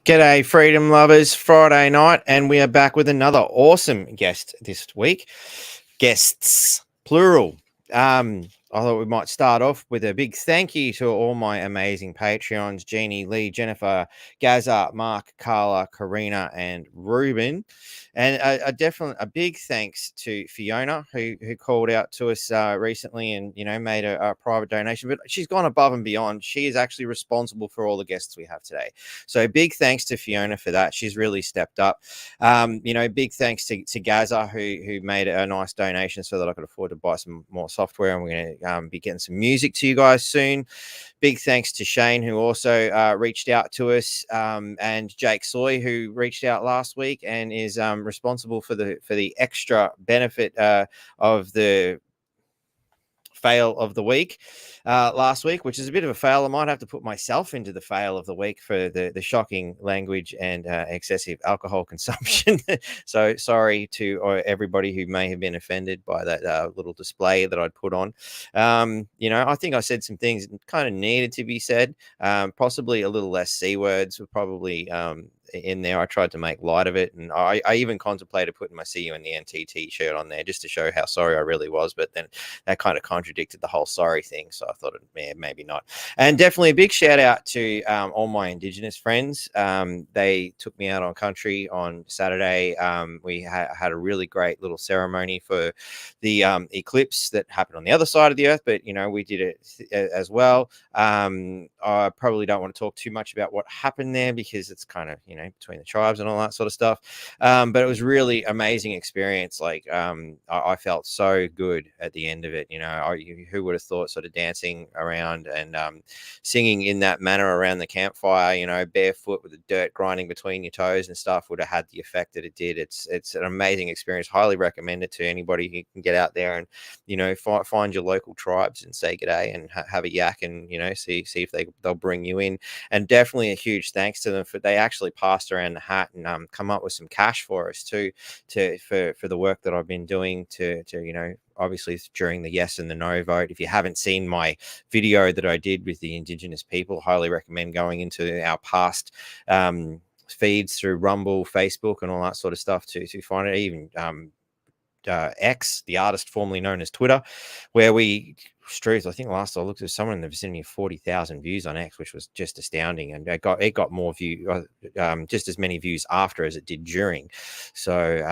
G'day, freedom lovers. Friday night, and we are back with another awesome guest this week. Guests, plural. I thought we might start off with a big thank you to all my amazing Patreons: Jeannie, Lee, Jennifer, Gaza, Mark, Carla, Karina, and Ruben. And definitely a big thanks to Fiona, who called out to us recently and made a private donation. But she's gone above and beyond. She is actually responsible for all the guests we have today. So big thanks to Fiona for that. She's really stepped up. Big thanks to Gaza who made a nice donation so that I could afford to buy some more software, and we're going to be getting some music to you guys soon. Big thanks to Shane, who also reached out to us, and Jake Soy, who reached out last week and is responsible for the extra benefit of the fail of the week last week, which is a bit of a fail. I might have to put myself into the fail of the week for the shocking language and excessive alcohol consumption. So sorry to everybody who may have been offended by that little display that I'd put on. I think I said some things that kind of needed to be said. Possibly a little less C words were probably in there. I tried to make light of it, and I even contemplated putting my "See You in the NT" t-shirt on there just to show how sorry I really was, but then that kind of contradicted the whole sorry thing, so I thought maybe not. And definitely a big shout out to all my Indigenous friends. They took me out on country on Saturday. We had a really great little ceremony for the eclipse that happened on the other side of the earth, but we did it as well. I probably don't want to talk too much about what happened there because it's kind of between the tribes and all that sort of stuff, but it was really amazing experience. Like I felt so good at the end of it. Who would have thought sort of dancing around and singing in that manner around the campfire, barefoot with the dirt grinding between your toes and stuff, would have had the effect that it did. It's an amazing experience. Highly recommend it to anybody who can get out there and find your local tribes and say g'day and have a yak and see if they'll bring you in. And definitely a huge thanks to them for they actually passed around the hat and come up with some cash for us too for the work that I've been doing to obviously during the yes and the no vote. If you haven't seen my video that I did with the Indigenous people, highly recommend going into our past feeds through Rumble, Facebook, and all that sort of stuff to find it. Even X, the artist formerly known as Twitter, where we I think last I looked at someone in the vicinity of 40,000 views on X, which was just astounding, and it got more views, just as many views after as it did during. So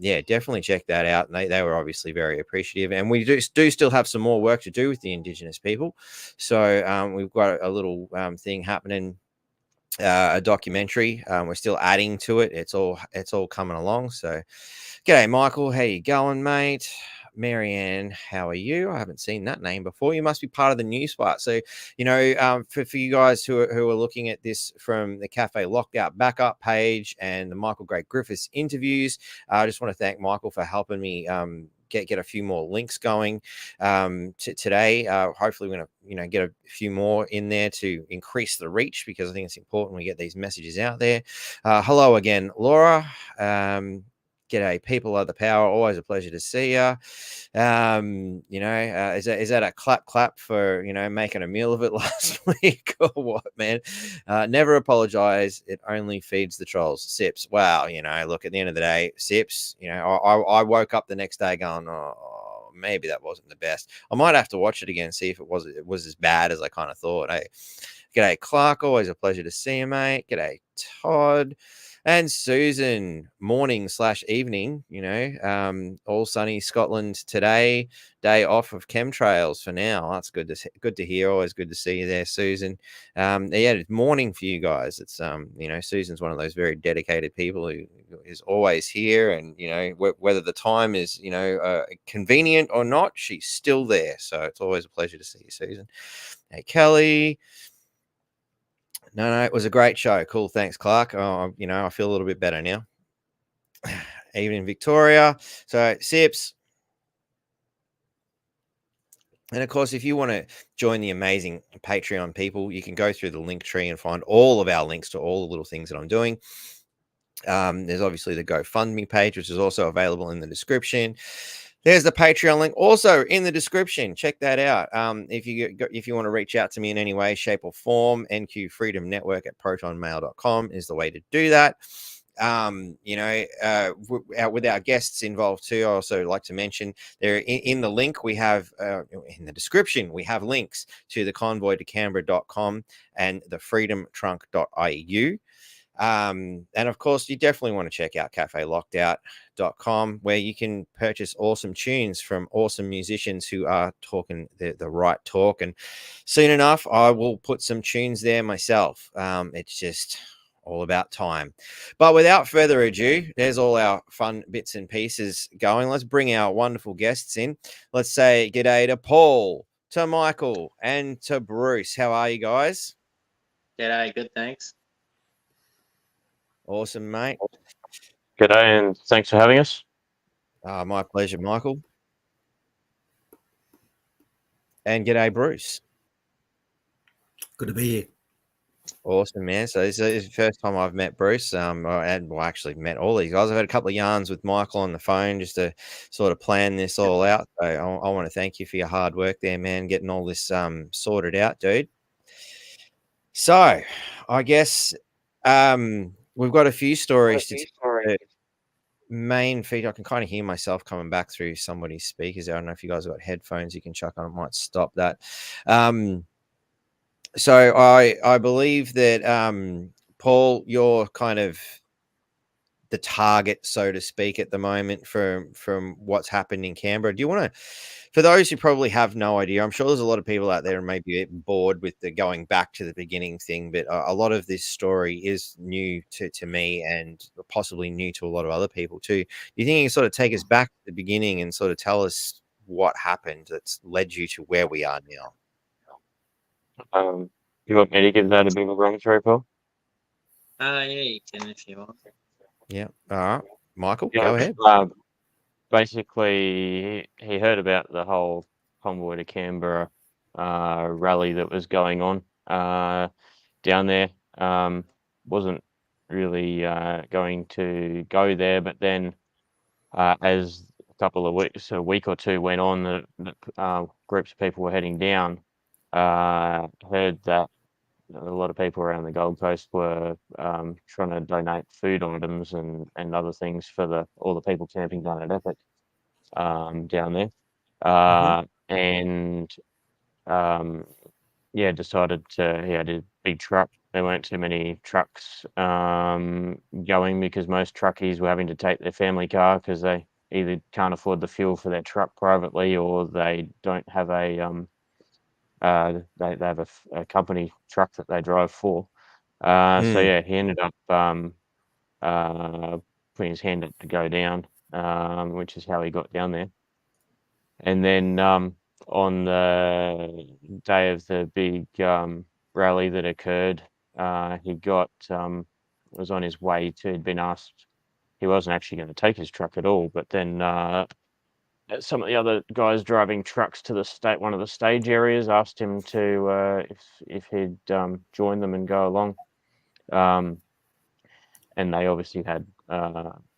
definitely check that out. And they were obviously very appreciative, and we do still have some more work to do with the Indigenous people. So we've got a little thing happening. A documentary. We're still adding to it. It's all coming along. So, g'day, Michael. How you going, mate? Marianne, how are you? I haven't seen that name before. You must be part of the news part. So, for you guys who are looking at this from the Cafe Lockout backup page and the Michael Great Griffiths interviews, I just want to thank Michael for helping me get a few more links going today. Hopefully we're going to get a few more in there to increase the reach, because I think it's important we get these messages out there. Hello again, Laura. G'day, people are the power. Always a pleasure to see you. Is that a clap for making a meal of it last week or what, man? Never apologize. It only feeds the trolls. Sips. Wow. Look, at the end of the day, Sips. I woke up the next day going, oh, maybe that wasn't the best. I might have to watch it again, see if it was as bad as I kind of thought. Hey, g'day, Clark. Always a pleasure to see you, mate. G'day, Todd. And Susan, morning/evening, all sunny Scotland today, day off of chemtrails for now. That's good to hear. Always good to see you there, Susan. It's morning for you guys. It's Susan's one of those very dedicated people who is always here, and whether the time is convenient or not, she's still there. So it's always a pleasure to see you, Susan. Hey, Kelly. No, it was a great show. Cool. Thanks, Clark. I feel a little bit better now. Evening, Victoria. So, Sips. And of course, if you want to join the amazing Patreon people, you can go through the link tree and find all of our links to all the little things that I'm doing. There's obviously the GoFundMe page, which is also available in the description. There's the Patreon link also in the description. Check that out. If you want to reach out to me in any way, shape, or form, NQ Freedom Network at protonmail.com is the way to do that. With our guests involved too, I also like to mention there in the link we have in the description, we have links to the convoy to Canberra.com and the freedomtrunk.iu. And of course, you definitely want to check out cafelockedout.com, where you can purchase awesome tunes from awesome musicians who are talking the right talk. And soon enough, I will put some tunes there myself. It's just all about time. But without further ado, there's all our fun bits and pieces going. Let's bring our wonderful guests in. Let's say g'day to Paul, to Michael, and to Bruce. How are you guys? G'day, good, thanks. Awesome, mate. G'day, and thanks for having us. My pleasure, Michael. And g'day, Bruce. Good to be here. Awesome, man. So this is the first time I've met Bruce. Actually met all these guys. I've had a couple of yarns with Michael on the phone just to sort of plan this all out. So I want to thank you for your hard work there, man, getting all this sorted out, dude. So I guess we've got a few stories to tell. Main feed, I can kind of hear myself coming back through somebody's speakers. I don't know if you guys have got headphones you can chuck on. It might stop that. So I believe that Paul, you're kind of the target, so to speak, at the moment from what's happened in Canberra. Do you want to, for those who probably have no idea, I'm sure there's a lot of people out there who may be bored with the going back to the beginning thing, but a lot of this story is new to me and possibly new to a lot of other people too. Do you think you can sort of take us back to the beginning and sort of tell us what happened that's led you to where we are now? You want me to give that a bit of a run through, Paul? Yeah, you can if you want. Yeah. All right. Michael, Yeah, go ahead. Basically, he heard about the whole convoy to Canberra rally that was going on down there. Wasn't really going to go there, but then as a couple of weeks, a week or two went on, the groups of people were heading down. Heard that a lot of people around the Gold Coast were trying to donate food items and other things for all the people camping down at Epic down there. And decided he had a big truck. There weren't too many trucks going because most truckies were having to take their family car because they either can't afford the fuel for their truck privately or they don't have they have a company truck that they drive for. So yeah, he ended up putting his hand up to go down, which is how he got down there. And then on the day of the big rally that occurred, he was on his way to, he'd been asked, he wasn't actually going to take his truck at all, but then some of the other guys driving trucks to one of the stage areas asked him to if he'd join them and go along, and they obviously had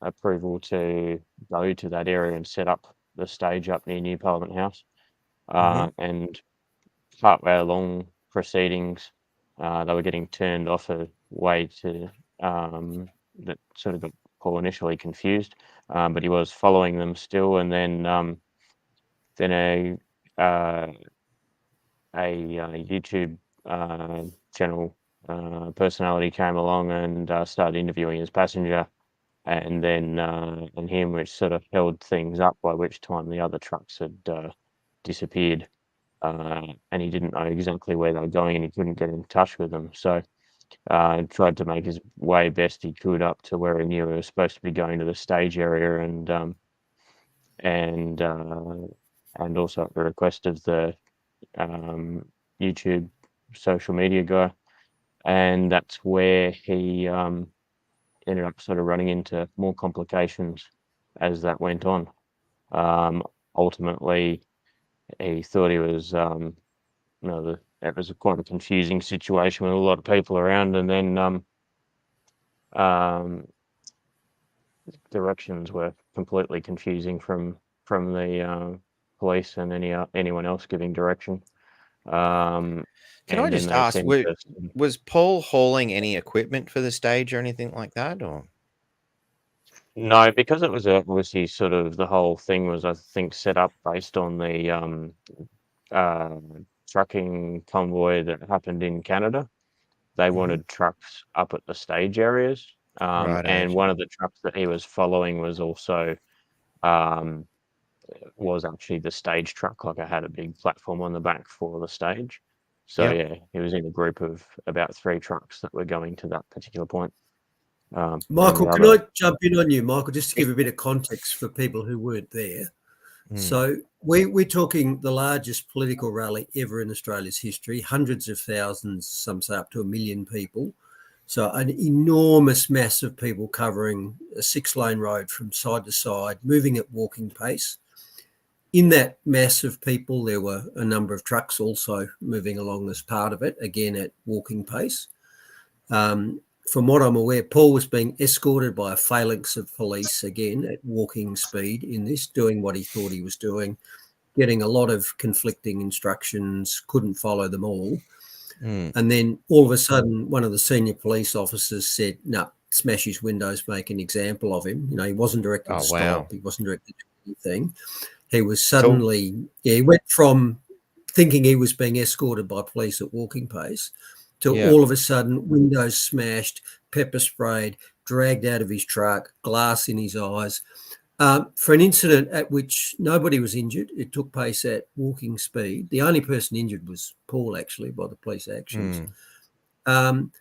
approval to go to that area and set up the stage up near New Parliament House. And partway along proceedings, they were getting turned off a way to that sort of got Paul initially confused, but he was following them still, and then a YouTube channel personality came along and started interviewing his passenger, and then and him, which sort of held things up, by which time the other trucks had disappeared, and he didn't know exactly where they were going and he couldn't get in touch with them. So tried to make his way best he could up to where he knew he was supposed to be going to the stage area, and also at the request of the YouTube social media guy, and that's where he ended up sort of running into more complications as that went on. Ultimately, he thought he was, it was quite a confusing situation with a lot of people around, and then directions were completely confusing from from the police and anyone else giving direction. Can I And then just they ask, seemed to. was Paul hauling any equipment for the stage or anything like that? Or No, because it was obviously sort of the whole thing was, I think, set up based on the uh, trucking convoy that happened in Canada. They Mhm. wanted trucks up at the stage areas, Right, and one of the trucks that he was following was also um, was actually the stage truck. Like, I had a big platform on the back for the stage. So Yep. yeah, he was in a group of about 3 trucks that were going to that particular point. And Michael, the can other, I jump in on you, Michael, just to give a bit of context for people who weren't there? Mm. So we're talking the largest political rally ever in Australia's history, hundreds of thousands, some say up to 1 million people. So an enormous mass of people covering a 6-lane road from side to side, moving at walking pace. In that mass of people, there were a number of trucks also moving along as part of it, again at walking pace. From what I'm aware, Paul was being escorted by a phalanx of police, again at walking speed in this, doing what he thought he was doing, getting a lot of conflicting instructions, couldn't follow them all. Mm. And then all of a sudden, one of the senior police officers said, no, smash his windows, make an example of him. You know, he wasn't directed Oh, to wow. stop. He wasn't directed to anything. He was So, suddenly, he went from thinking he was being escorted by police at walking pace to yeah. all of a sudden windows smashed, pepper sprayed, dragged out of his truck, glass in his eyes. For an incident at which nobody was injured, it took place at walking speed. The only person injured was Paul, actually, by the police actions. Mm.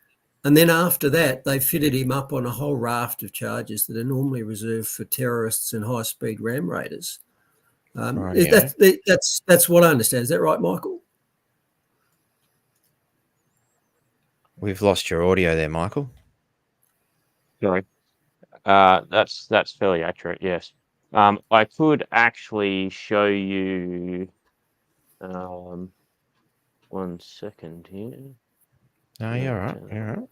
And then after that, they fitted him up on a whole raft of charges that are normally reserved for terrorists and high-speed ram raiders. Rightio. That's what I understand. Is that right, Michael? We've lost your audio there, Michael. sorry, that's fairly accurate. Yes. I could actually show you. 1 second here. No, you're all right. You're all right.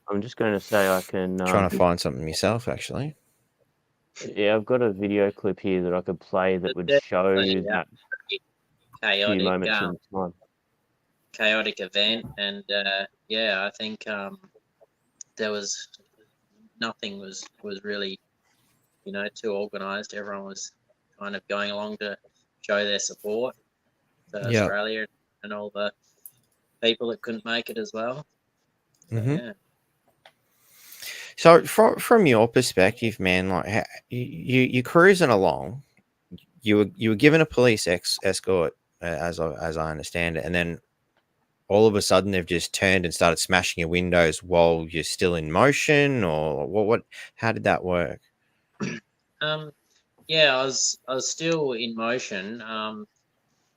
I'm just going to say I can. Trying to find something myself, actually. Yeah, I've got a video clip here that I could play that would show that few chaotic, moments in time. chaotic event, and yeah, I think there was nothing was really, too organised. Everyone was kind of going along to show their support to Yeah. Australia and all the people that couldn't make it as well. So, Mhm. yeah. So from your perspective, man, like you cruising along, you were given a police escort, as I understand it, and then all of a sudden they've just turned and started smashing your windows while you're still in motion, or what? How did that work? Yeah, I was still in motion,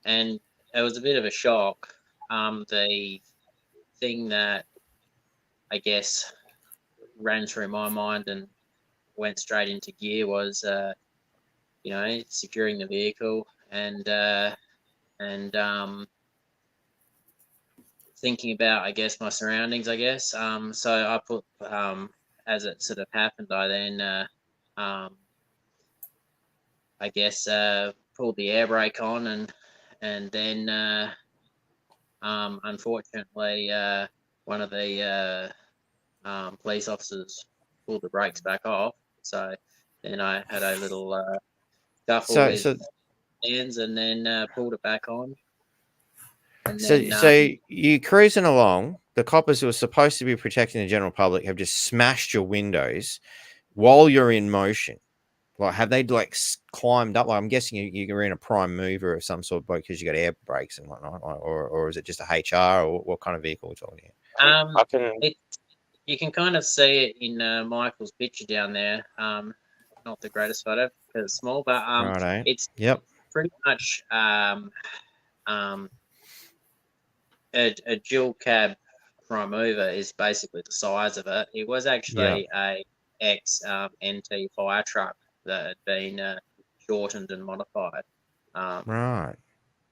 and it was a bit of a shock. The thing that I guess ran through my mind and went straight into gear was, securing the vehicle and thinking about, I guess, my surroundings. I guess. So I put, as it sort of happened, I then, I guess, pulled the air brake on and then, unfortunately, one of the police officers pulled the brakes back off. So then I had a little scuffle So with hands and then pulled it back on. And so then, so you cruising along. The coppers who are supposed to be protecting the general public have just smashed your windows while you're in motion. Like, have they climbed up? Like, I'm guessing you're in a prime mover of some sort, because you got air brakes and whatnot, or is it just a HR, or what kind of vehicle we're talking here? I can. you can kind of see it in Michael's picture down there. Not the greatest photo because it's small, but Right, it's yep. pretty much a dual cab prime mover is basically the size of it. It was actually a ex NT fire truck that had been shortened and modified. Right.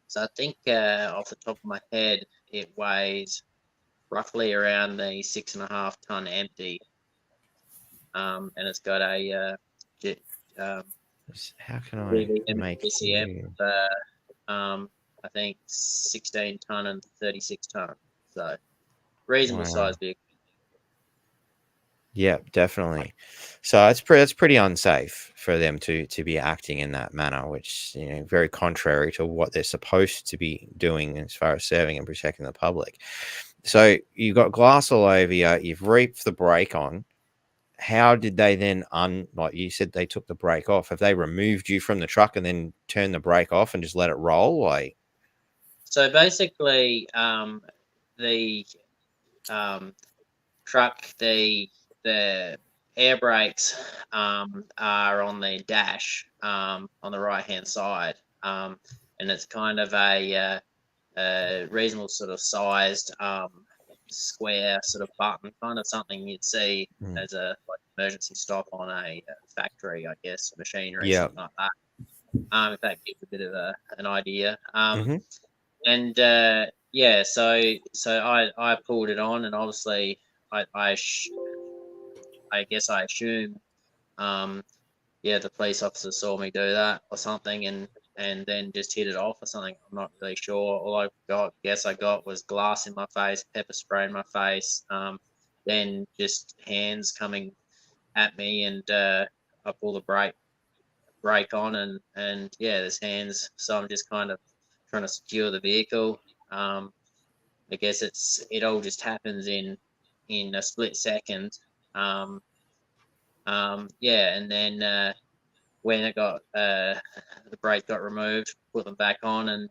So I think off the top of my head, it weighs roughly around the 6.5 ton empty, and it's got a How can I BBM make BCM, you? I think 16 ton and 36 ton. So reasonable Wow. size vehicle. Yeah, definitely. So it's pretty unsafe for them to be acting in that manner, which very contrary to what they're supposed to be doing as far as serving and protecting the public. So you've got glass all over you. You've reaped the brake on. How did they then like you said they took the brake off? Have they removed you from the truck and then turned the brake off and just let it roll? Like, So basically, the truck, the air brakes are on the dash on the right hand side, and it's kind of a reasonable sort of sized square sort of button, kind of something you'd see as a like emergency stop on a factory, I guess, machinery, yeah. something like that. If that gives a bit of an idea. Mhm. And yeah, so I pulled it on, and obviously I guess I assume yeah, the police officer saw me do that or something, and then just hit it off or something. I'm not really sure. All I got was glass in my face, pepper spray in my face, then just hands coming at me, and I pull the brake on, and yeah, there's hands. So I'm just kind of trying to secure the vehicle. I guess it all just happens in a split second. Um, yeah, and then when it got the brake got removed, put them back on, and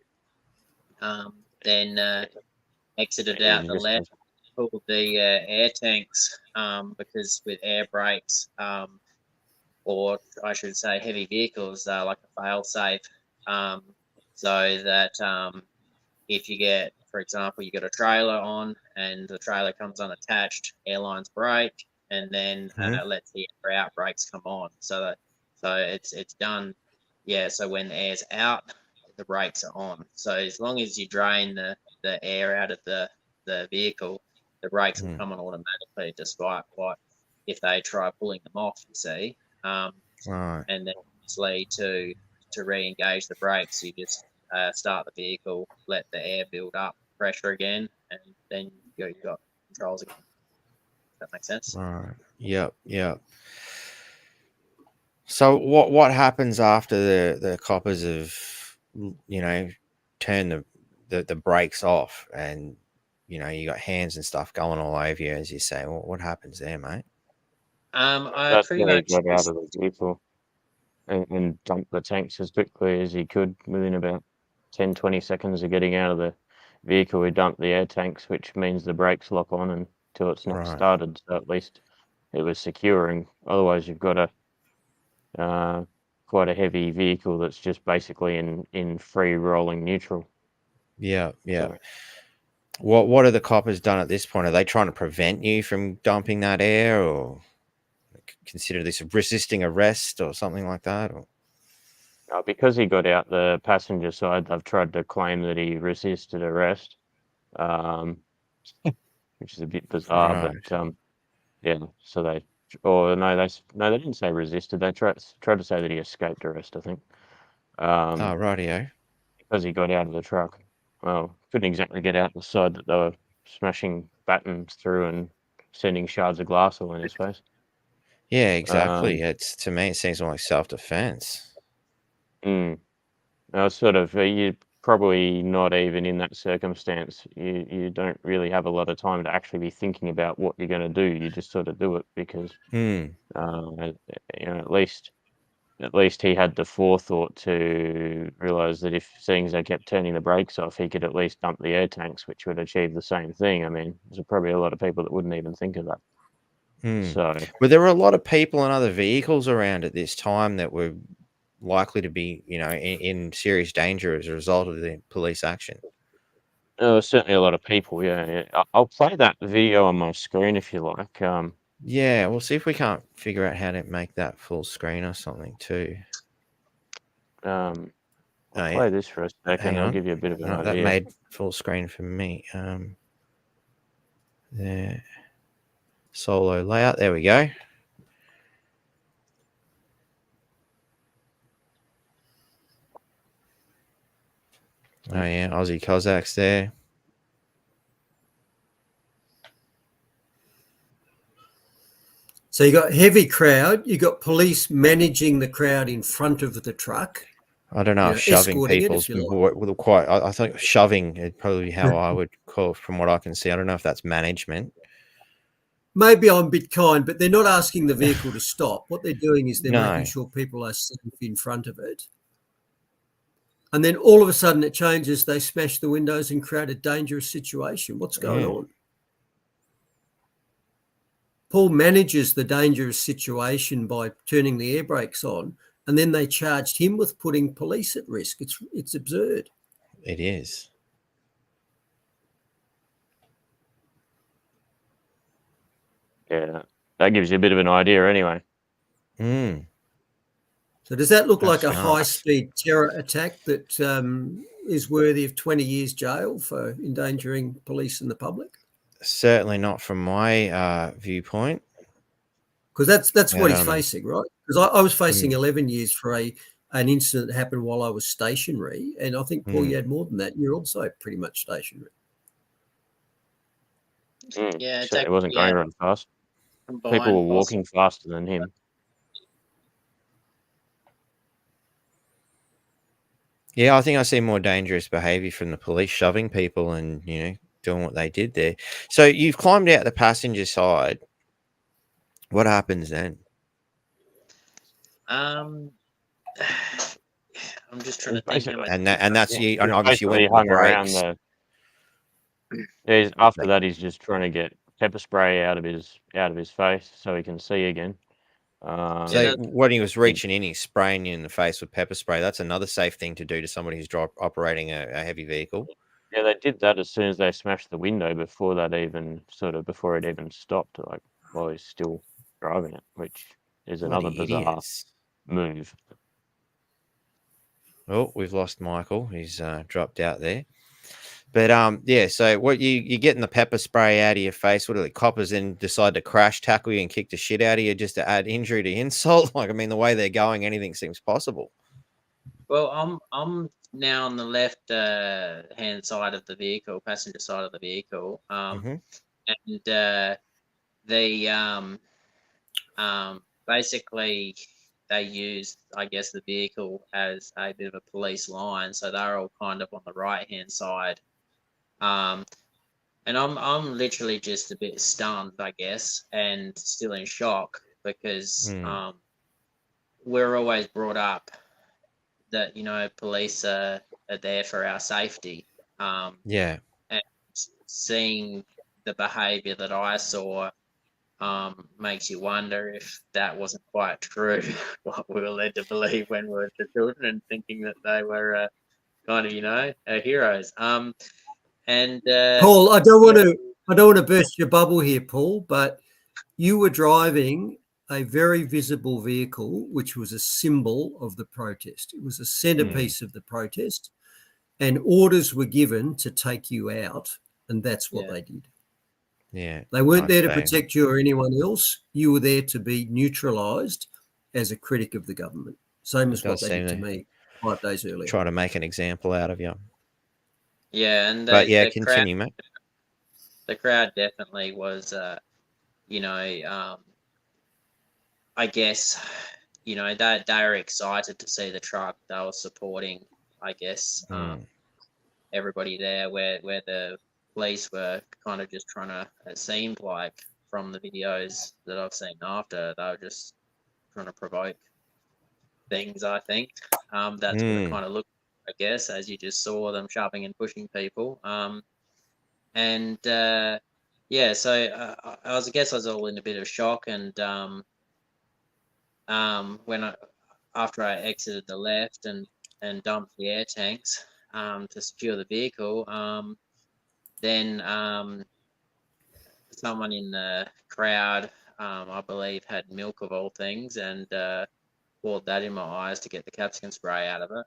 then exited out And the just left, pulled the air tanks because with air brakes, or I should say heavy vehicles, they're like a fail safe, so that if you get, for example, you got a trailer on and the trailer comes unattached, airlines brake, and then Mhm. lets the air out, brakes come on. So it's done. Yeah. So when the air's out, the brakes are on. So as long as you drain the air out of the vehicle, the brakes will Mm. come on automatically, despite what if they try pulling them off. You see, Right. and then obviously to re-engage the brakes, you just start the vehicle, let the air build up pressure again, and then you've got controls again. Does that make sense? Right. Yep. Yep. So what happens after the coppers have turned the brakes off and you got hands and stuff going all over you as you say? What happens there, mate? I that's pretty when he much got out just of the vehicle and dumped the tanks as quickly as he could within about 10, 20 seconds of getting out of the vehicle. He dumped the air tanks, which means the brakes lock on until it's not Right. started. So at least it was securing. Otherwise, you've got quite a heavy vehicle that's just basically in free rolling neutral. Yeah. Yeah. So What are the coppers done at this point? Are they trying to prevent you from dumping that air, or consider this resisting arrest or something like that? Or because he got out the passenger side, they've tried to claim that he resisted arrest, um, which is a bit bizarre. right. But yeah, so they or no, they didn't say resisted. They tried to say that he escaped arrest. I think Oh, rightio. because he got out of the truck. Well, couldn't exactly get out the side that they were smashing battens through and sending shards of glass all in his face. Yeah, exactly. Um, It's to me, it seems more like self-defense. mm, no, sort of. You're probably not even in that circumstance. You don't really have a lot of time to actually be thinking about what you're going to do. You just sort of do it because Hmm. uh, at least he had the forethought to realise that if seeing as they kept turning the brakes off, he could at least dump the air tanks, which would achieve the same thing. I mean, there's probably a lot of people that wouldn't even think of that. Hmm. So, Well, there were a lot of people and other vehicles around at this time that were likely to be, in serious danger as a result of the police action. certainly a lot of people. Yeah, yeah. I'll play that video on my screen if you like. Yeah, we'll see if we can't figure out how to make that full screen or something too. I'll Oh yeah, play this for a second. hang I'll on. give you a bit of an That idea. made full screen for me. There, solo layout. There we go. Oh yeah, Aussie Cossacks there. So you got heavy crowd. You got police managing the crowd in front of the truck. I don't know if shoving escorting it, people's if you like. quite. I think shoving is probably how I would call it from what I can see. I don't know if that's management. Maybe I'm a bit kind, but they're not asking the vehicle to stop. What they're doing is they're No. making sure people are safe in front of it. And then all of a sudden it changes. They smash the windows and create a dangerous situation. What's going on? Paul manages the dangerous situation by turning the air brakes on, and then they charged him with putting police at risk. It's absurd. It is. Yeah, that gives you a bit of an idea anyway. So does that look That's like a nice. high-speed terror attack that is worthy of 20 years jail for endangering police and the public? Certainly not from my viewpoint. Because that's what he's facing, right? Because I was facing 11 years for an incident that happened while I was stationary, and I think, Paul, you had more than that. You're also pretty much stationary. Yeah, So it wasn't going really fast. People were walking faster than him. Yeah, I think I see more dangerous behaviour from the police shoving people and, doing what they did there. So you've climbed out the passenger side. What happens then? I'm just trying to think. And that's you. And obviously, he hung around after that, he's just trying to get pepper spray out of his face so he can see again. So when he was reaching in, he's spraying you in the face with pepper spray. That's another safe thing to do to somebody who's operating a heavy vehicle. Yeah, they did that as soon as they smashed the window before it even stopped, like while he's still driving it, which is another bizarre move. Oh, we've lost Michael. He's dropped out there. But yeah, so what you're getting the pepper spray out of your face. What do the coppers then decide to crash tackle you and kick the shit out of you just to add injury to insult? Like, I mean, the way they're going, anything seems possible. Well, I'm now on the left hand side of the vehicle, passenger side of the vehicle, and basically they used, I guess, the vehicle as a bit of a police line, so they're all kind of on the right hand side. And I'm literally just a bit stunned, I guess, and still in shock because we're always brought up that police are there for our safety. And seeing the behaviour that I saw makes you wonder if that wasn't quite true, what we were led to believe when we were the children and thinking that they were kind of our heroes. And Paul, I don't want to burst your bubble here, Paul, but you were driving a very visible vehicle, which was a symbol of the protest. It was a centerpiece of the protest, and orders were given to take you out, and that's what they did. Yeah, they weren't there to protect you or anyone else. You were there to be neutralised as a critic of the government, same as what they did to me 5 days earlier. Try to make an example out of you. Yeah, and continue, mate. The crowd definitely was, I guess, that they were excited to see the truck. They were supporting, I guess, everybody there. Where the police were kind of just trying to. It seemed like from the videos that I've seen after, they were just trying to provoke things. I think that's what it kind of looked. I guess, as you just saw them shoving and pushing people. So I guess I was all in a bit of shock. And after I exited the left and dumped the air tanks to secure the vehicle, then someone in the crowd, I believe, had milk of all things, and poured that in my eyes to get the capsicum spray out of it.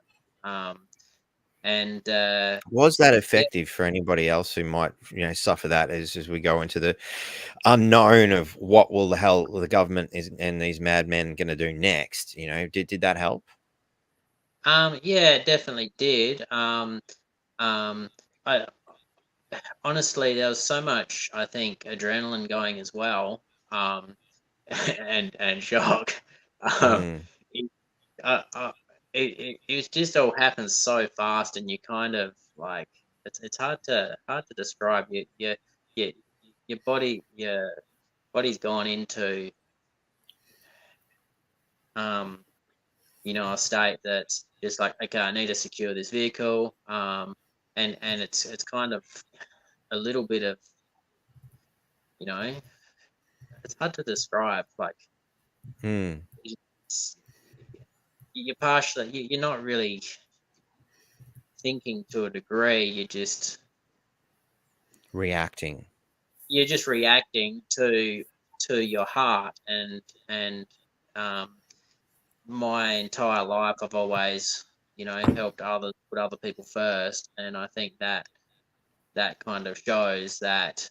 Was that effective for anybody else who might, suffer that as we go into the unknown of what will the hell the government and these madmen going to do next? Did that help? Yeah, it definitely did. I honestly, there was so much, I think, adrenaline going as well, and shock. Mm. It, it just all happens so fast, and you kind of like it's hard to describe. Your your body's gone into a state that's just like, okay, I need to secure this vehicle, and it's kind of a little bit of, it's hard to describe. Like, Mm. you're partially, you're not really thinking to a degree. Reacting. You're just reacting to your heart, and my entire life I've always helped others, put other people first, and I think that kind of shows that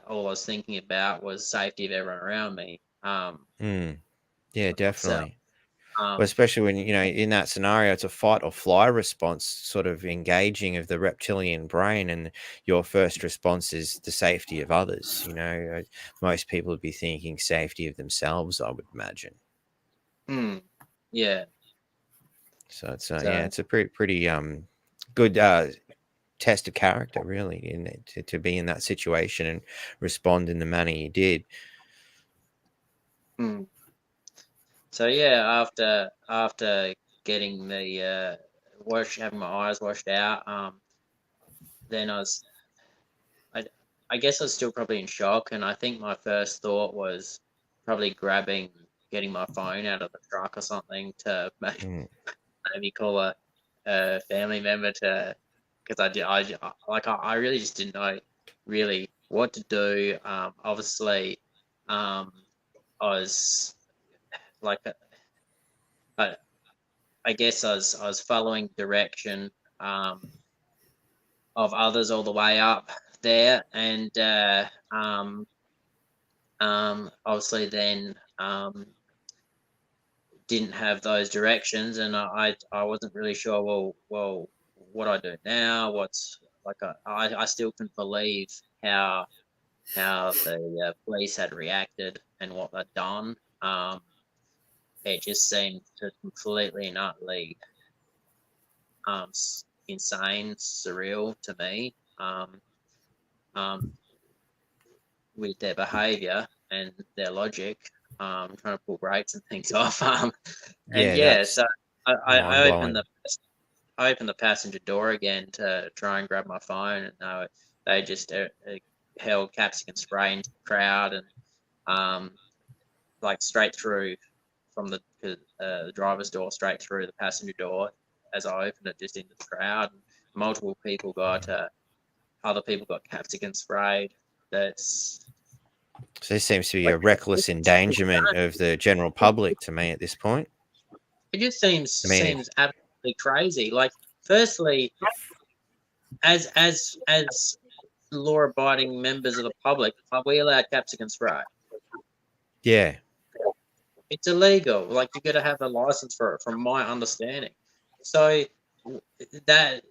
all I was thinking about was safety of everyone around me. Mm. Yeah, Myself. definitely. Well, especially when, in that scenario, it's a fight or flight response sort of engaging of the reptilian brain, and your first response is the safety of others. Most people would be thinking safety of themselves, I would imagine. Yeah. So it's it's a pretty good test of character, really, to be in that situation and respond in the manner you did. So yeah, after getting the having my eyes washed out, then I guess I was still probably in shock, and I think my first thought was probably getting my phone out of the truck or something to maybe call a family member because I really just didn't know really what to do. Obviously, I was like, I guess I was following direction of others all the way up there, and obviously then didn't have those directions, and I wasn't really sure. Well, what do I do now? What's like I still couldn't believe how the police had reacted and what they'd done. It just seemed to completely and utterly insane, surreal to me, with their behaviour and their logic, trying to pull brakes and things off. So I opened the passenger door again to try and grab my phone, and they just held capsicum spray into the crowd, and like straight through from the driver's door straight through the passenger door as I opened it, just into the crowd. And multiple people other people got capsicum sprayed. So this seems to be a reckless endangerment of the general public to me at this point. It just seems absolutely crazy. Like, firstly, as law-abiding members of the public, are we allowed capsicum spray? Yeah. It's illegal. Like, you got to have a license for it, from my understanding. So that,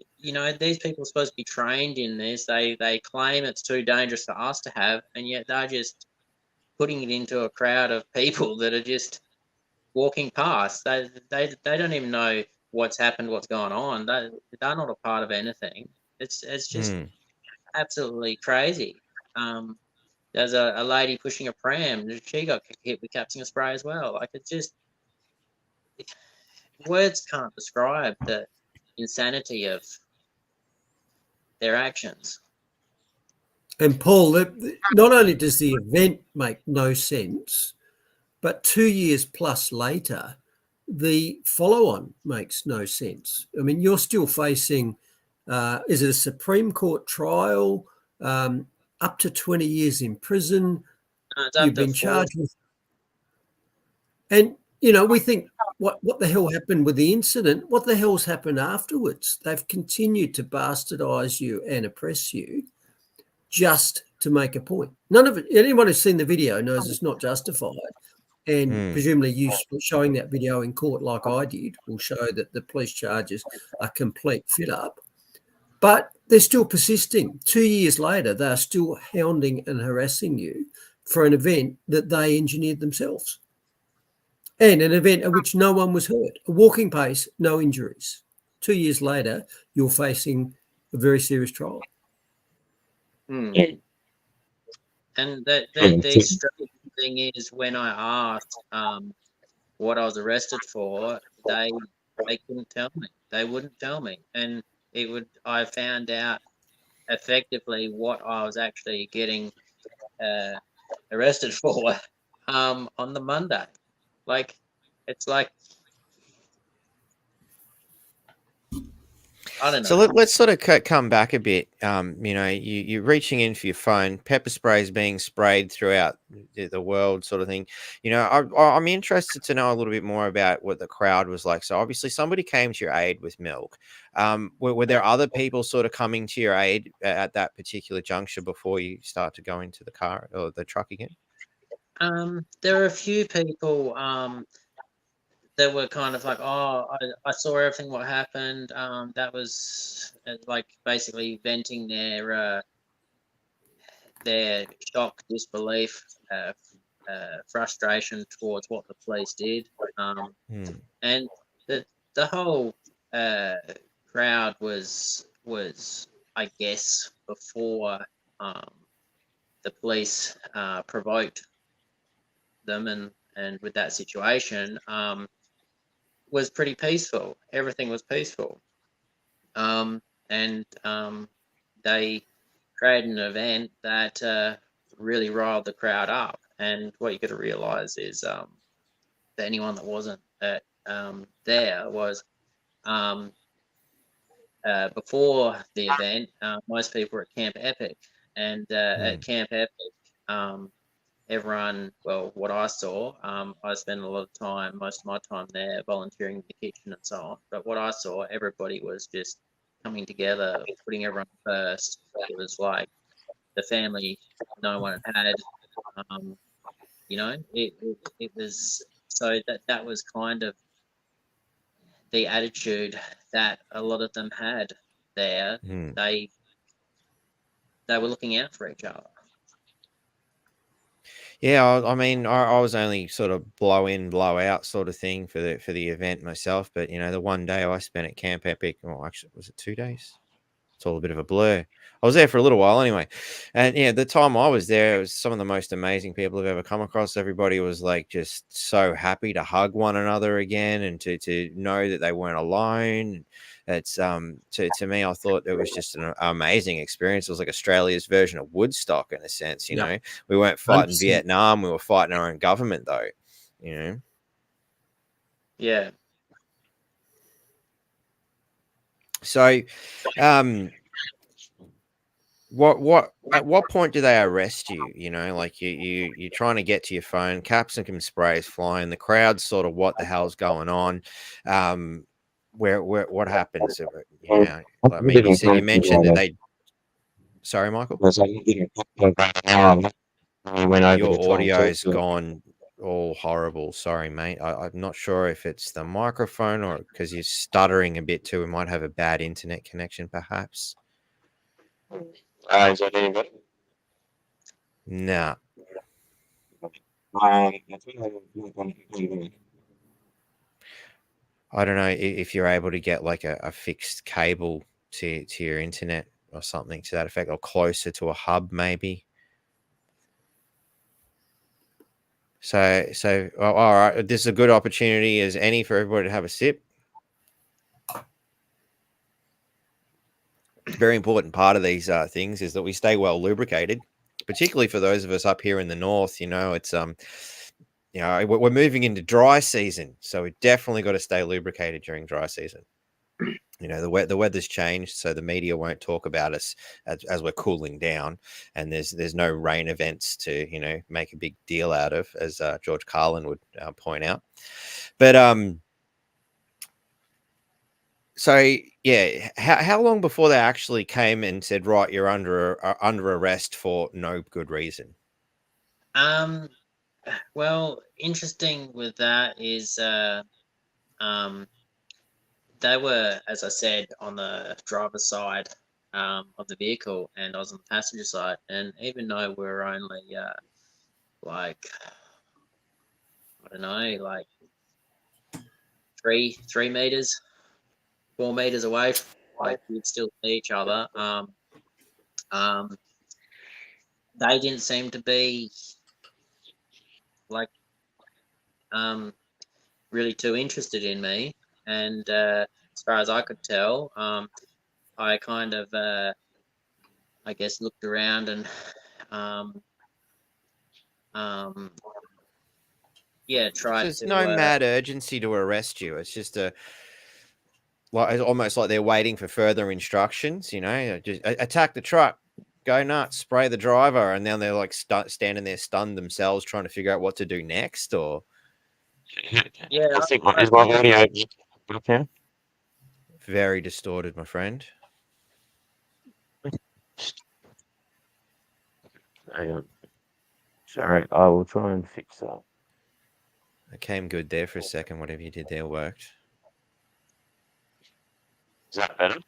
these people are supposed to be trained in this. They claim it's too dangerous for us to have, and yet they're just putting it into a crowd of people that are just walking past. They don't even know what's happened, what's going on. They're not a part of anything. It's just absolutely crazy. There's a lady pushing a pram. She got hit with capsicum spray as well. Like, it's just, words can't describe the insanity of their actions. And Paul, not only does the event make no sense, but 2 years plus later, the follow-on makes no sense. I mean, you're still facing, is it a Supreme Court trial, up to 20 years in prison? You've been charged with, and we think, what the hell happened with the incident? What the hell's happened afterwards? They've continued to bastardize you and oppress you just to make a point. None of it, anyone who's seen the video knows it's not justified. And presumably you showing that video in court like I did will show that the police charges are complete fit up. But they're still persisting. 2 years later, they are still hounding and harassing you for an event that they engineered themselves, and an event at which no one was hurt. A walking pace, no injuries. 2 years later, you're facing a very serious trial. And the strange thing is, when I asked what I was arrested for, they couldn't tell me. They wouldn't tell me, and I found out effectively what I was actually getting arrested for on the Monday. Like, it's like, I don't know. So let's sort of come back a bit. You know, you're reaching in for your phone, pepper spray is being sprayed throughout the world, sort of thing. You know, I'm interested to know a little bit more about what the crowd was like. So obviously, somebody came to your aid with milk. Were there other people sort of coming to your aid at that particular juncture before you start to go into the car or the truck again? There are a few people that were kind of like, oh, I saw everything what happened. That was like basically venting their shock, disbelief, frustration towards what the police did. And the whole crowd was, I guess, before the police provoked them, and with that situation, was pretty peaceful. Everything was peaceful. And they created an event that really riled the crowd up. And what you got to realize is that anyone that wasn't there was before the event. Most people were at Camp Epic, and at Camp Epic, everyone, well, what I saw, I spent a lot of time, most of my time there, volunteering in the kitchen and so on. But what I saw, everybody was just coming together, putting everyone first. It was like the family no one had. You know, it was, so that was kind of the attitude that a lot of them had there. They were looking out for each other. Yeah, I mean, I was only sort of blow in, blow out sort of thing for the event myself. But you know, the one day I spent at Camp Epic, well, actually, was it 2 days? It's all a bit of a blur. I was there for a little while anyway. And yeah, the time I was there, it was some of the most amazing people I've ever come across. Everybody was like just so happy to hug one another again and to know that they weren't alone. It's to me, I thought it was just an amazing experience. It was like Australia's version of Woodstock in a sense, you know. We weren't fighting 100%. Vietnam, we were fighting our own government though, you know. Yeah. So what at what point do they arrest you? You know, like you're trying to get to your phone, capsicum spray is flying, the crowd's sort of what the hell's going on? Where what happens? You know, I mean, you mentioned that they. Sorry, Michael. Your audio's gone all horrible. Sorry, mate. I'm not sure if it's the microphone or because you're stuttering a bit too. We might have a bad internet connection, perhaps. Is that any better? Nah. I don't know if you're able to get like a fixed cable to your internet or something to that effect, or closer to a hub, maybe. So, all right. This is a good opportunity as any for everybody to have a sip. Very important part of these things is that we stay well lubricated, particularly for those of us up here in the north. You know, it's you know, we're moving into dry season, so we definitely got to stay lubricated during dry season. You know, the weather's changed, so the media won't talk about us as we're cooling down, and there's no rain events to, you know, make a big deal out of, as George Carlin would point out. But so yeah, how long before they actually came and said, right, you're under arrest for no good reason? Well, interesting with that is they were, as I said, on the driver's side of the vehicle, and I was on the passenger side. And even though we're only like, I don't know, like 3 meters, 4 meters away, like we'd still see each other. They didn't seem to be like really too interested in me, and as far as I could tell, I kind of I guess looked around and yeah, So tried there's to no mad urgency to arrest you. It's just it's almost like they're waiting for further instructions. Just attack the truck, go nuts, spray the driver, and then they're like standing there stunned themselves, trying to figure out what to do next. Or yeah, I think is my audio up here? very distorted, my friend. Hang on. Sorry, I will try and fix that. It came good there for a second. Whatever you did there worked. Is that better?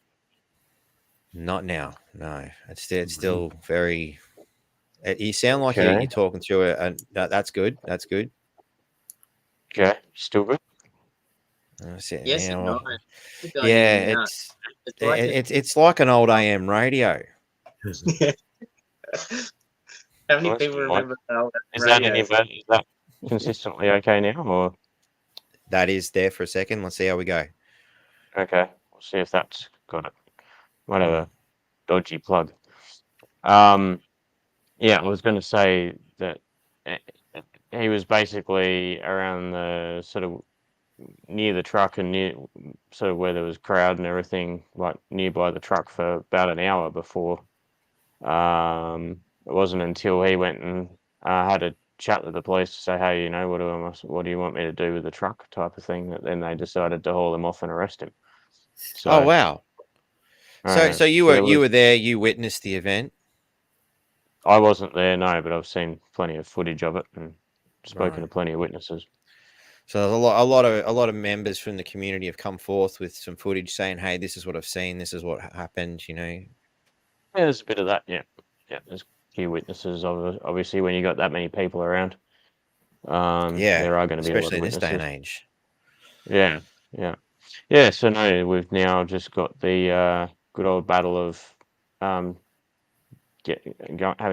Not now. No, it's still very. You sound like Okay. you're talking through it, and that's good. That's good. Okay, still good. Yes, Yeah, and well, no. Keep going in and out. it's like an old AM radio. How many Well, that's people good, remember the old Is that any radios? better? Is that consistently okay now, or That is there for a second. Let's see how we go. okay? We'll see if that's got it. Whatever, dodgy plug. Yeah, I was going to say that he was basically around the sort of near the truck and near sort of where there was crowd and everything, like nearby the truck for about an hour before. It wasn't until he went and had a chat with the police to say, hey, what do you want me to do with the truck type of thing, that then they decided to haul him off and arrest him. So, Oh wow! So you there were there. You witnessed the event. I wasn't there, no, but I've seen plenty of footage of it and spoken Right. to plenty of witnesses. So a lot of members from the community have come forth with some footage saying, "Hey, this is what I've seen. This is what happened." Yeah, there's a bit of that. Yeah, there's a few witnesses. Obviously, when you got that many people around, Yeah, there are going to be a lot especially of this day and witnesses. age. Yeah. So no, we've now just got the good old battle of having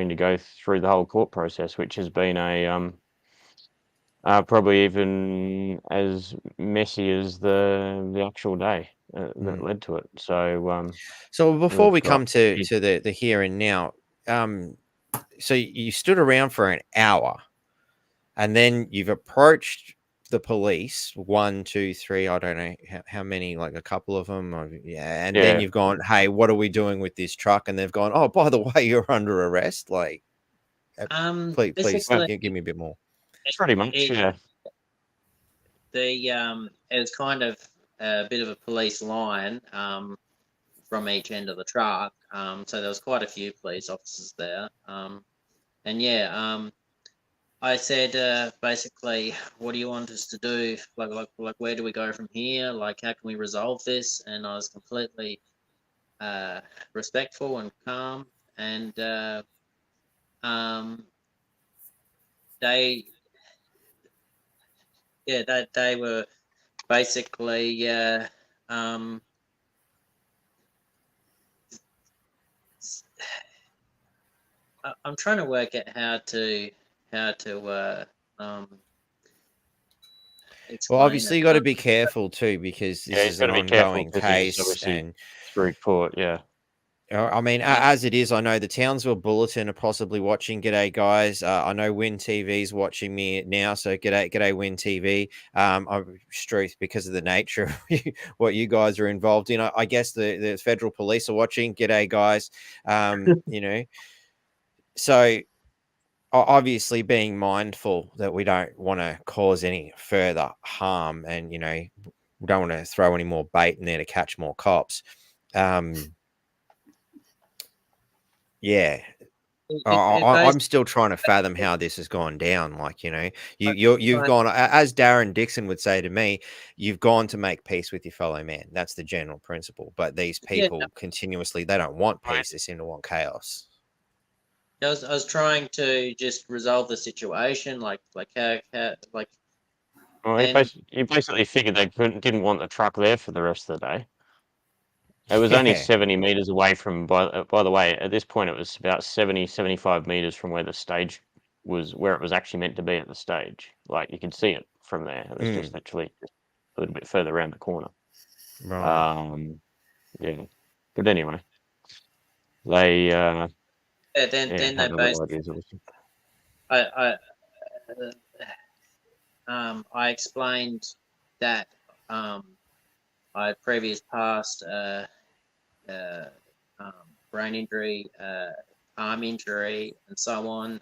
to go through the whole court process, which has been a probably even as messy as the actual day that led to it. So So before we come to we've the here and now, so you stood around for an hour, and then you've approached the police. 1, 2, 3. I don't know how many, like a couple of them. And then you've gone, "Hey, what are we doing with this truck?" And they've gone, "Oh, by the way, you're under arrest." Like, please basically, give me a bit more. pretty much, yeah. It was kind of a bit of a police line from each end of the truck. So there was quite a few police officers there. And yeah, I said basically, what do you want us to do? Like where do we go from here? Like, how can we resolve this? And I was completely respectful and calm. And they were basically I'm trying to work out how to explain Well, obviously, it. you got to be careful too, because this is an ongoing case, and through court, yeah. I mean, as it is, I know the Townsville Bulletin are possibly watching. G'day, guys. I know Win TV's watching me now, so g'day, Win TV. I'm Struth, because of the nature of what you guys are involved in. I guess the federal police are watching. G'day, guys. So obviously being mindful that we don't want to cause any further harm, and we don't want to throw any more bait in there to catch more cops. Yeah, I'm still trying to fathom how this has gone down. Like, you've gone, as Darren Dixon would say to me, you've gone to make peace with your fellow man. That's the general principle. But these people continuously, they don't want peace. They seem to want chaos. I was trying to just resolve the situation, like how like. Well, he basically figured they didn't want the truck there for the rest of the day. It was only 70 meters away from, by the way, at this point, it was about 75 meters from where the stage was, where it was actually meant to be at the stage. Like, you could see it from there. It was just actually a little bit further around the corner. Right. Yeah. But anyway, they, then had they other basically, ideas, obviously. I explained that I previous past brain injury, arm injury, and so on,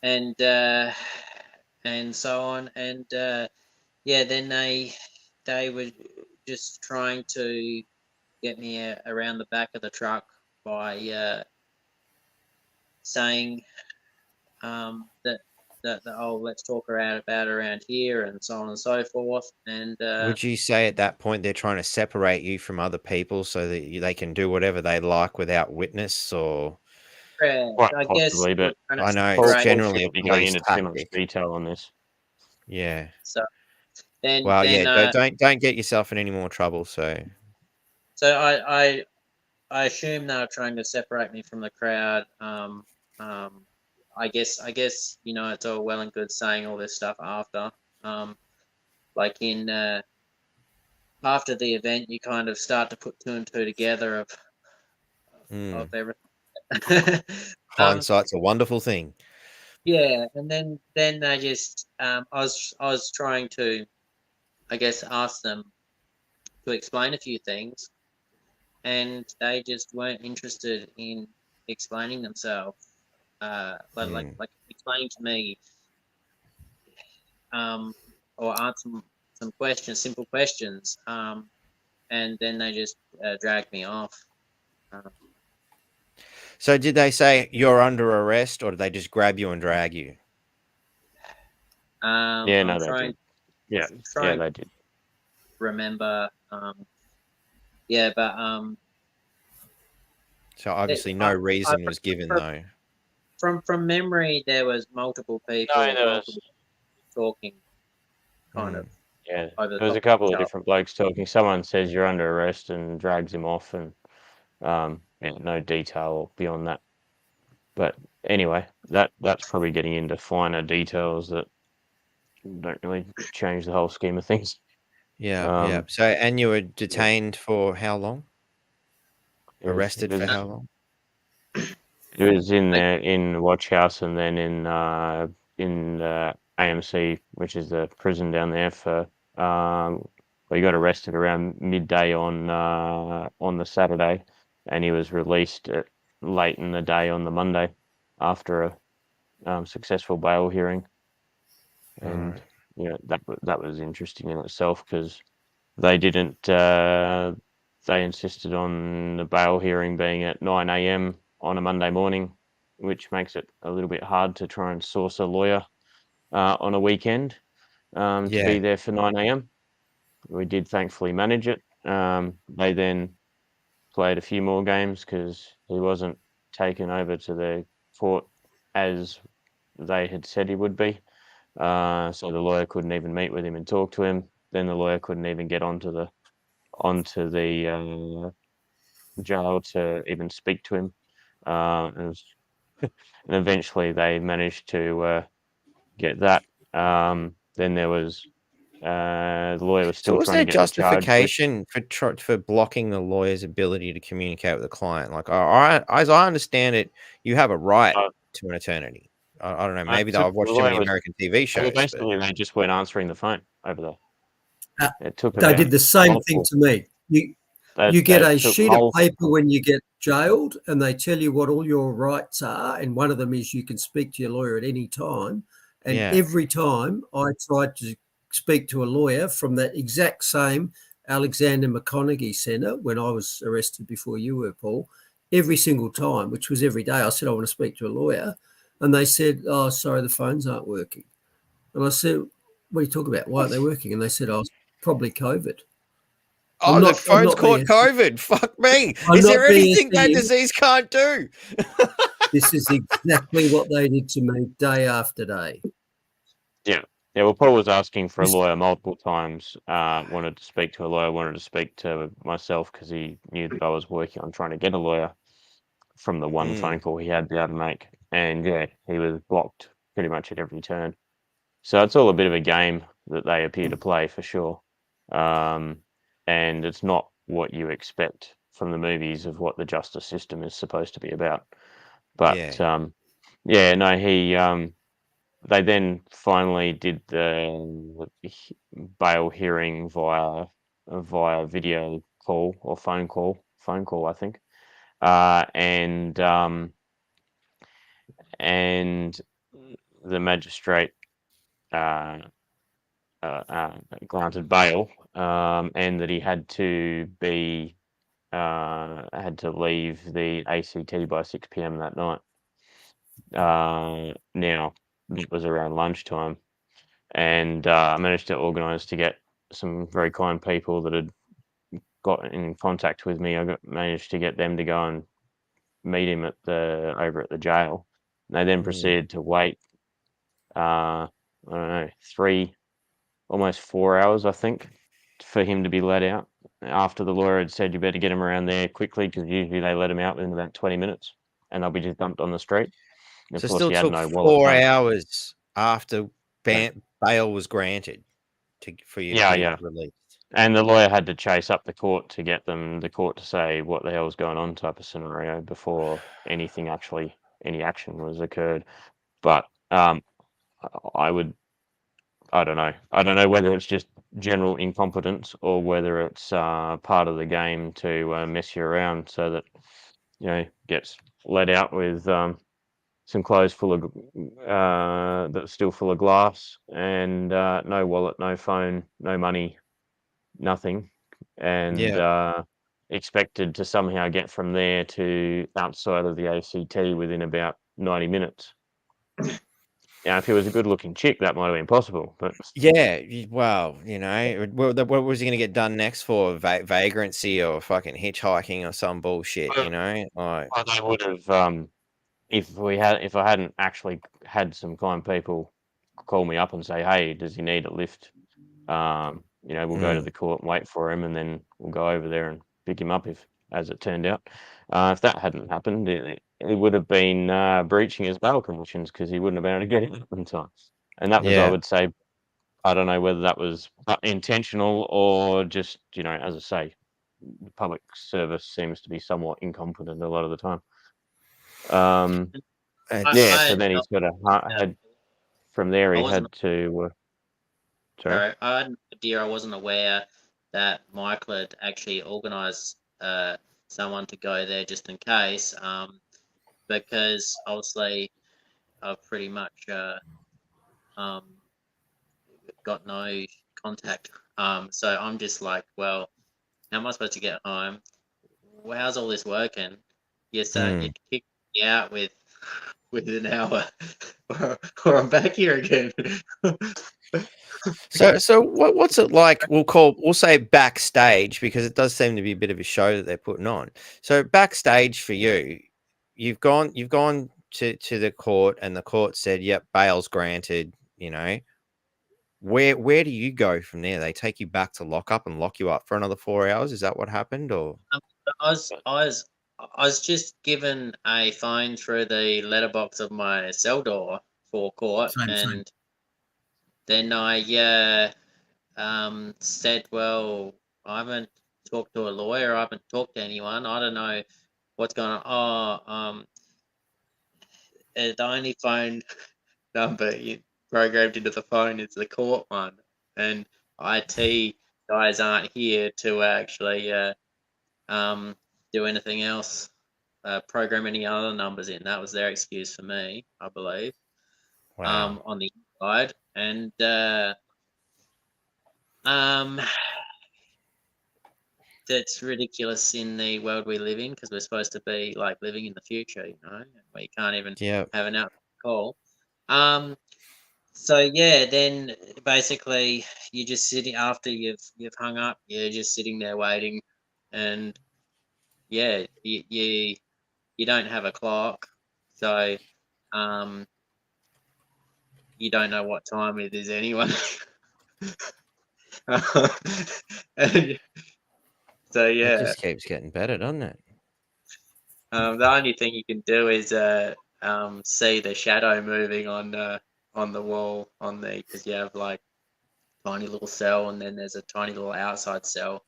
and so on, and then they were just trying to get me around the back of the truck by saying that let's talk about around here, and so on and so forth. And would you say at that point they're trying to separate you from other people so that they can do whatever they like without witness? Or Quite I possibly, guess but I know Paul it's generally a shouldn't be going police into too much tactic. detail on this. Yeah. So then, Well, don't get yourself in any more trouble. So I assume they were trying to separate me from the crowd. I guess it's all well and good saying all this stuff after, like in after the event, you kind of start to put two and two together of everything. hindsight's a wonderful thing. Yeah, and then they just I was trying to, I guess, ask them to explain a few things, and they just weren't interested in explaining themselves. Like explaining to me, or answer some questions, simple questions, and then they just dragged me off. So did they say you're under arrest, or did they just grab you and drag you? Yeah, no, they did. Yeah, they did. Remember, but so obviously no reason was given though. From memory, there was multiple people talking, kind of. Yeah, there was a couple of different blokes talking. Someone says you're under arrest and drags him off, and no detail beyond that. But anyway, that's probably getting into finer details that don't really change the whole scheme of things. Yeah. So, and you were detained for how long? Arrested for how long? It was in there in watch house, and then in AMC, which is the prison down there, for he got arrested around midday on the Saturday, and he was released late in the day on the Monday after a successful bail hearing. And that was interesting in itself, because they didn't they insisted on the bail hearing being at 9 a.m. on a Monday morning, which makes it a little bit hard to try and source a lawyer on a weekend to be there for 9 a.m. We did thankfully manage it. They then played a few more games because he wasn't taken over to the court as they had said he would be. So the lawyer couldn't even meet with him and talk to him. Then the lawyer couldn't even get onto the jail to even speak to him. And eventually they managed to get that. Then there was the lawyer was still trying to get the charge. Justification for blocking the lawyer's ability to communicate with the client? Like, as I understand it, you have a right to an attorney. I don't know. Maybe I've watched too many American TV shows. Basically, they just weren't answering the phone over there. It took. They did the same thing to me. You get a sheet of paper when you get jailed, and they tell you what all your rights are, and one of them is you can speak to your lawyer at any time. And every time I tried to speak to a lawyer from that exact same Alexander McConaughey Centre when I was arrested before you were, Paul, every single time, which was every day. I said, I want to speak to a lawyer. And they said, oh, sorry, the phones aren't working. And I said, what are you talking about? Why aren't they working? And they said, oh, it's probably COVID. Oh, the phone's caught COVID. Fuck me. Is there anything that disease can't do? This is exactly what they did to me day after day. Yeah. Yeah, well, Paul was asking for a lawyer multiple times, wanted to speak to a lawyer, wanted to speak to myself because he knew that I was working on trying to get a lawyer from the one phone call he had to be able to make. And yeah, he was blocked pretty much at every turn. So it's all a bit of a game that they appear to play for sure. And it's not what you expect from the movies of what the justice system is supposed to be about. But yeah, no, they then finally did the bail hearing via video call or phone call, I think. And the magistrate granted bail, and that he had to leave the ACT by 6 p.m. that night. Now it was around lunchtime, and I managed to organise to get some very kind people that had got in contact with me. Managed to get them to go and meet him over at the jail. They then proceeded to wait. I don't know, almost 4 hours, I think, for him to be let out. After the lawyer had said, you better get him around there quickly, because usually they let him out within about 20 minutes, and they'll be just dumped on the street. And so of course, still took 4 hours after bail was granted for you to be released. And the lawyer had to chase up the court to get the court to say what the hell's going on type of scenario before any action was occurred. But I don't know. I don't know whether it's just general incompetence or whether it's part of the game to mess you around so that, gets let out with some clothes full of that's still full of glass and no wallet, no phone, no money, nothing, and expected to somehow get from there to outside of the ACT within about 90 minutes. If he was a good-looking chick, that might have been possible. But yeah, well, what was he going to get done next for? Vagrancy or fucking hitchhiking or some bullshit? I would have. If I hadn't actually had some kind people call me up and say, "Hey, does he need a lift?" We'll go to the court and wait for him, and then we'll go over there and pick him up. As it turned out, if that hadn't happened, it would have been breaching his bail conditions because he wouldn't have been able to get it in time. And that was, I would say, I don't know whether that was intentional or just, as I say, public service seems to be somewhat incompetent a lot of the time. So then he's got had from there. He had to. Sorry, I had no idea. I wasn't aware that Michael had actually organised someone to go there just in case, because obviously I've pretty much got no contact. So I'm just like, well, how am I supposed to get home? Well, how's all this working? You kick me out with an hour, or I'm back here again. So what's it like? We'll say backstage, because it does seem to be a bit of a show that they're putting on. So backstage for you, you've gone to the court, and the court said, "Yep, bail's granted." Where do you go from there? They take you back to lock up and lock you up for another 4 hours. Is that what happened, or? I was just given a phone through the letterbox of my cell door for court, Same. Then I said, well, I haven't talked to a lawyer. I haven't talked to anyone. I don't know what's going on. The only phone number programmed into the phone is the court one, and IT guys aren't here to actually do anything else, program any other numbers in. That was their excuse for me, I believe. Wow. On the inside, and that's ridiculous in the world we live in, because we're supposed to be like living in the future, and we can't even Yeah. have an out call. So yeah, then basically you're just sitting after you've hung up. You're just sitting there waiting, and yeah, you don't have a clock, so you don't know what time it is anyway. And so It yeah, just keeps getting better, doesn't it? the only thing you can do is see the shadow moving on the wall because you have like tiny little cell, and then there's a tiny little outside cell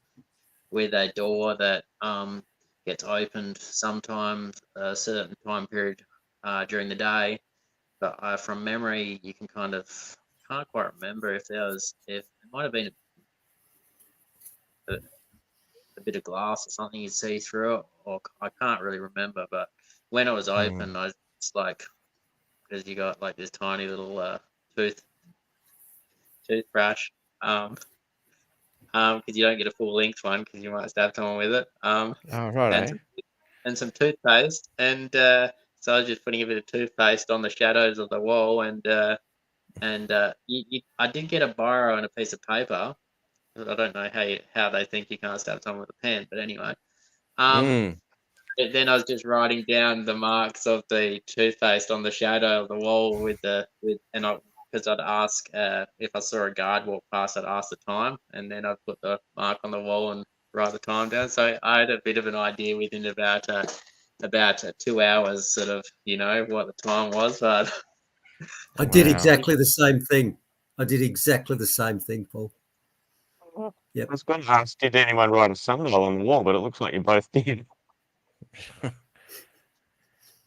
with a door that gets opened sometimes a certain time period during the day. But from memory, you can can't quite remember if it might have been a bit of glass or something you see through it, or I can't really remember. But when it was open, I was just like, because you got like this tiny little toothbrush, because you don't get a full length one because you might stab someone with it. Oh, And right. some, and some toothpaste, and so I was just putting a bit of toothpaste on the shadows of the wall, and I did get a biro and a piece of paper. I don't know how they think you can't stab someone with a pen, but anyway. Then I was just writing down the marks of the toothpaste on the shadow of the wall because I'd ask if I saw a guard walk past, I'd ask the time, and then I'd put the mark on the wall and write the time down. So I had a bit of an idea within about 2 hours, sort of, what the time was. But I did Wow. exactly the same thing. Paul. I Yep. was going to ask, did anyone write a sundial on the wall? But it looks like you both did.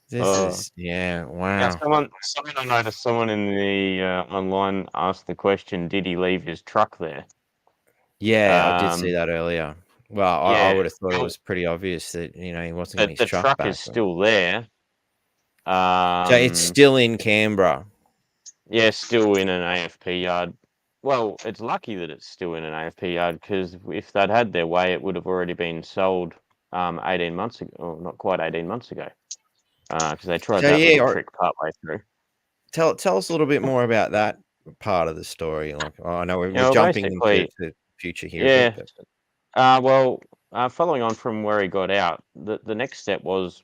This is Yeah, wow. someone I noticed someone in the online asked the question, did he leave his truck there? Yeah, I did see that earlier. Well, I yeah, would have thought it well, was pretty obvious that he wasn't getting his the truck truck back. is still there. So it's still in Canberra. Yeah, still in an AFP yard. Well, it's lucky that it's still in an AFP yard, because if they'd had their way, it would have already been sold 18 months ago, or not quite 18 months ago, because they tried So that yeah, little trick partway through. tell us a little bit more about that part of the story. Like, I know we're Yeah, well, jumping into basically, the future here a yeah. bit, but Well, following on from where he got out, the next step was,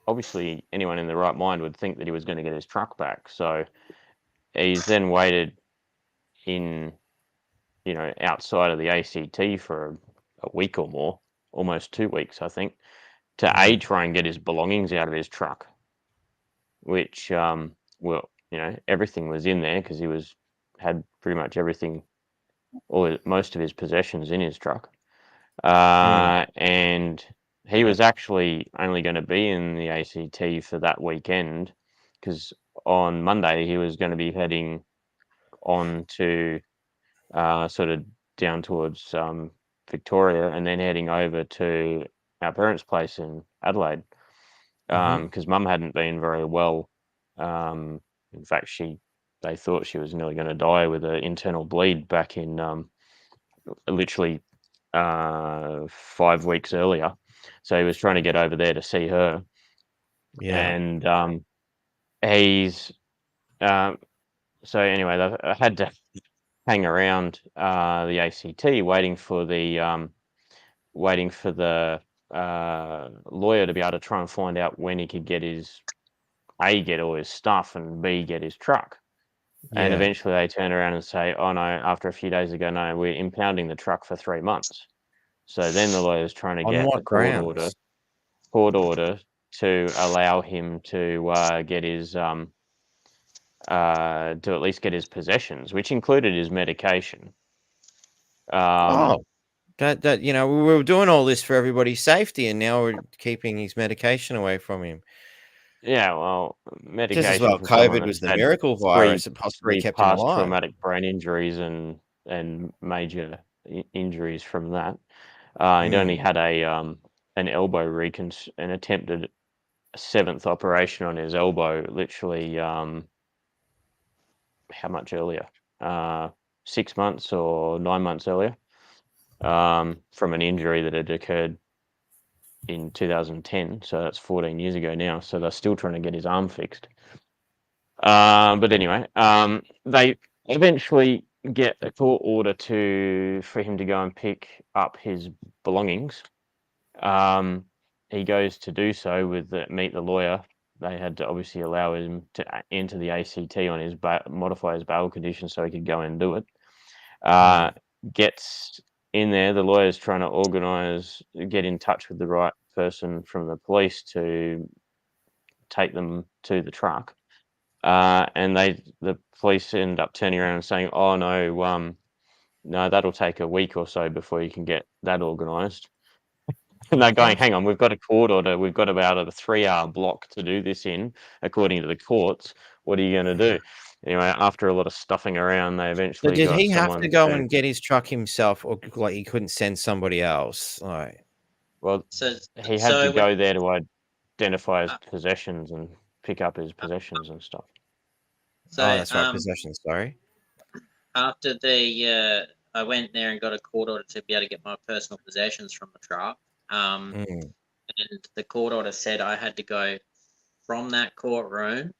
obviously anyone in the right mind would think that he was going to get his truck back. So he's then waited in, outside of the ACT for a week or more, almost 2 weeks, I think, to try and get his belongings out of his truck, which, well, everything was in there because had pretty much everything, or most of his possessions in his truck. And he was actually only going to be in the ACT for that weekend, because on Monday he was going to be heading on to sort of down towards Victoria, and then heading over to our parents' place in Adelaide, because Mum hadn't been very well. In fact, they thought she was nearly going to die with an internal bleed back in literally 5 weeks earlier. So he was trying to get over there to see her. yeah. And he's so anyway, I had to hang around the ACT waiting for the lawyer to be able to try and find out when he could get get all his stuff, and B, get his truck. And Yeah. eventually they turn around and say, oh no, after a few days ago, no, we're impounding the truck for 3 months. So then the lawyer's trying to On get a what grounds? court order to allow him to get his to at least get his possessions, which included his medication. Oh, that we were doing all this for everybody's safety, and now we're keeping his medication away from him. Yeah, well, Just as medication well, for someone COVID that's was the had miracle virus that possibly kept him past alive. traumatic brain injuries and major injuries from that. He'd only had an elbow an attempted 7th operation on his elbow, literally how much earlier? 6 months or 9 months earlier. from an injury that had occurred in 2010. So that's 14 years ago now. So they're still trying to get his arm fixed. But anyway, they eventually get a court order for him to go and pick up his belongings. He goes to do so meet the lawyer. They had to obviously allow him to enter the ACT on his modify his bail conditions so he could go and do it. Gets in there. The lawyer's trying to get in touch with the right person from the police to take them to the truck. And the police end up turning around and saying, "Oh no, no, that'll take a week or so before you can get that organised." And they're going, "Hang on, we've got a court order. We've got about a 3-hour block to do this in, according to the courts. What are you going to do?" Anyway, after a lot of stuffing around, they So eventually did got he have someone to go and get his truck himself, or like he couldn't send somebody else? Like, Well, So he had to go there to identify his possessions and pick up his possessions and stuff. So oh, that's right, possession. Sorry. after I went there and got a court order to be able to get my personal possessions from the truck. And the court order said I had to go from that courtroom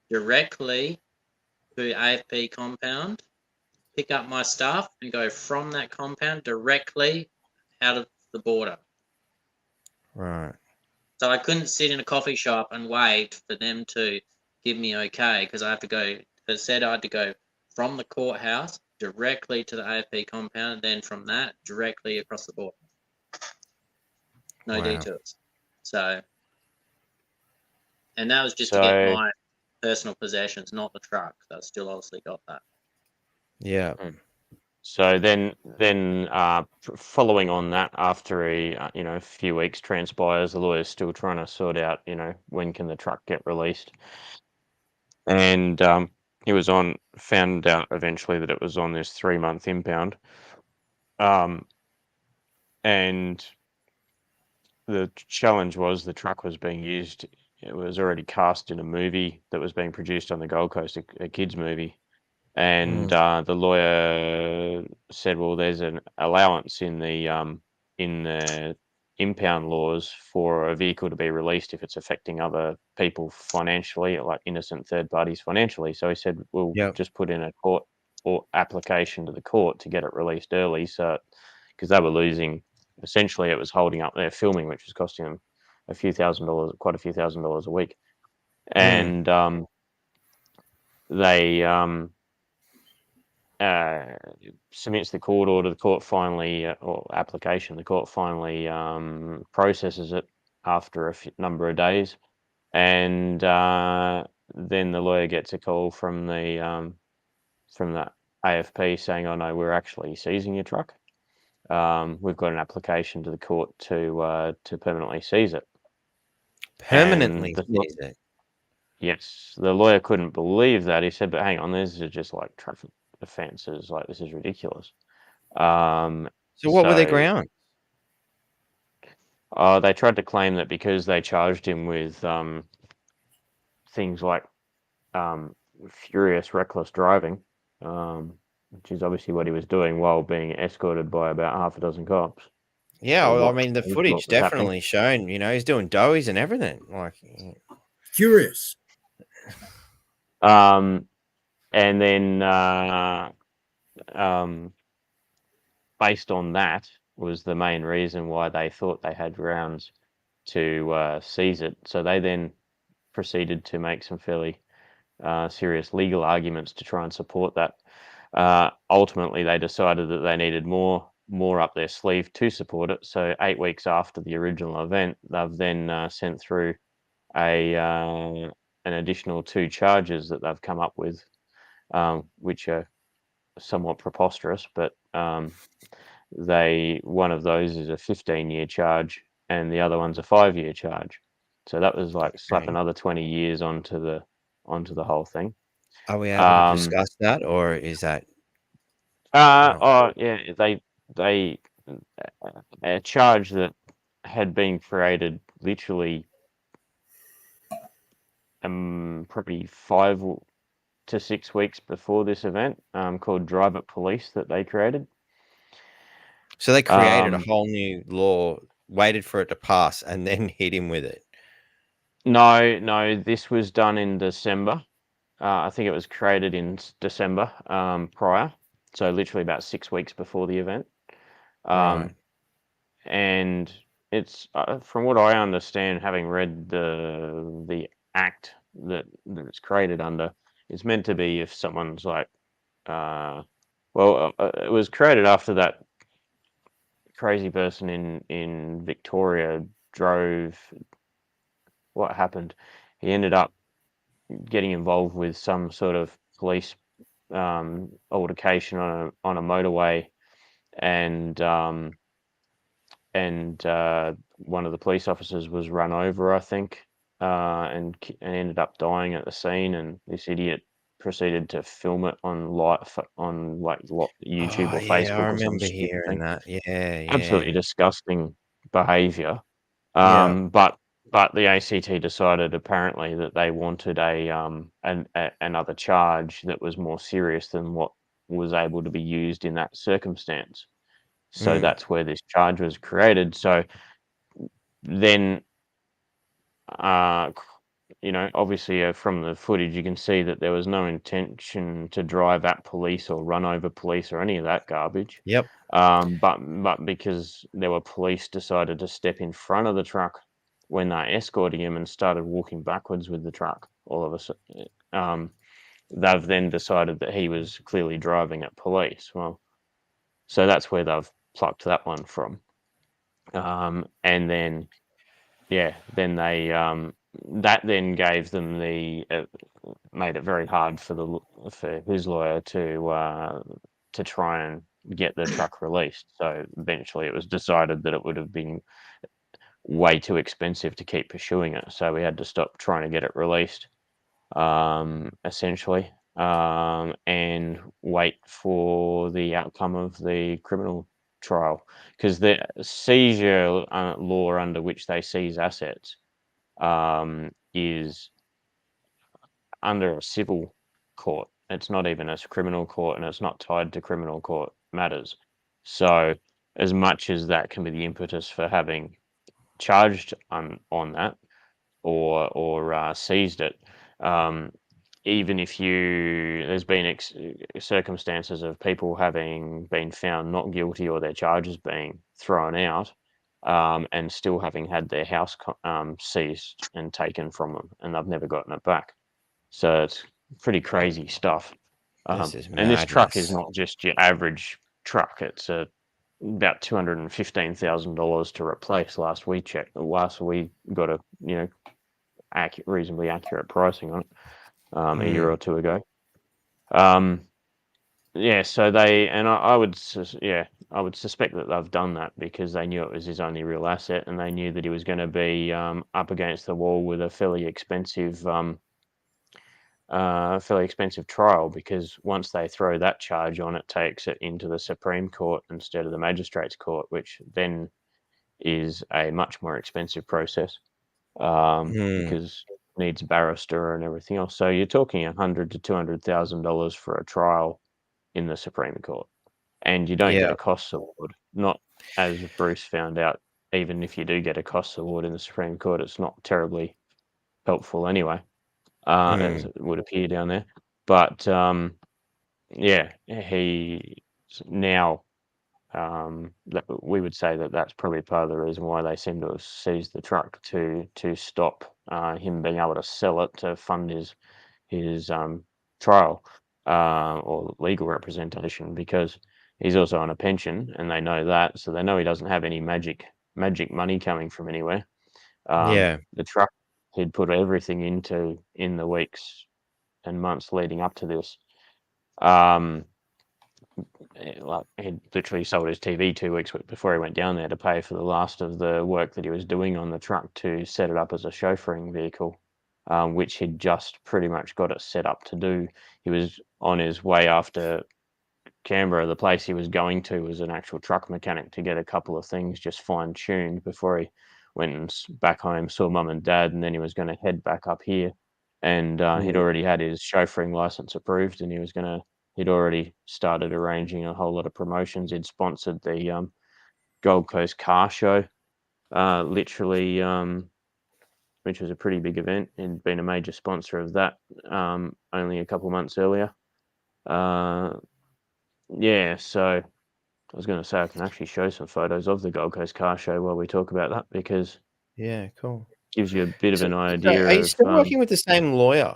directly to AFP compound, pick up my stuff, and go from that compound directly out of the border. Right. So I couldn't sit in a coffee shop and wait for them to give me okay, because I have to go. It said I had to go from the courthouse directly to the AFP compound, and then from that directly across the border. No detours. So, and that was just to get my personal possessions, not the truck. I still obviously got that. Yeah. So then, following on that, after a few weeks transpires, the lawyer's still trying to sort out, when can the truck get released, and he found out eventually that it was on this 3-month impound, and the challenge was the truck was being used. It was already cast in a movie that was being produced on the Gold Coast, a kids movie. And the lawyer said, "Well, there's an allowance in the impound laws for a vehicle to be released if it's affecting other people financially, like innocent third parties financially." So he said, "We'll just put in a court or application to the court to get it released early." So, because they were losing, essentially, it was holding up their filming, which was costing them quite a few thousand dollars a week, and they submits the court order. The court finally, or application, the court finally processes it after a number of days, and then the lawyer gets a call from the AFP saying, "Oh no, we're actually seizing your truck. We've got an application to the court to permanently seize it." Permanently seize it. Yes, the lawyer couldn't believe that. He said, "But hang on, these are just like traffic offences. Like, this is ridiculous." So what were their grounds? They tried to claim that because they charged him with things like furious, reckless driving, which is obviously what he was doing while being escorted by about half a dozen cops. Yeah, well, I mean, the footage definitely shown, he's doing doughies and everything. Like, furious. And then based on that was the main reason why they thought they had grounds to seize it. So they then proceeded to make some fairly serious legal arguments to try and support that. Ultimately, they decided that they needed more up their sleeve to support it. So 8 weeks after the original event, they've then sent through an additional 2 charges that they've come up with, which are somewhat preposterous, but one of those is a 15-year charge and the other one's a 5-year charge. So that was like slap another 20 years onto the whole thing. Are we able to discuss that, or is that? Yeah, they a charge that had been created literally probably 5 to 6 weeks before this event, called Drive It Police, that they created. So they created a Um, whole new law, waited for it to pass, and then hit him with it. No, this was done in December. I think it was created in December prior, so literally about 6 weeks before the event. Right. And it's from what I understand, having read the act that it's created under, it's meant to be if someone's like, it was created after that crazy person in Victoria drove. What happened? He ended up getting involved with some sort of police altercation on a motorway, and one of the police officers was run over, I think, and ended up dying at the scene. And this idiot proceeded to film it on YouTube Oh, or yeah, I Facebook or some remember stupid hearing thing. that. Yeah, Absolutely yeah. disgusting behaviour. Yeah. But the ACT decided apparently that they wanted another charge that was more serious than what was able to be used in that circumstance. So Mm. that's where this charge was created. So then, obviously from the footage, you can see that there was no intention to drive at police or run over police or any of that garbage. Yep. But because there were police decided to step in front of the truck when they escorting him and started walking backwards with the truck, all of a sudden, they've then decided that he was clearly driving at police. Well, so that's where they've plucked that one from. And then, then they that then gave them made it very hard for his lawyer to try and get the truck released. So eventually, it was decided that it would have been way too expensive to keep pursuing it. So we had to stop trying to get it released, essentially, and wait for the outcome of the criminal trial, because the seizure law under which they seize assets is under a civil court. It's not even a criminal court, and it's not tied to criminal court matters. So, as much as that can be the impetus for having charged on that or seized it, even if there's been circumstances of people having been found not guilty or their charges being thrown out, and still having had their house seized and taken from them, and they've never gotten it back. So it's pretty crazy stuff. This is And this truck is madness. not just your average truck. It's about $215,000 to replace. Last we checked, last we got a reasonably accurate pricing on it a year or two ago. So I would suspect that they've done that because they knew it was his only real asset, and they knew that he was going to be up against the wall with a fairly expensive trial, because once they throw that charge on, it takes it into the Supreme Court instead of the Magistrates Court, which then is a much more expensive process, because it needs a barrister and everything else. So you're talking $100,000 to $200,000 for a trial in the Supreme Court, and you don't get Yeah. a costs award. Not, as Bruce found out, even if you do get a costs award in the Supreme Court, it's not terribly helpful anyway. As it would appear down there. But he now, we would say that that's probably part of the reason why they seem to have seized the truck, to stop him being able to sell it to fund his trial or legal representation, because he's also on a pension, and they know that, so they know he doesn't have any magic money coming from anywhere. The truck he'd put everything into in the weeks and months leading up to this. Like, he'd literally sold his TV 2 weeks before he went down there to pay for the last of the work that he was doing on the truck to set it up as a chauffeuring vehicle, which he'd just pretty much got it set up to do. He was on his way after Canberra. The place he was going to was an actual truck mechanic to get a couple of things just fine-tuned before he went back home, saw mum and dad, and then he was going to head back up here. And he'd already had his chauffeuring license approved, and he'd already started arranging a whole lot of promotions. He'd sponsored the Gold Coast Car Show, literally, which was a pretty big event, and been a major sponsor of that only a couple months earlier. Yeah, so I was going to say I can actually show some photos of the Gold Coast Car Show while we talk about that, because Yeah, cool. gives you a bit of So, an so idea are you of. still working with the same lawyer?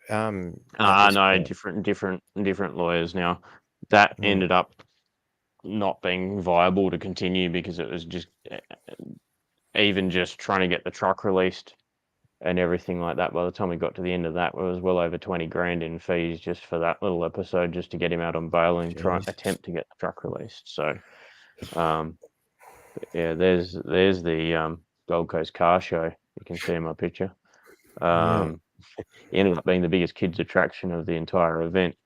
At this No, point? different lawyers now. That Mm. ended up not being viable to continue, because it was just even just trying to get the truck released and everything like that. By the time we got to the end of that, it was well over 20 grand in fees just for that little episode, just to get him out on bail and attempt to get the truck released. So, yeah, there's the Gold Coast Car Show. You can see in my picture. It ended up being the biggest kids attraction of the entire event,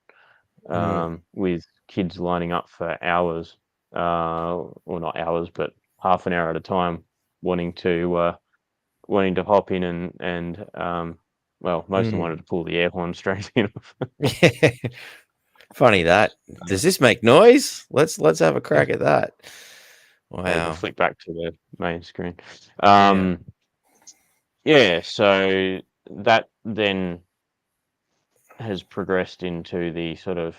with kids lining up for hours, well, not hours, but half an hour at a time, wanting to hop in and well, most of them wanted to pull the air horn straight in. Funny that. Does this make noise? Let's have a crack at that. Wow. Flick back to the main screen. Yeah. So that then has progressed into the sort of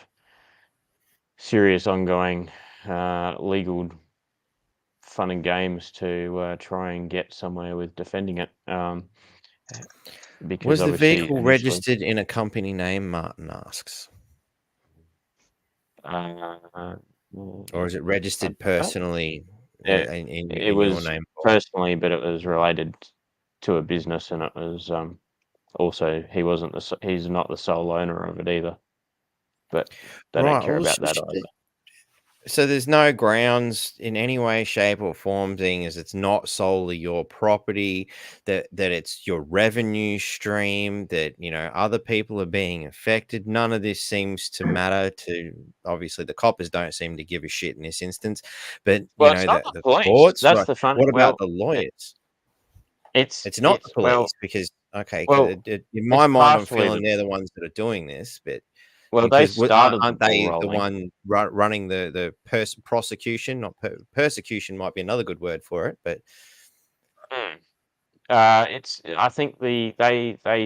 serious ongoing legal fun and games to try and get somewhere with defending it. Because was the obviously vehicle registered in a company name? Martin asks. Or is it registered personally in your name? Personally, but it was related to a business, and it was also he's not the sole owner of it either. But they don't care about that either. So there's no grounds in any way, shape, or form, being as it's not solely your property, that it's your revenue stream, that other people are being affected. None of this seems to matter to, obviously, the coppers don't seem to give a shit in this instance. But it's not the police. courts. That's the fun. What about the lawyers? It's not the police, because in my mind, I'm feeling they're the ones that are doing this, but. Well, because they started aren't they the rolling. one running the prosecution? Not persecution might be another good word for it, but I think they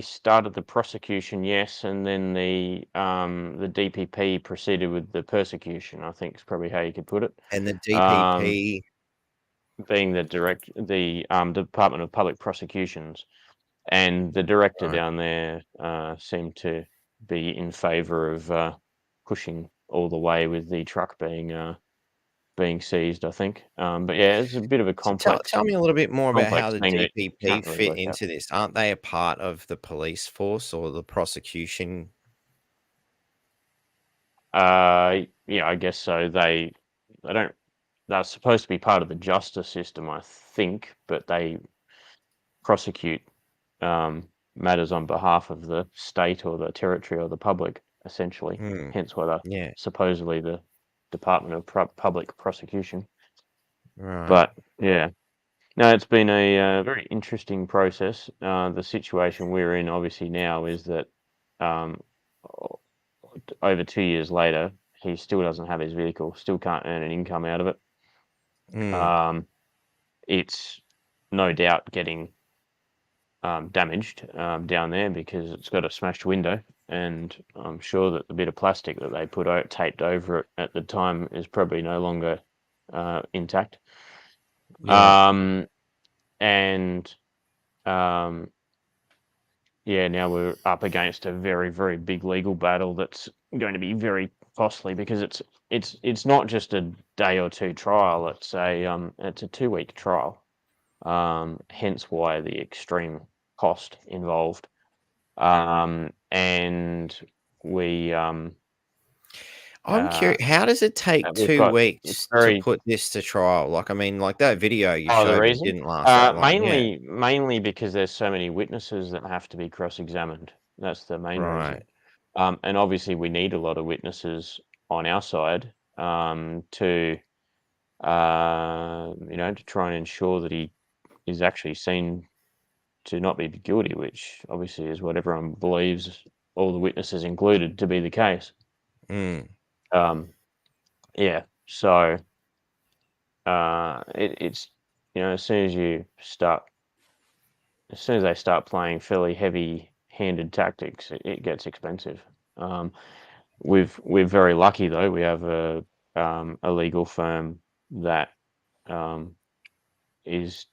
started the prosecution, yes, and then the DPP proceeded with the persecution. I think is probably how you could put it. And the DPP being the Department of Public Prosecutions, and the director down there seemed to be in favour of pushing all the way with the truck being seized, I think. But yeah, it's a bit of a complex. Tell me a little bit more about how the DPP really fit into this. Aren't they a part of the police force or the prosecution? Yeah, I guess so. They're supposed to be part of the justice system, I think, but they prosecute matters on behalf of the state or the territory or the public, essentially. Hence why they're supposedly the Department of Public Prosecution. Right. But yeah, no, it's been a very interesting process. The situation we're in, obviously, now is that over 2 years later, he still doesn't have his vehicle, still can't earn an income out of it. It's no doubt getting damaged down there, because it's got a smashed window, and I'm sure that the bit of plastic that they taped over it at the time is probably no longer intact. Now we're up against a very, very big legal battle that's going to be very costly, because it's not just a day or two trial. It's a 2-week trial. Hence why the extreme cost involved. And we I'm curious, how does it take 2 weeks to put this to trial? Like, I mean, like that video you showed me didn't last that long. Mainly because there's so many witnesses that have to be cross-examined. That's the main reason. And obviously we need a lot of witnesses on our side to try and ensure that he is actually seen to not be guilty, which obviously is what everyone believes, all the witnesses included, to be the case. So it's as soon as they start playing fairly heavy-handed tactics, it gets expensive. We're very lucky though. We have a legal firm that is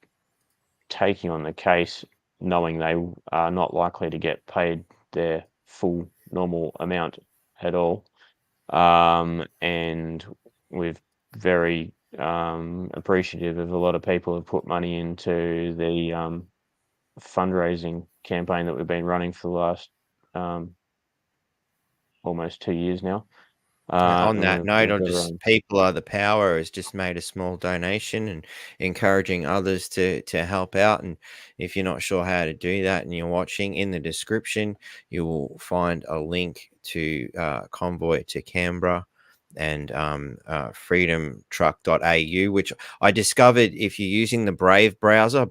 taking on the case, knowing they are not likely to get paid their full normal amount at all, and we're very appreciative of a lot of people who have put money into the fundraising campaign that we've been running for the last almost 2 years now. On and that we've note, I'll got just People Are the Power has just made a small donation and encouraging others to help out. And if you're not sure how to do that and you're watching, in the description, you will find a link to Convoy to Canberra and freedomtruck.au, which I discovered if you're using the Brave browser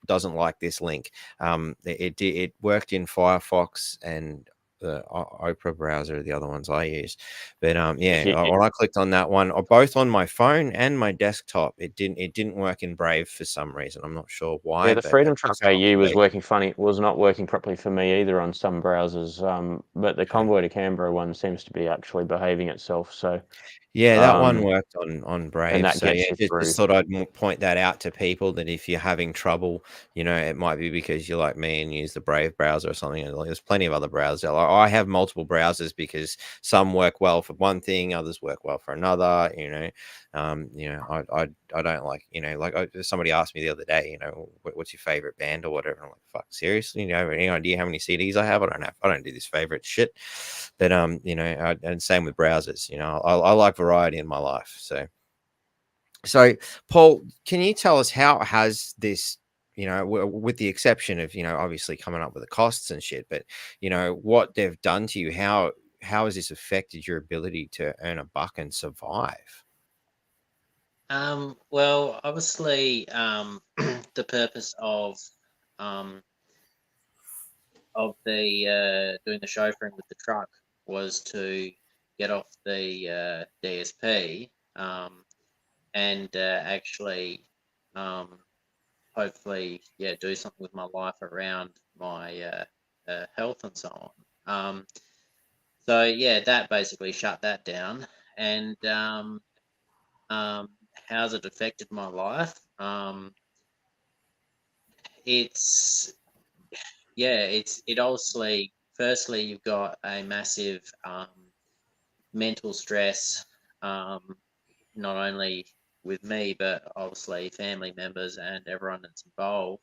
doesn't like this link. It worked in Firefox and the Opera browser are the other ones I use, but when I clicked on that one, both on my phone and my desktop, it didn't work in Brave for some reason. I'm not sure why. Yeah, the but Freedom it Truck just can't AU was believe. working funny. It was not working properly for me either on some browsers. But the Convoy to Canberra one seems to be actually behaving itself. So Yeah, that one worked on and Brave. that So yeah, gets you just through. thought I'd point that out to people, that if you're having trouble, it might be because you're like me and use the Brave browser or something. And there's plenty of other browsers. I have multiple browsers because some work well for one thing, others work well for another. I don't like somebody asked me the other day, what's your favorite band or whatever. I'm like, fuck, seriously? Any idea how many CDs I have? I don't do this favorite shit. But and same with browsers. I like variety in my life. So Paul, can you tell us how has this, with the exception of obviously coming up with the costs and shit, but what they've done to you, how has this affected your ability to earn a buck and survive? Well, obviously, the purpose of the doing the chauffeuring with the truck was to get off the DSP, and actually, hopefully, do something with my life around my health and so on. So yeah, that basically shut that down. And how's it affected my life? It's it obviously, firstly, you've got a massive mental stress, not only with me, but obviously family members and everyone that's involved.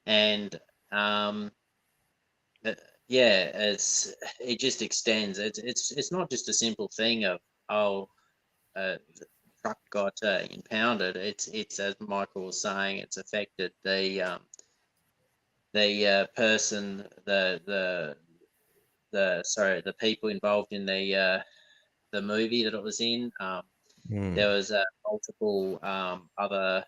And it just extends. It's not just a simple thing of, the truck got impounded. It's as Michael was saying, it's affected the person, the people involved in the movie that it was in. There was multiple other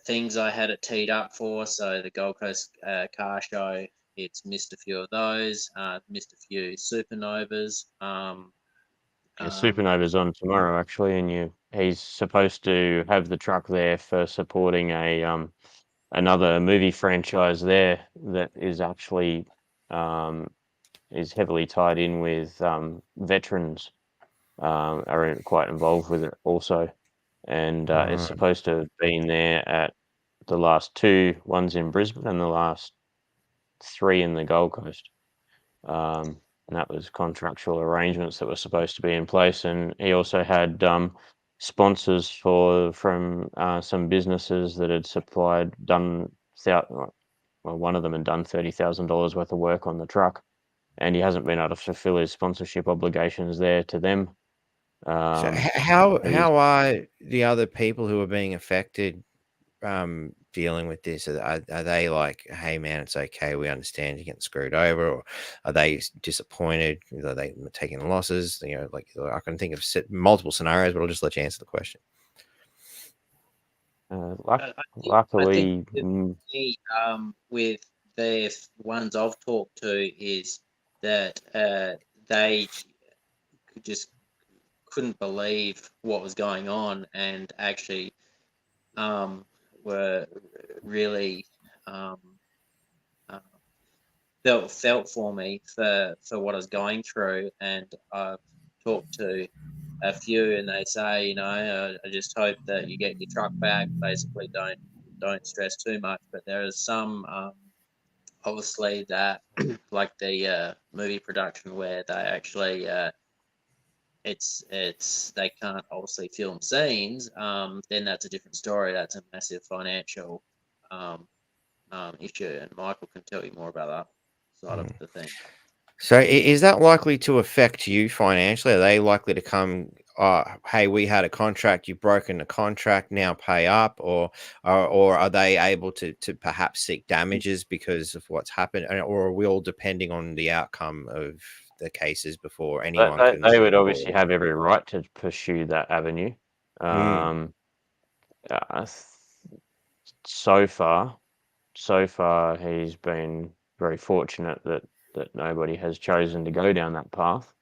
things I had it teed up for. So the Gold Coast Car Show, it's missed a few of those, missed a few supernovas. Supernova's on tomorrow actually, and he's supposed to have the truck there for supporting a another movie franchise there that is actually is heavily tied in with veterans, are quite involved with it also, and it's supposed to have been there at the last two, ones in Brisbane and the last three in the Gold Coast. And that was contractual arrangements that were supposed to be in place. And he also had sponsors from some businesses that had one of them had done $30,000 worth of work on the truck, and he hasn't been able to fulfill his sponsorship obligations there to them. So Um, how he's- are the other people who are being affected dealing with this? Are they like, hey man, it's okay, we understand you're getting screwed over, or are they disappointed? Are they taking losses? Like, I can think of multiple scenarios, but I'll just let you answer the question. luckily, with me, with the ones I've talked to, is that they just couldn't believe what was going on, and actually were really felt for me for what I was going through. And I've talked to a few, and they say, I just hope that you get your truck back. Basically, don't stress too much. But there is some obviously that like the movie production where they actually it's they can't obviously film scenes. Then that's a different story. That's a massive financial issue, and Michael can tell you more about that side of the thing. So is that likely to affect you financially? Are they likely to come, hey, we had a contract, you've broken the contract, now pay up, or are they able to perhaps seek damages because of what's happened, or are we all depending on the outcome of the cases before anyone can? They would obviously have every right to pursue that avenue. So far, he's been very fortunate that nobody has chosen to go down that path.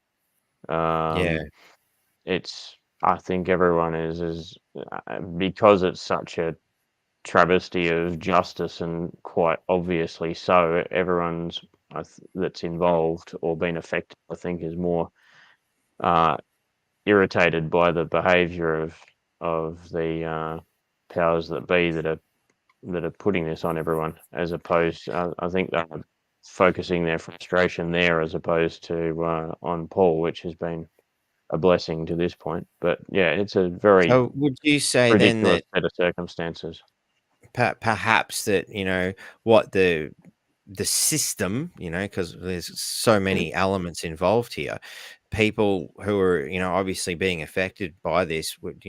I think everyone is because it's such a travesty of justice, and quite obviously so. Everyone's that's involved or been affected, I think, is more irritated by the behaviour of the powers that be that are putting this on everyone, as opposed. I think they're focusing their frustration there as opposed to on Paul, which has been a blessing to this point. But yeah, it's a very So would you say then ridiculous that set of circumstances? perhaps that what the system, because there's so many elements involved here, people who are obviously being affected by this would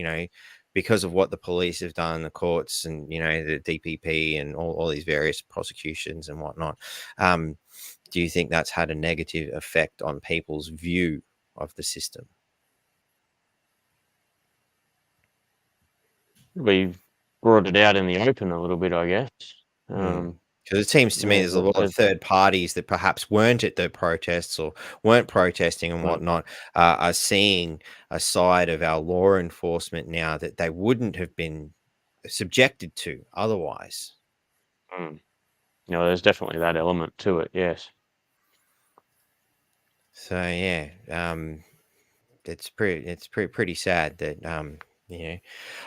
because of what the police have done, the courts, and the DPP and all these various prosecutions and whatnot, do you think that's had a negative effect on people's view of the system? We've brought it out in the open a little bit, I guess. Because it seems to me there's a lot of third parties that perhaps weren't at the protests or weren't protesting and whatnot, are seeing a side of our law enforcement now that they wouldn't have been subjected to otherwise. There's definitely that element to it, yes. So yeah, it's pretty sad that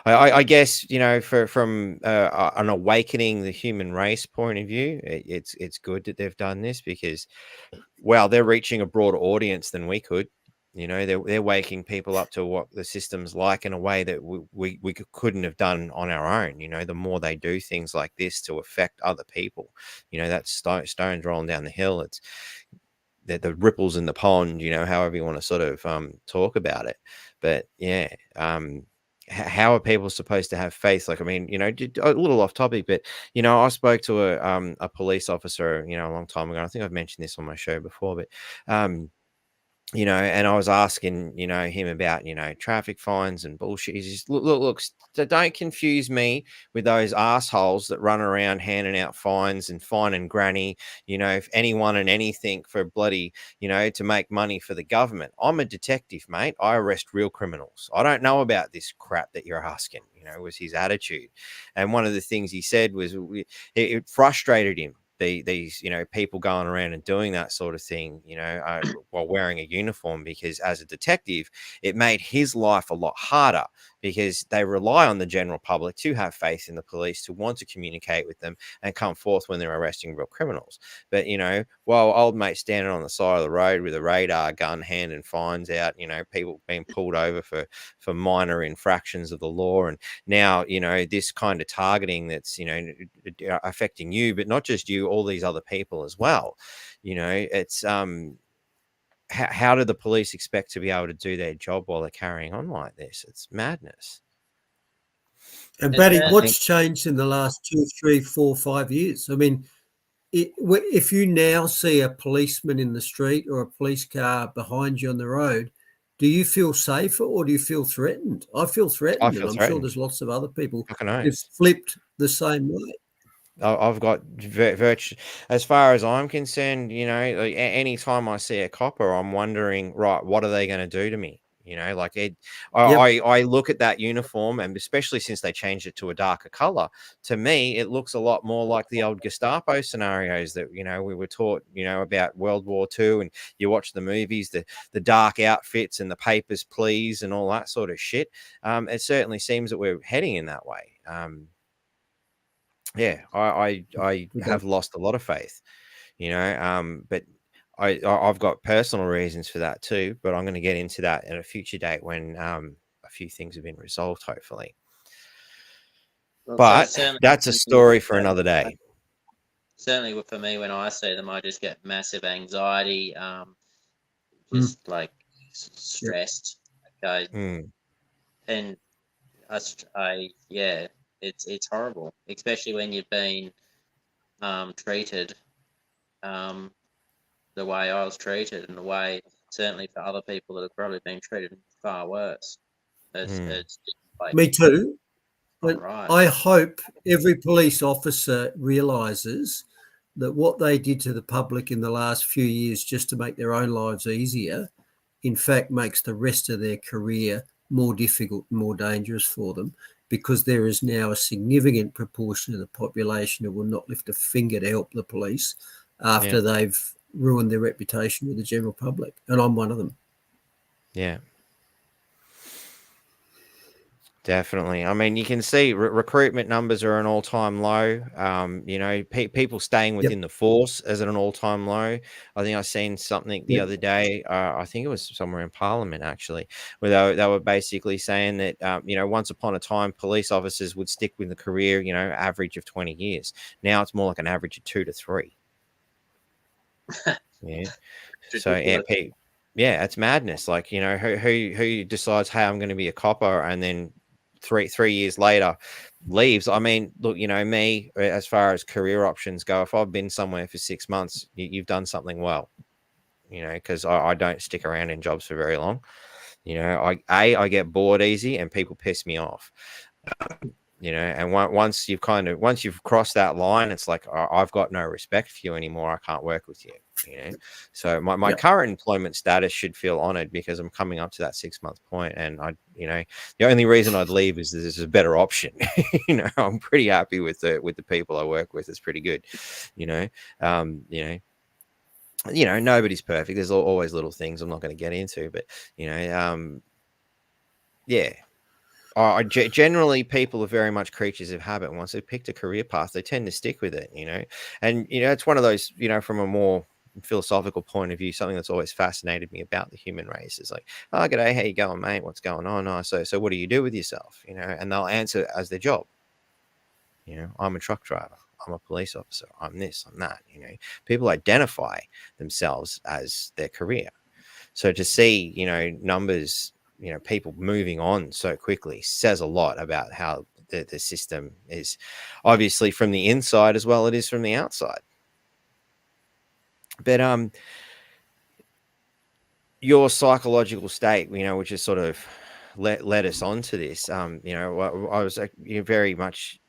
I guess from an awakening the human race point of view, it's good that they've done this, because they're reaching a broader audience than we could. They're waking people up to what the system's like in a way that we couldn't have done on our own. The more they do things like this to affect other people, that's stones rolling down the hill. It's the ripples in the pond, however you want to sort of talk about it. But yeah, how are people supposed to have faith? Like, I mean, a little off topic, but I spoke to a police officer, a long time ago. I think I've mentioned this on my show before, but and I was asking, him about, traffic fines and bullshit. He's just, look, don't confuse me with those assholes that run around handing out fines and fining granny, if anyone and anything for bloody, to make money for the government. I'm a detective, mate. I arrest real criminals. I don't know about this crap that you're asking, was his attitude. And one of the things he said was it frustrated him. These people going around and doing that sort of thing, while wearing a uniform, because as a detective, it made his life a lot harder, because they rely on the general public to have faith in the police, to want to communicate with them and come forth when they're arresting real criminals. But while old mate standing on the side of the road with a radar gun handing fines out, people being pulled over for minor infractions of the law, and now this kind of targeting that's affecting you, but not just you, all these other people as well. It's how do the police expect to be able to do their job while they're carrying on like this? It's madness. And Batty, what's changed in the last 2, 3, 4, 5 years? I mean, if you now see a policeman in the street or a police car behind you on the road, do you feel safer or do you feel threatened? I feel threatened, and I'm sure there's lots of other people who've flipped the same way. I've got as far as I'm concerned, any time I see a copper, I'm wondering, right, what are they going to do to me? You know, like Yep. I look at that uniform, and especially since they changed it to a darker color, to me, it looks a lot more like the old Gestapo scenarios that, you know, we were taught, you know, about World War II, and you watch the movies, the dark outfits and the papers, please, and all that sort of shit. It certainly seems that we're heading in that way. Yeah, I We have don't- lost a lot of faith, you know, but I've got personal reasons for that too, but I'm going to get into that at a future date when a few things have been resolved, hopefully. Well, But certainly that's a for me, story for another day. certainly for me, when I see them, I just get massive anxiety, just like stressed. Okay, Mm, and yeah, it's horrible, especially when you've been treated the way I was treated, and the way certainly for other people that have probably been treated far worse. It's mm, it's just like Me too. not But right. I hope every police officer realizes that what they did to the public in the last few years just to make their own lives easier, in fact, makes the rest of their career more difficult and more dangerous for them, because there is now a significant proportion of the population who will not lift a finger to help the police after yeah, they've ruined their reputation with the general public. And I'm one of them. yeah. Definitely. I mean, you can see recruitment numbers are an all-time low. You know, people staying within the force is at an all-time low. I think I seen something the Yep. other day. I think it was somewhere in Parliament actually, where they were basically saying that you know, once upon a time, police officers would stick with the career, you know, average of 20 years. Now it's more like an average of 2 to 3. Yeah. So yeah, it's madness. Like, you know, who decides, hey, I'm going to be a copper, and then three years later leaves. I mean, look, you know, me, as far as career options go, if I've been somewhere for 6 months, you've done something well, you know, because I don't stick around in jobs for very long. You know, I get bored easy, and people piss me off. You know, and once you've crossed that line, it's like, I've got no respect for you anymore. I can't work with you. You know, so my Yep. current employment status should feel honored because I'm coming up to that 6 month point, and you know, the only reason I'd leave is there's a better option. You know, I'm pretty happy with the people I work with. It's pretty good. You know, nobody's perfect. There's always little things I'm not going to get into, but you know, yeah. Generally, people are very much creatures of habit. Once they've picked a career path, they tend to stick with it, you know. And, you know, it's one of those, you know, from a more philosophical point of view, something that's always fascinated me about the human race is like, oh, g'day, how you going, mate? What's going on? Oh, so what do you do with yourself? You know, and they'll answer as their job. You know, I'm a truck driver. I'm a police officer. I'm this, I'm that. You know, people identify themselves as their career. So to see, you know, numbers, you know, people moving on so quickly says a lot about how the system is, obviously from the inside as well it is from the outside. But your psychological state, you know, which has sort of led us on to this, you know, I was very much,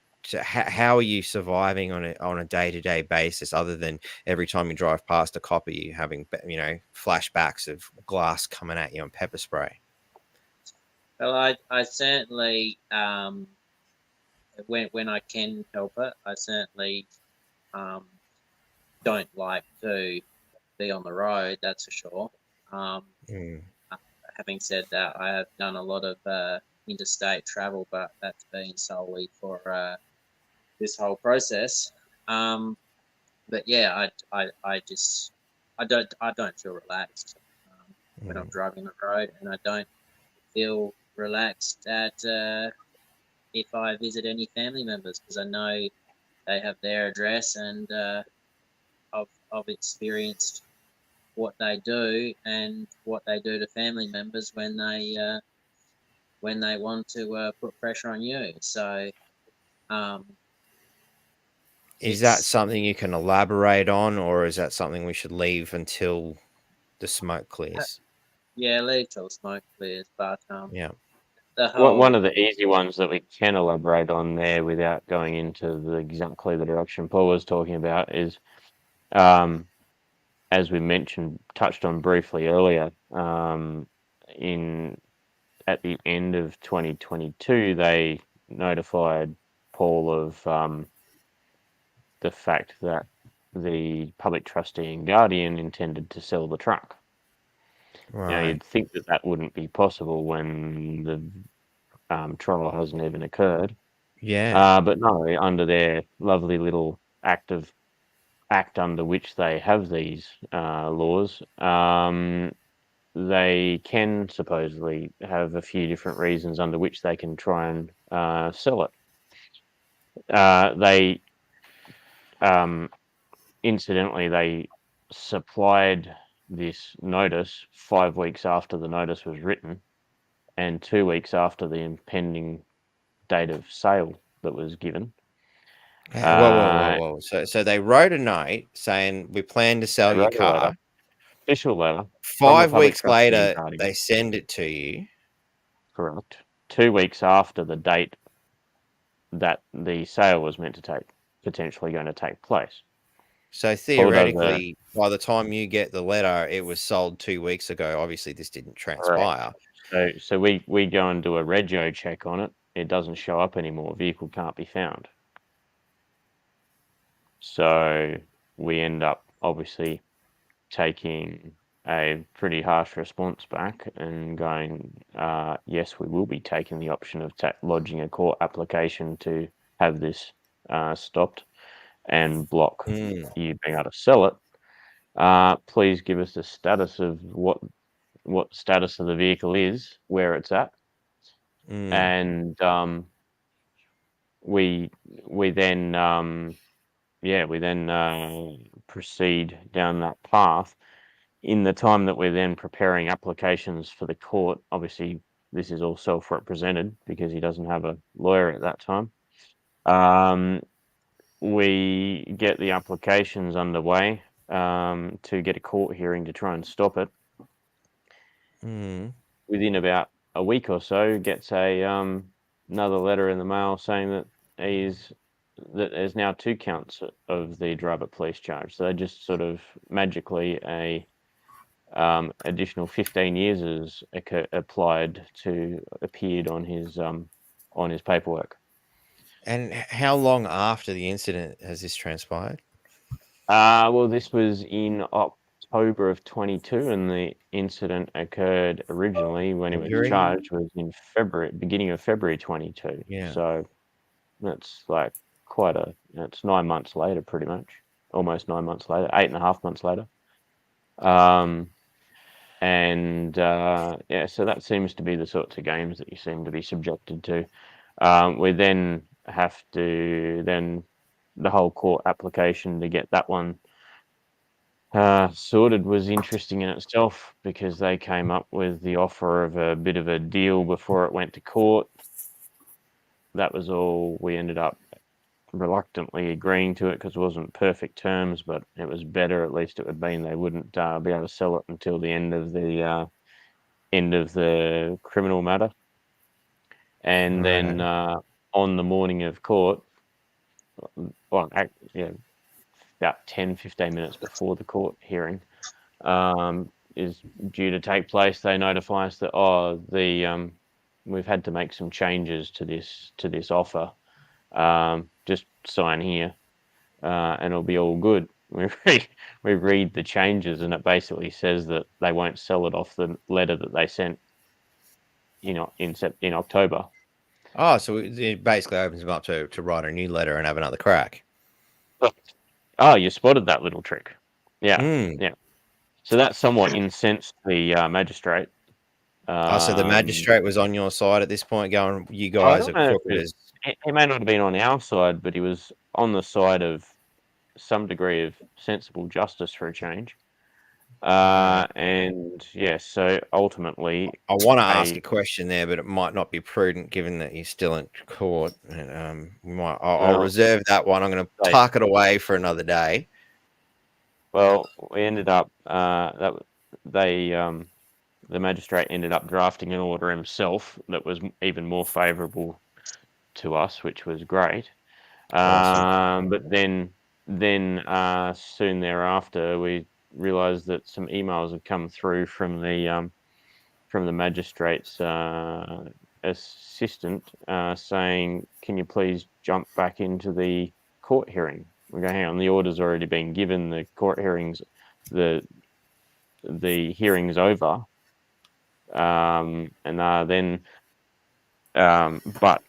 how are you surviving on a day-to-day basis, other than every time you drive past a copper, you having, you know, flashbacks of glass coming at you and pepper spray? Well, I certainly when I can help it, I certainly don't like to be on the road. That's for sure. Having said that, I have done a lot of interstate travel, but that's been solely for this whole process. But yeah, I just I don't feel relaxed when I'm driving the road, and I don't feel relaxed at if I visit any family members, because I know they have their address, and I've experienced what they do and what they do to family members when they want to put pressure on you. So Is that it's something you can elaborate on, or is that something we should leave until the smoke clears? yeah, leave till the smoke clears. But Yeah. the One whole of the easy ones that we can elaborate on there without going into exactly the direction Paul was talking about is, as we mentioned, touched on briefly earlier, in at the end of 2022, they notified Paul of the fact that the public trustee and guardian intended to sell the truck. Right. Now, you'd think that that wouldn't be possible when the trial hasn't even occurred. Yeah. But no, under their lovely little act under which they have these laws, they can supposedly have a few different reasons under which they can try and sell it. They incidentally, they supplied this notice 5 weeks after the notice was written and 2 weeks after the impending date of sale that was given. Whoa. So they wrote a note saying we plan to sell They your wrote a letter, car. official letter from the 5 public weeks trustee and later, guardian. they send it to you. Correct. 2 weeks after the date that the sale was meant to potentially going to take place. So theoretically, by the time you get the letter, it was sold 2 weeks ago. Obviously, this didn't transpire. So we go and do a regio check on it. It doesn't show up anymore. Vehicle can't be found. So we end up obviously taking a pretty harsh response back and going, yes, we will be taking the option of lodging a court application to have this stopped and block you being able to sell it. Please give us the status of what the status of the vehicle is, where it's at, and we then proceed down that path. In the time that we're then preparing applications for the court, obviously this is all self-represented because he doesn't have a lawyer at that time. We get the applications underway to get a court hearing to try and stop it. Within about a week or so, gets another letter in the mail saying that there's now 2 counts of the driver police charge. So they just sort of magically additional 15 years is appeared on his paperwork. And how long after the incident has this transpired? Well, this was in October of 22, and the incident occurred originally when he was charged was in beginning of February 22. Yeah. So that's like it's 9 months later, pretty much, almost 9 months later, 8.5 months later. So that seems to be the sorts of games that you seem to be subjected to. We then have to the whole court application to get that one sorted was interesting in itself because they came up with the offer of a bit of a deal before it went to court. That was all. We ended up reluctantly agreeing to it because it wasn't perfect terms, but it was better. At least it would mean they wouldn't be able to sell it until the end of the criminal matter. And then on the morning of court, about 10-15 minutes before the court hearing is due to take place, they notify us that we've had to make some changes to this offer. Just sign here, and it'll be all good. We read the changes, and it basically says that they won't sell it off the letter that they sent, in October. Oh, so it basically opens them up to write a new letter and have another crack. Oh, you spotted that little trick. Yeah. So that somewhat incensed the magistrate. So the magistrate was on your side at this point, going, "You guys are crooked." He may not have been on our side, but he was on the side of some degree of sensible justice for a change. So ultimately, I want to ask a question there, but it might not be prudent given that you're still in court. And I'll reserve that one. I'm going to tuck it away for another day. Well, we ended up the magistrate ended up drafting an order himself that was even more favourable to us, which was great. Awesome. But then soon thereafter, we realised that some emails had come through from the from the magistrate's assistant saying, "Can you please jump back into the court hearing?" We go, "Hang on, the order's already been given. The court hearings, the hearing's over." And then, but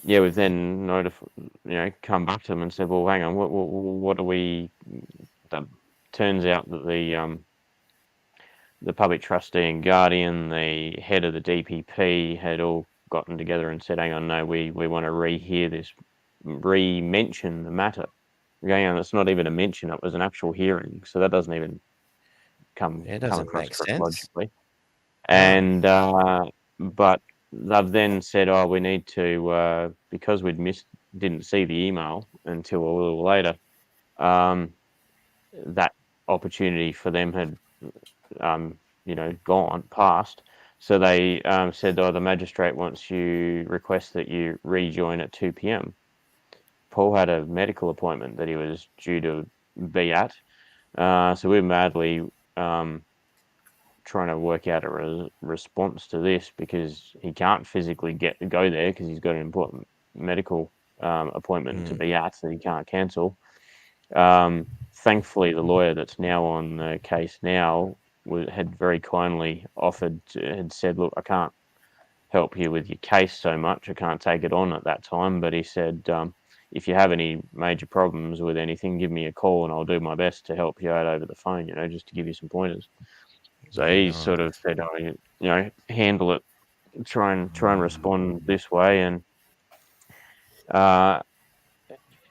yeah, we've then come back to them and said, "Well, hang on, what do we?" That turns out that the public trustee and guardian, the head of the DPP, had all gotten together and said, "Hang on, no, we want to rehear this, re-mention the matter." Going on, it's not even a mention; it was an actual hearing, so that doesn't even come doesn't across make sense. logically. And but they've then said, "Oh, we need to because didn't see the email until a little later. That opportunity for them had gone past." So they said, "Oh, the magistrate wants you request that you rejoin at 2 p.m." Paul had a medical appointment that he was due to be at, so we're madly trying to work out a response to this, because he can't physically go there because he's got an important medical appointment to be at that he can't cancel. Thankfully, the lawyer that's now on the case now had very kindly had said, "Look, I can't help you with your case so much. I can't take it on at that time." But he said, "If you have any major problems with anything, give me a call and I'll do my best to help you out over the phone, just to give you some pointers." So he sort of said, "Oh, handle it, try and respond this way." And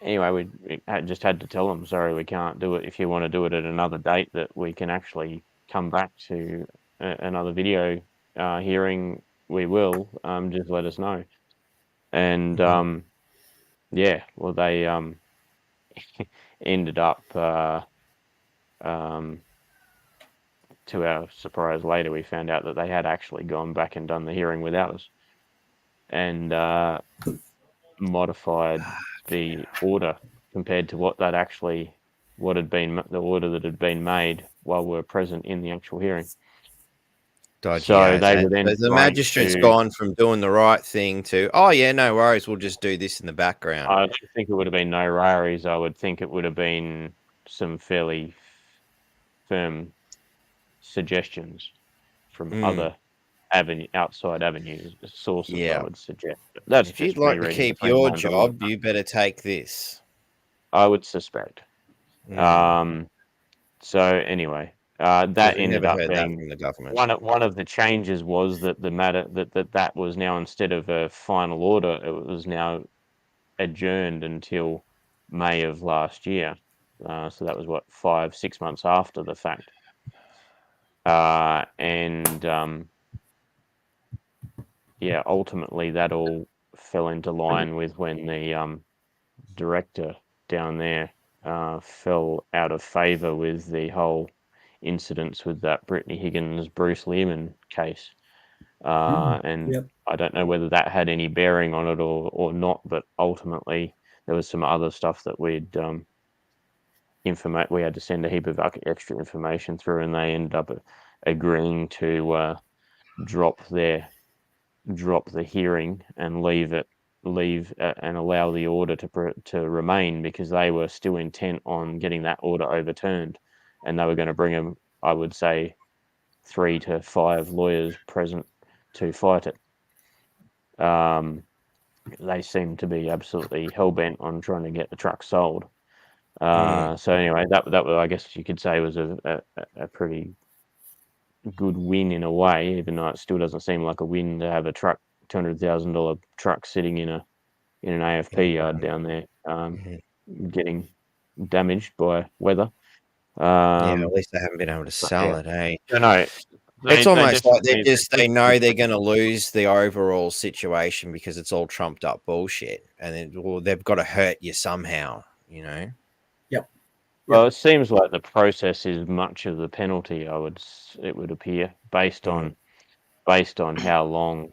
anyway, we just had to tell them, "Sorry, we can't do it. If you want to do it at another date that we can actually come back to another video hearing, we will. Just let us know." And yeah, well, they ended up, to our surprise later, we found out that they had actually gone back and done the hearing without us, and modified the order compared to what had been the order that had been made while we were present in the actual hearing. Dodgy So as. they And were then the magistrate's gone from doing the right thing to, "Oh yeah, no worries, we'll just do this in the background." I don't think it would have been no worries. I would think it would have been some fairly firm suggestions from other outside avenues, sources, I would suggest. But that's If just you'd like me to reading keep between your lines. job, you better take this. I would suspect. So anyway, that We ended never up heard that being from the government. one of the changes was that the matter that was now, instead of a final order, it was now adjourned until May of last year. So that was 5-6 months after the fact. And yeah, ultimately that all fell into line with when the director down there fell out of favour with the whole incidents with that Brittany Higgins, Bruce Lehman case. And I don't know whether that had any bearing on it or not, but ultimately there was some other stuff that we had to send a heap of extra information through, and they ended up agreeing to drop the hearing and leave and allow the order to remain, because they were still intent on getting that order overturned, and they were going to bring them, I would say, 3 to 5 lawyers present to fight it. They seem to be absolutely hell-bent on trying to get the truck sold. So anyway, that I guess you could say was a pretty good win in a way, even though it still doesn't seem like a win to have a truck, $200,000 truck sitting in an AFP yard down there, getting damaged by weather. Yeah, at least they haven't been able to sell it, hey? No, it's almost like they know they're going to lose the overall situation because it's all trumped up bullshit, and then they've got to hurt you somehow, Yep. Well, it seems like the process is much of the penalty. It would appear, based on how long,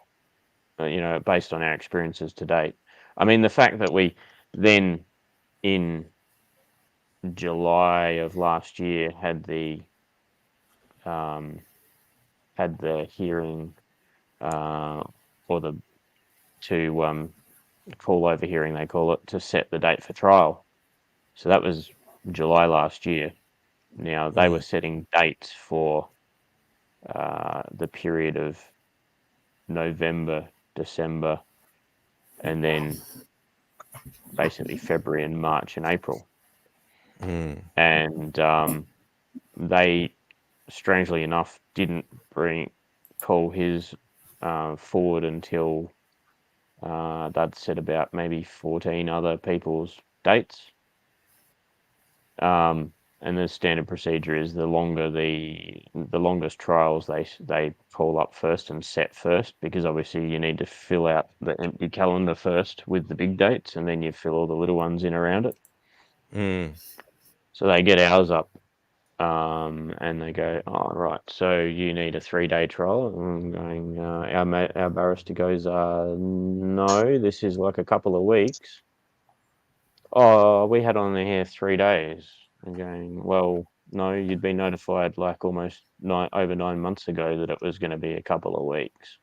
based on our experiences to date. I mean, the fact that we then in July of last year had the had their hearing, or the to call over hearing, they call it, to set the date for trial. So that was July last year. Now they were setting dates for the period of November, December, and then basically February and March and April. And they, strangely enough, didn't call his forward until they'd set about maybe 14 other people's dates. And the standard procedure is the longest trials they call up first and set first, because obviously you need to fill out the empty calendar first with the big dates, and then you fill all the little ones in around it. So they get ours up, and they go, "Oh, right, so you need a 3-day trial." And I'm going, our barrister goes, "No, this is like a couple of weeks." "Oh, we had on here 3 days." I'm going, "Well, no, you'd been notified like almost over 9 months ago that it was going to be a couple of weeks."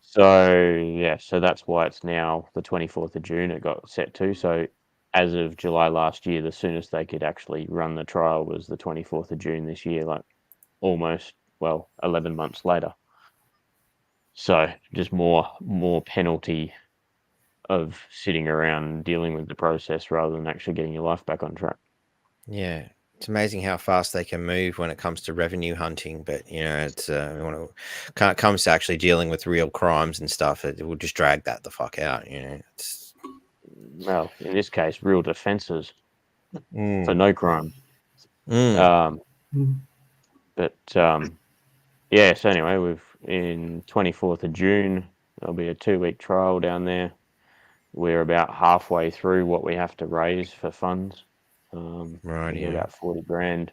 So yeah, so that's why it's now the 24th of June it got set to. So as of July last year, the soonest they could actually run the trial was the 24th of June this year, like almost, 11 months later. So just more penalty of sitting around dealing with the process rather than actually getting your life back on track. Yeah, it's amazing how fast they can move when it comes to revenue hunting. But it's when it comes to actually dealing with real crimes and stuff, it will just drag that the fuck out. It's... Well, in this case, real defences for no crime. But yeah. So anyway, in 24th of June, there'll be a 2-week trial down there. We're about halfway through what we have to raise for funds. Right, yeah. About 40 grand.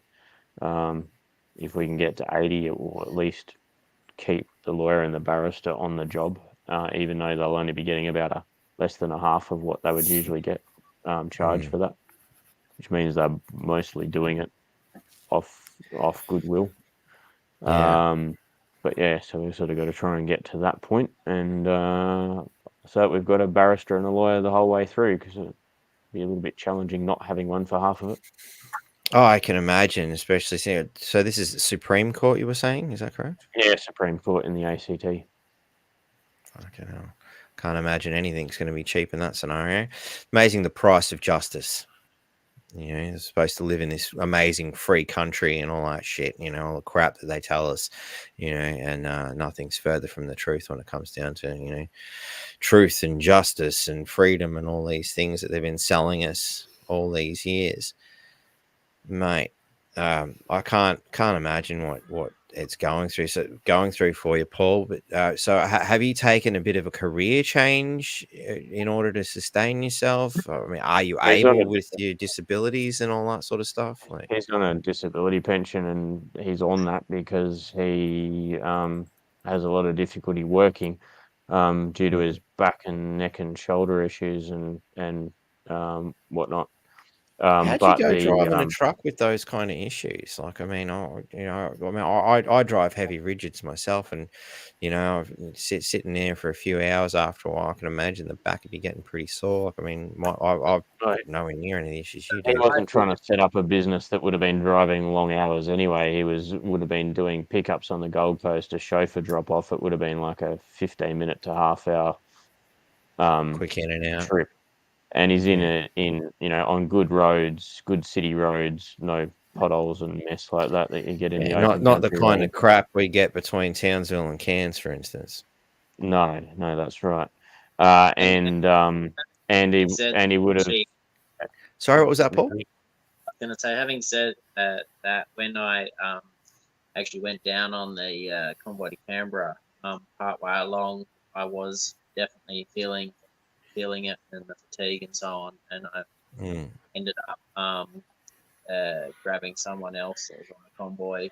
If we can get to 80, it will at least keep the lawyer and the barrister on the job, even though they'll only be getting about less than a half of what they would usually get charged for that, which means they're mostly doing it off goodwill. But yeah, so we've sort of got to try and get to that point, and so we've got a barrister and a lawyer the whole way through, because it'd be a little bit challenging not having one for half of it. Oh, I can imagine, especially seeing. So this is Supreme Court, you were saying? Is that correct? Yeah, Supreme Court in the ACT. Fucking hell. Can't imagine anything's going to be cheap in that scenario. Amazing the price of justice. You're supposed to live in this amazing free country and all that shit, all the crap that they tell us, and nothing's further from the truth when it comes down to, truth and justice and freedom and all these things that they've been selling us all these years. Mate, I can't imagine what it's going through for you, Paul. But so have you taken a bit of a career change in order to sustain yourself? I mean, are you able with your disabilities and all that sort of stuff? He's on a disability pension, and he's on that because he has a lot of difficulty working due to his back and neck and shoulder issues and whatnot. How'd you go driving a truck with those kind of issues? Like, I mean, I drive heavy rigids myself, and I've sitting there for a few hours after a while. I can imagine the back would be getting pretty sore. Like, I mean, I've nowhere near any of the issues you do. He wasn't trying to set up a business that would have been driving long hours anyway. He would have been doing pickups on the Gold Coast, a chauffeur drop off. It would have been like a 15-minute to half-hour quick in and out trip. And he's on good roads, good city roads, no potholes and mess like that you get in the open not the country kind road. of crap we get between Townsville and Cairns, for instance. No, that's right. And he would have. Sorry, what was that, Paul? I was going to say, having said that, when I actually went down on the convoy to Canberra, part way along, I was definitely feeling it and the fatigue and so on, and I ended up grabbing someone else that was on the convoy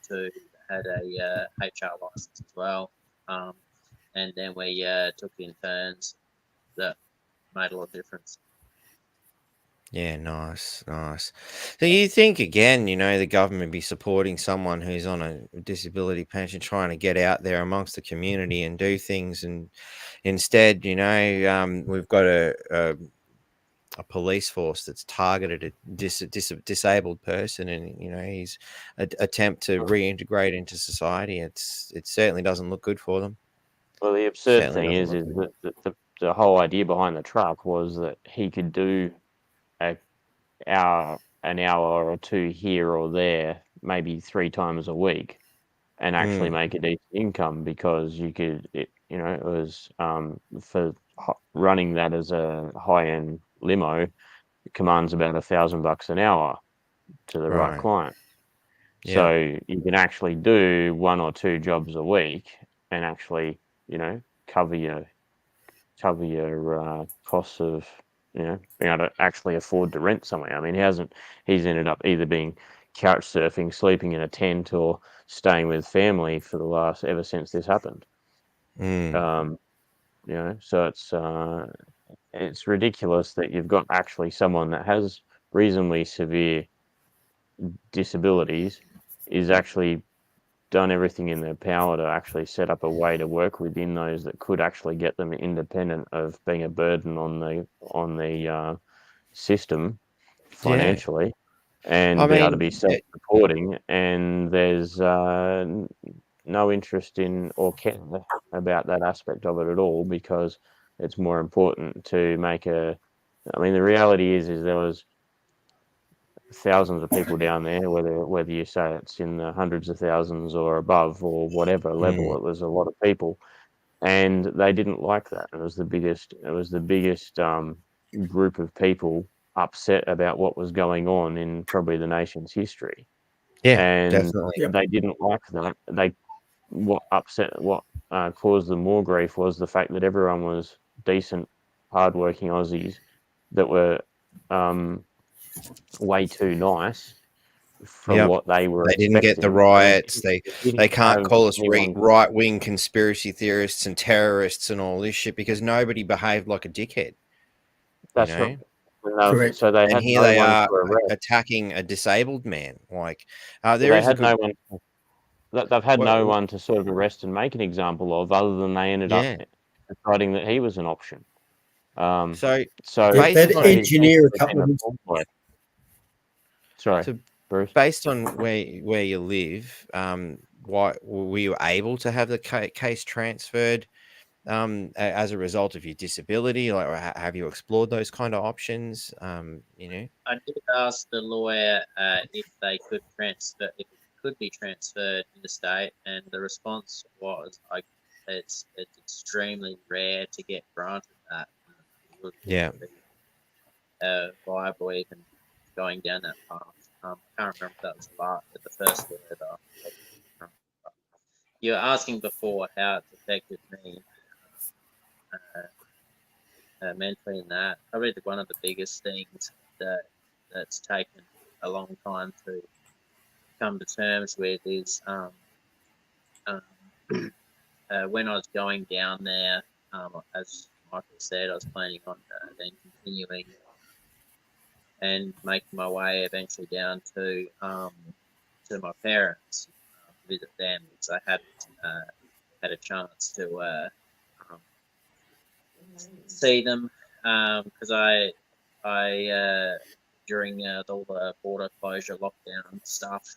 who had a HR license as well, and then we took in turns. That made a lot of difference. Yeah, nice, nice. So you think again, the government be supporting someone who's on a disability pension, trying to get out there amongst the community and do things, and instead, we've got a police force that's targeted a disabled person, and he's attempt to reintegrate into society. It certainly doesn't look good for them. Well, the absurd Certainly thing doesn't is look good. the whole idea behind the truck was that he could do an hour or two here or there, maybe 3 times a week, and actually make a decent income, because it was for running that as a high-end limo, it commands about $1,000 an hour to the right Right. client. Yeah. So you can actually do 1 or 2 jobs a week and actually, cover your costs of, being able to actually afford to rent somewhere. I mean, he's ended up either being couch surfing, sleeping in a tent, or staying with family for the last ever since this happened. Mm. So it's ridiculous that you've got actually someone that has reasonably severe disabilities is actually done everything in their power to actually set up a way to work within those that could actually get them independent of being a burden on the system Yeah. financially, and I be able to mean, be self-supporting. And there's no interest in or care about that aspect of it at all, because it's more important to make a. I mean, the reality is there was thousands of people down there, whether you say it's in the hundreds of thousands or above or whatever level, it was a lot of people, and they didn't like that. It was the biggest group of people upset about what was going on in probably the nation's history, yeah, and definitely. Yep. they didn't like that. What caused them more grief was the fact that everyone was decent, hardworking Aussies that were way too nice for Yep. what they were They didn't get the expecting. riots. They They didn't can't have call us anyone. right wing conspiracy theorists and terrorists and all this shit, because nobody behaved like a dickhead. That's right. Correct. So they And had here no they one are to arrest. attacking a disabled man. Like, So there they is a had good. no one. They've had no Well, one to sort of arrest and make an example of, other than they ended up yeah. deciding that he was an option. So So Yep, based that on engineer a couple of Sorry, so Bruce. based on where you live, why were you able to have the case transferred as a result of your disability? Like, or have you explored those kind of options? I did ask the lawyer if they could transfer, if it could be transferred interstate, and the response was, it's extremely rare to get granted that. It Yeah. wouldn't be viable even going down that path. I can't remember if that was the first lawyer that I spoke to. You were asking before how it's affected me mentally, and that probably one of the biggest things that's taken a long time to come to terms with is when I was going down there, as Michael said, I was planning on then continuing and making my way eventually down to my parents, visit them, because I hadn't had a chance to see them, because I during all the border closure lockdown stuff,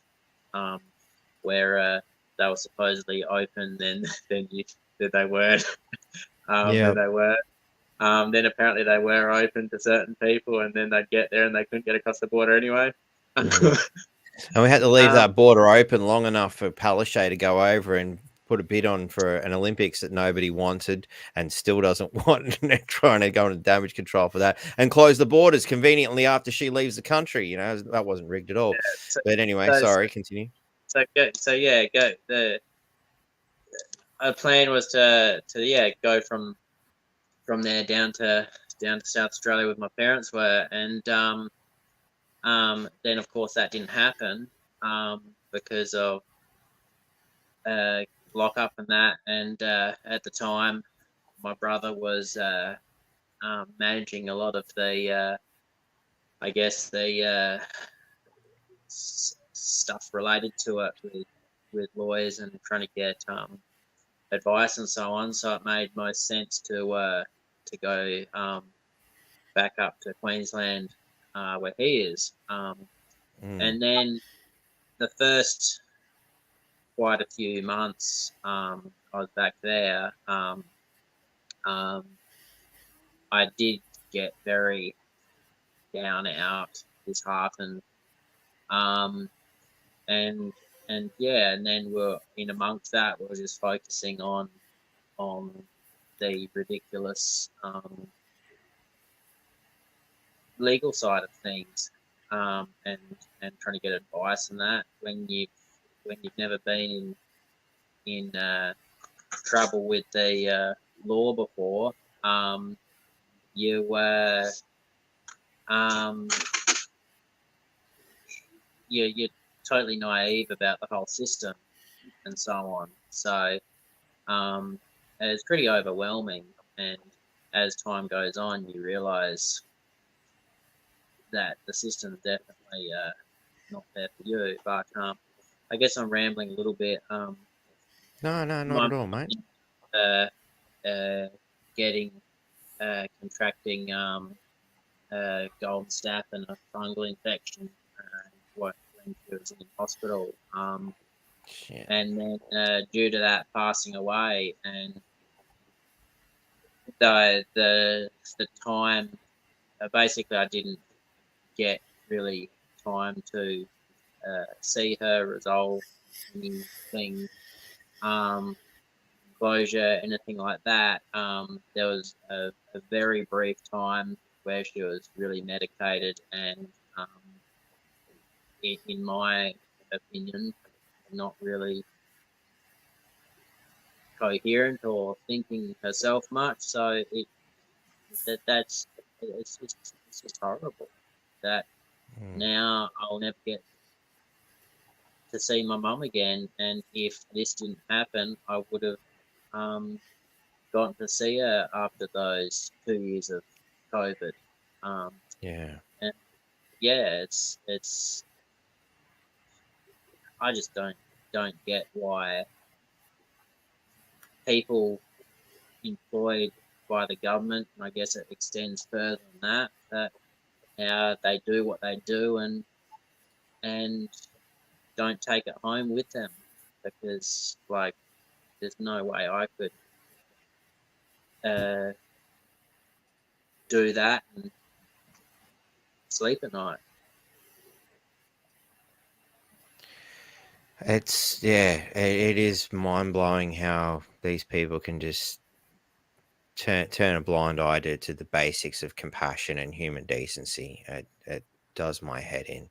where they were supposedly open, then then they weren't, Yeah. then they were. Then apparently they were open to certain people, and then they'd get there and they couldn't get across the border anyway. And we had to leave that border open long enough for Palaszczuk to go over and put a bid on for an Olympics that nobody wanted and still doesn't want, and they're trying to go into damage control for that and close the borders conveniently after she leaves the country. That wasn't rigged at all. Yeah, But anyway, sorry, continue. So yeah, go. The plan was to go from there down to South Australia with my parents were, and then of course that didn't happen because of lock up and that, and at the time my brother was managing a lot of the I guess the stuff related to it with lawyers and trying to get advice and so on. So it made most sense to go back up to Queensland where he is. And then the first quite a few months I was back there, I did get very down, out, disheartened, and yeah, and then we're in amongst that, we're just focusing on the ridiculous legal side of things, and trying to get advice on that when you've never been in trouble with the law before. You're totally naive about the whole system and so on. So it's pretty overwhelming, and as time goes on, you realise that the system's definitely not there for you. But I guess I'm rambling a little bit. No, not at all, mate. Getting contracting golden staph and a fungal infection when she was in hospital, and then due to that, passing away. And the time, basically, I didn't get really time to see her, resolve anything, closure, anything like that. There was a very brief time where she was really medicated and, in my opinion, not really coherent or thinking herself much. So it's just horrible that now I'll never get to see my mum again. And if this didn't happen, I would have gotten to see her after those 2 years of COVID. And yeah, it's I just don't get why people employed by the government, and I guess it extends further than that how they do what they do and don't take it home with them, because like there's no way I could do that and sleep at night. It is mind-blowing how these people can just turn a blind eye to the basics of compassion and human decency. It does my head in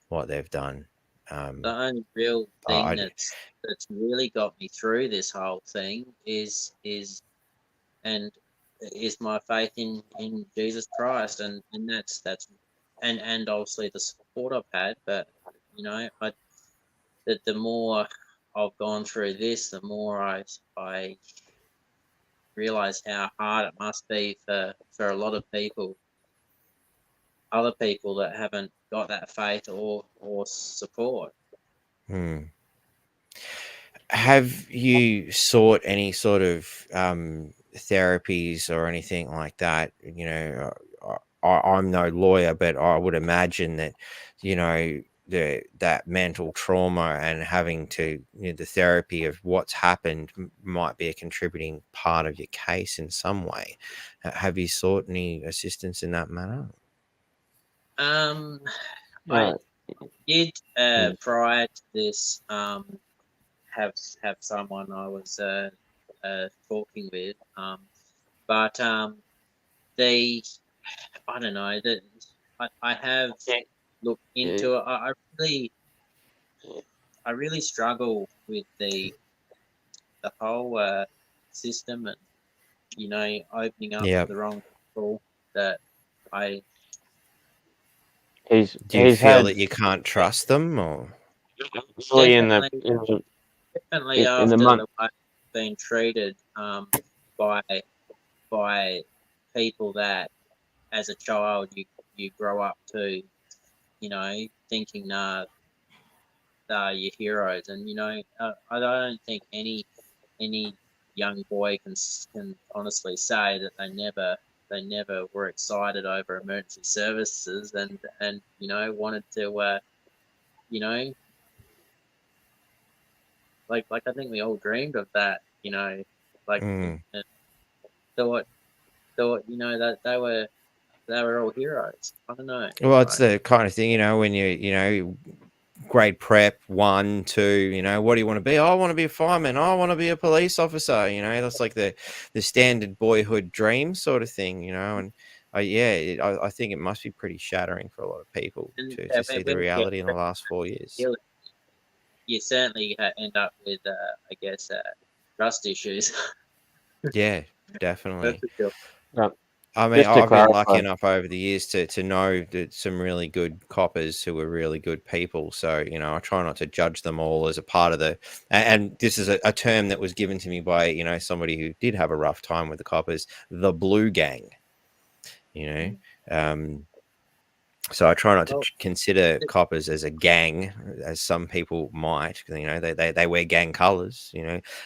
what they've done. The only real thing that's really got me through this whole thing is my faith in Jesus Christ, and that's and obviously the support I've had. But you know, the more I've gone through this, the more I realize how hard it must be for a lot of people, other people that haven't got that faith or support. Have you sought any sort of therapies or anything like that? You know, I'm no lawyer, but I would imagine that, you know, that mental trauma and having to, you know, the therapy of what's happened might be a contributing part of your case in some way. Have you sought any assistance in that manner? I did prior to this have someone I was talking with, but I don't know, that I have looked into it. I really struggle with the whole system, and you know, opening up to the wrong people that I. Do you feel that you can't trust them, or definitely after the way I've been treated by people that, as a child, you grow up to, thinking they're your heroes, and I don't think any young boy can honestly say that they never were excited over emergency services and wanted to like I think we all dreamed of that, like Mm. and thought that they were all heroes. I don't know. Well, it's the kind of thing, when grade prep 1, 2, what do you want to be? Oh, I want to be a fireman. Oh, I want to be a police officer. That's like the standard boyhood dream sort of thing, and I think it must be pretty shattering for a lot of people And to see the when you reality in the last 4 years. you certainly end up with, I guess, trust issues. Yeah, That's definitely. for sure. I mean, Just to I've been lucky clarify, enough over the years to know that some really good coppers who are really good people. So, I try not to judge them all as a part of and this is a term that was given to me by, somebody who did have a rough time with the coppers, the blue gang, so I try not to Well, consider coppers as a gang, as some people might. They wear gang colours.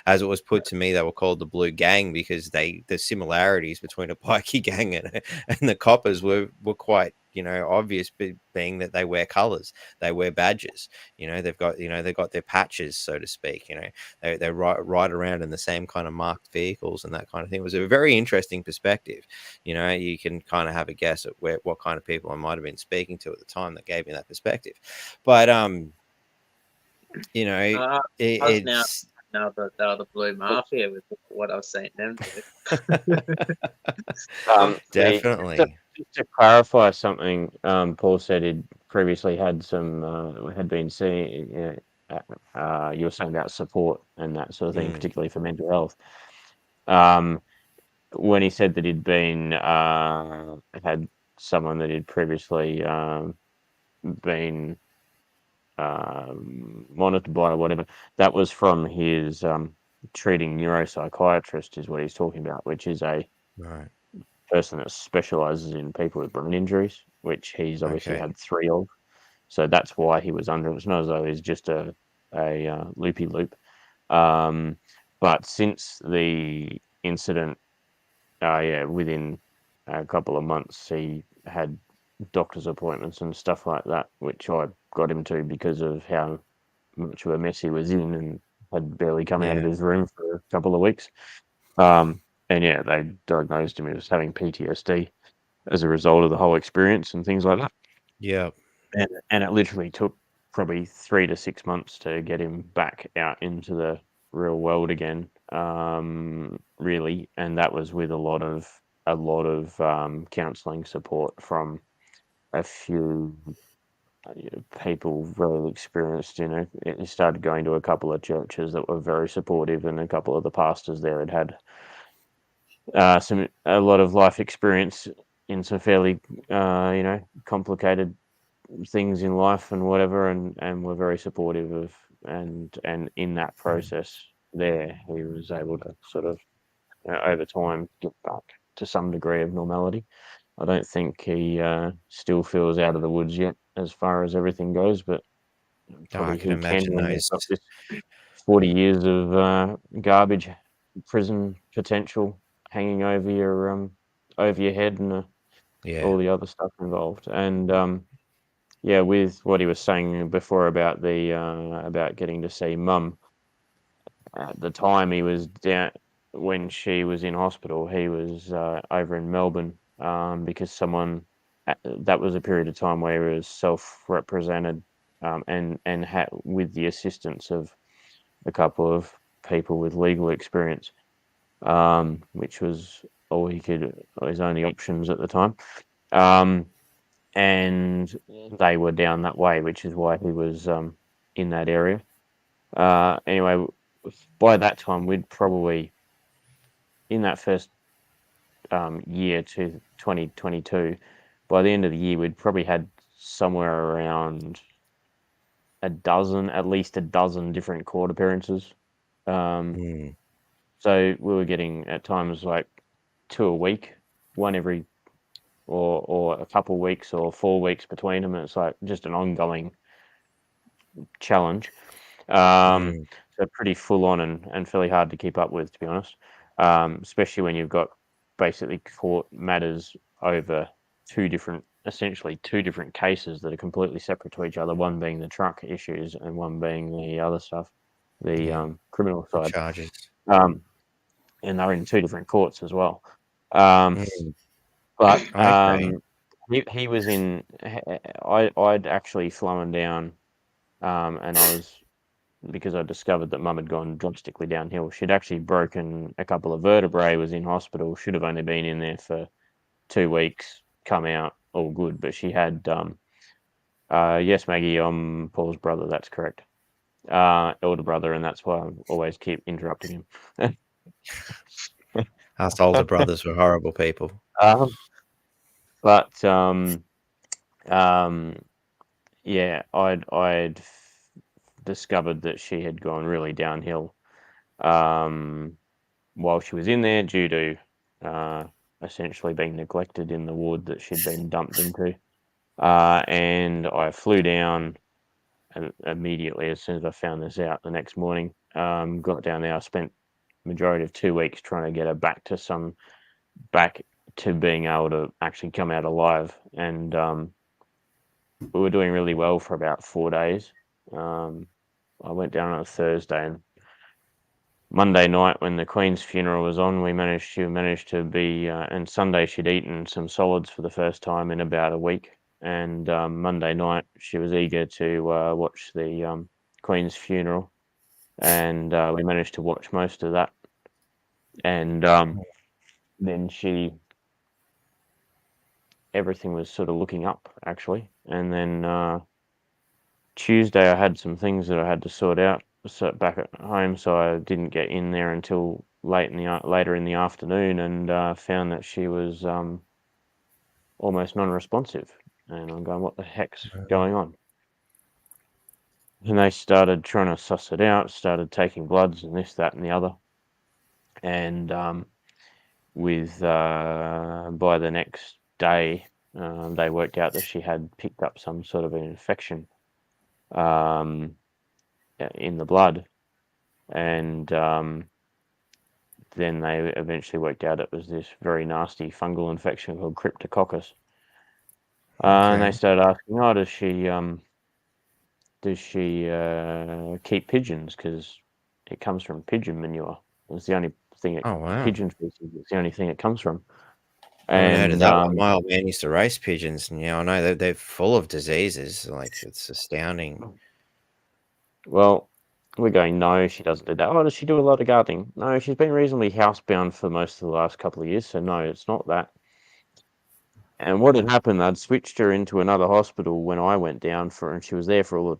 As it was put to me, they were called the Blue Gang because the similarities between a pikey gang and the coppers were quite obvious, being that they wear colours, they wear badges. They've got their patches, so to speak. They ride around in the same kind of marked vehicles and that kind of thing. It was a very interesting perspective. You can kind of have a guess at what kind of people I might have been speaking to at the time that gave me that perspective. But I was it's now that they were the Blue Mafia with what I was saying them to. definitely. just to clarify something, Paul said he'd previously had been seeing. You were saying about support and that sort of thing, particularly for mental health. When he said that he'd been had someone that he'd previously been monitored by or whatever, that was from his treating neuropsychiatrist, is what he's talking about, which is a Right. person that specializes in people with brain injuries, which he's obviously Okay. had 3 of. So that's why he was under. It's not as though he's just a loopy loop. But since the incident, within a couple of months, he had doctor's appointments and stuff like that, which I got him to because of how much of a mess he was in and had barely come out of Yeah. his room for a couple of weeks. And they diagnosed him as having PTSD as a result of the whole experience and things like that. Yeah. And it literally took probably 3 to 6 months to get him back out into the real world again, really. And that was with a lot of counselling support from a few people really experienced. He started going to a couple of churches that were very supportive, and a couple of the pastors there had a lot of life experience in some fairly complicated things in life and whatever, and were very supportive of, and in that process there he was able to sort of over time get back to some degree of normality. I don't think he still feels out of the woods yet as far as everything goes, but I probably can he can imagine when you've those. got this 40 years of garbage prison potential hanging over your head, and Yeah. all the other stuff involved. And with what he was saying before about about getting to see mum, at the time he was down when she was in hospital, he was over in Melbourne, because someone that was a period of time where he was self-represented, and had, with the assistance of a couple of people with legal experience, which was his only options at the time. And they were down that way, which is why he was in that area. Anyway, by that time, we'd probably, in that first year to 2022, by the end of the year, we'd probably had somewhere around at least a dozen different court appearances. So we were getting at times like 2 a week, one every or a couple weeks or 4 weeks between them. It's like just an ongoing challenge. So pretty full on and fairly hard to keep up with, to be honest. Especially when you've got basically court matters over essentially two different cases that are completely separate to each other. One being the truck issues and one being the other stuff, the criminal side. Charges. And they're in two different courts as well. But Okay. he was in. I'd actually flown down, and I was, because I discovered that Mum had gone drastically downhill. She'd actually broken a couple of vertebrae, was in hospital, should have only been in there for 2 weeks, come out, all good. But she had, yes, Maggie, I'm Paul's brother, that's correct. Elder brother, and that's why I always keep interrupting him. Us older brothers were horrible people. But yeah, I'd discovered that she had gone really downhill while she was in there due to essentially being neglected in the ward that she'd been dumped into. And I flew down immediately as soon as I found this out the next morning. Got down there. I spent majority of 2 weeks trying to get her back to being able to actually come out alive. And we were doing really well for about 4 days. I went down on a Thursday, and Monday night when the Queen's funeral was on, we managed to be, and Sunday she'd eaten some solids for the first time in about a week. And Monday night she was eager to watch the Queen's funeral, and we managed to watch most of that. And then everything was sort of looking up, actually. And then Tuesday I had some things that I had to sort out back at home, so I didn't get in there until later in the afternoon, and found that she was almost non-responsive. And I'm going, what the heck's going on? And they started trying to suss it out, started taking bloods and this, that, and the other. And by the next day, they worked out that she had picked up some sort of an infection in the blood. And then they eventually worked out it was this very nasty fungal infection called cryptococcus. And they started asking, oh, does she keep pigeons? Because it comes from pigeon manure. It's the only thing. Pigeon feces is the only thing it comes from. I haven't heard of that one. My old man used to race pigeons, and I know they're full of diseases. Like, it's astounding. Well, we're going, no, she doesn't do that. Oh, does she do a lot of gardening? No, she's been reasonably housebound for most of the last couple of years, so no, it's not that. And what had happened, they'd switched her into another hospital when I went down and she was there for a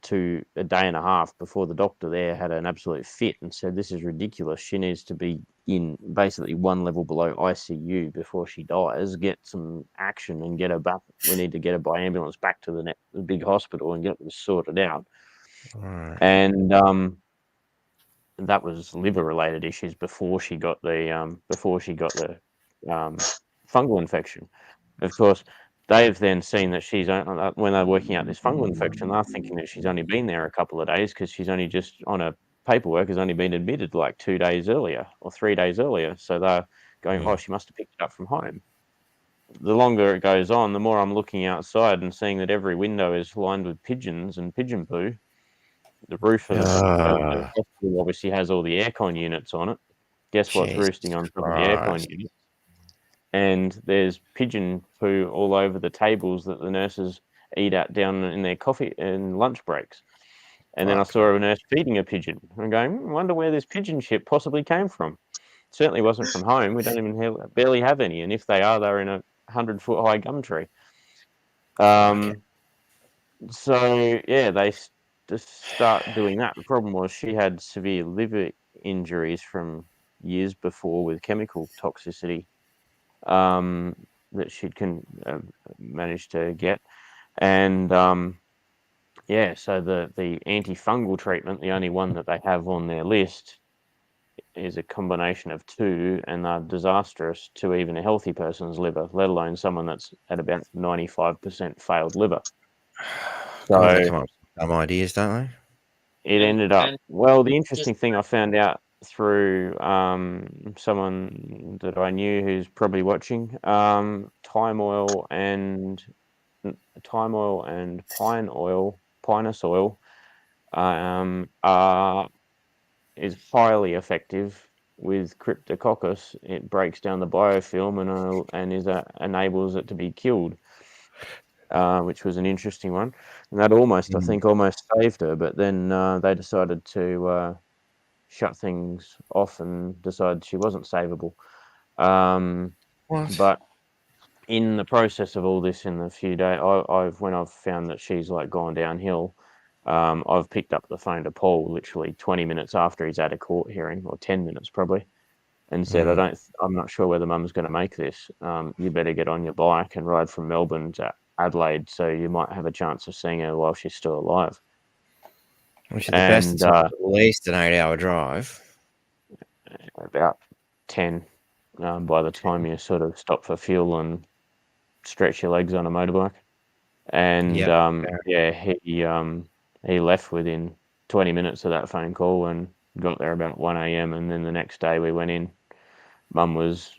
day and a half before the doctor there had an absolute fit and said, this is ridiculous. She needs to be in basically one level below ICU before she dies, get some action and get her back. We need to get her by ambulance back to the big hospital and get this sorted out. Right. And that was liver-related issues before she got the fungal infection. Of course, they've then seen that when they're working out this fungal infection, they're thinking that she's only been there a couple of days because she's only just on her paperwork has only been admitted like 2 days earlier or 3 days earlier. So they're going, oh, she must have picked it up from home. The longer it goes on, the more I'm looking outside and seeing that every window is lined with pigeons and pigeon poo. The roof of the hospital obviously has all the aircon units on it. Guess what's roosting on top of the aircon units? And there's pigeon poo all over the tables that the nurses eat at down in their coffee and lunch breaks. And then I saw a nurse feeding a pigeon. I'm going, wonder where this pigeon shit possibly came from. Certainly wasn't from home. We don't even barely have any. And if they are, they're in a 100-foot high gum tree. So, yeah, they just start doing that. The problem was she had severe liver injuries from years before with chemical toxicity. That she managed to get, and so the antifungal treatment, the only one that they have on their list, is a combination of two, and they're disastrous to even a healthy person's liver, let alone someone that's at about 95% failed liver. God, they So come up with some ideas, don't it And- ended up, and well, the interesting just- thing I found out through someone that I knew who's probably watching, thyme oil and pinus oil, is highly effective with Cryptococcus. It breaks down the biofilm and enables it to be killed, which was an interesting one. And that I think, almost saved her. But then they decided to shut things off and decide she wasn't savable. What? But in the process of all this, in the few days, when I've found that she's like gone downhill, I've picked up the phone to Paul literally 20 minutes after he's had a court hearing, or 10 minutes probably, and said, I'm not sure whether Mum's going to make this. You better get on your bike and ride from Melbourne to Adelaide, so you might have a chance of seeing her while she's still alive. Which is the best. It's at least an 8-hour drive. About 10, by the time you sort of stop for fuel and stretch your legs on a motorbike. And he left within 20 minutes of that phone call and got there about 1 a.m. And then the next day we went in. Mum was,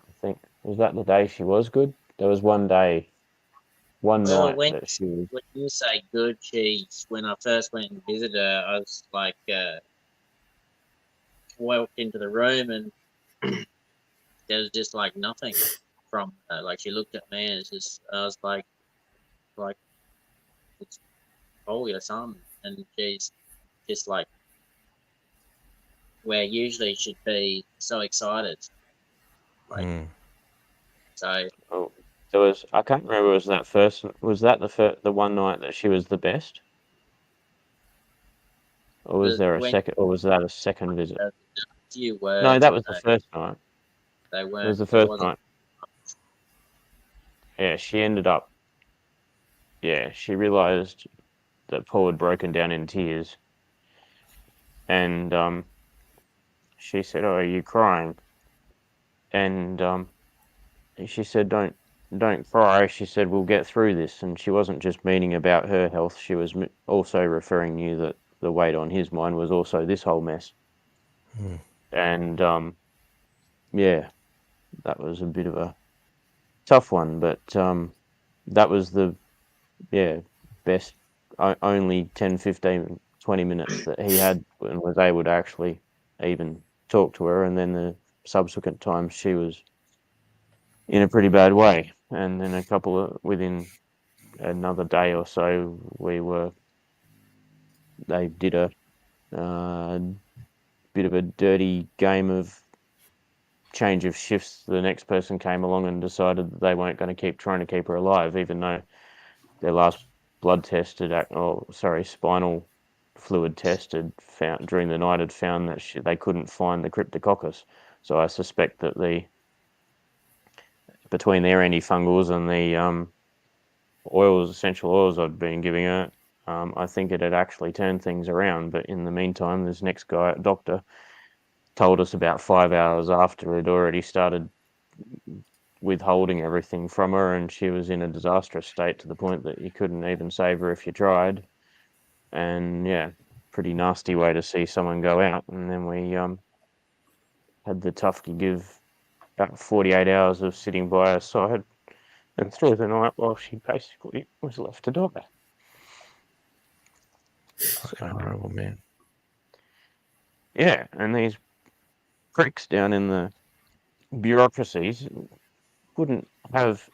I think, was that the day she was good? There was one day, one night that she was. When you say good, when I first went and visited her, I was like, walked into the room and there was just like nothing from her. Like she looked at me and I was like, it's Paul, your son, and she's just like, where usually she'd be so excited. So. Oh, there was. I can't remember. Was that the one night that she was the best, or was there a second? Or was that a second visit? Few words. No, that was the first night. They weren't. It was the first night. Yeah, she ended up. Yeah, she realised that Paul had broken down in tears, and she said, "Oh, are you crying?" And she said, "Don't cry." She said, "We'll get through this." And she wasn't just meaning about her health. She was also referring you that the weight on his mind was also this whole mess. And yeah, that was a bit of a tough one. But that was the best only 10, 15, 20 minutes that he had and was able to actually even talk to her. And then the subsequent times she was in a pretty bad way. And then within another day or so, they did a bit of a dirty game of change of shifts. The next person came along and decided that they weren't going to keep trying to keep her alive, even though their last blood test spinal fluid test found during the night had found that they couldn't find the Cryptococcus. So I suspect that between their antifungals and the essential oils I'd been giving her, I think it had actually turned things around. But in the meantime, this next doctor told us about 5 hours after it already started withholding everything from her, and she was in a disastrous state to the point that you couldn't even save her if you tried. And yeah, pretty nasty way to see someone go out. And then we had the tough gig of about 48 hours of sitting by her side and through the night while she basically was left to die. Fucking horrible, man. Yeah, and these pricks down in the bureaucracies wouldn't have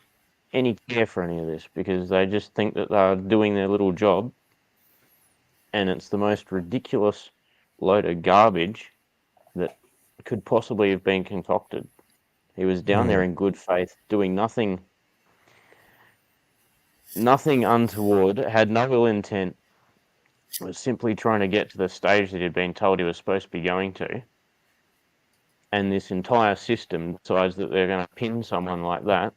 any care for any of this because they just think that they're doing their little job, and it's the most ridiculous load of garbage that could possibly have been concocted. He was down there in good faith, doing nothing untoward, had no ill intent, was simply trying to get to the stage that he'd been told he was supposed to be going to. And this entire system decides that they're going to pin someone like that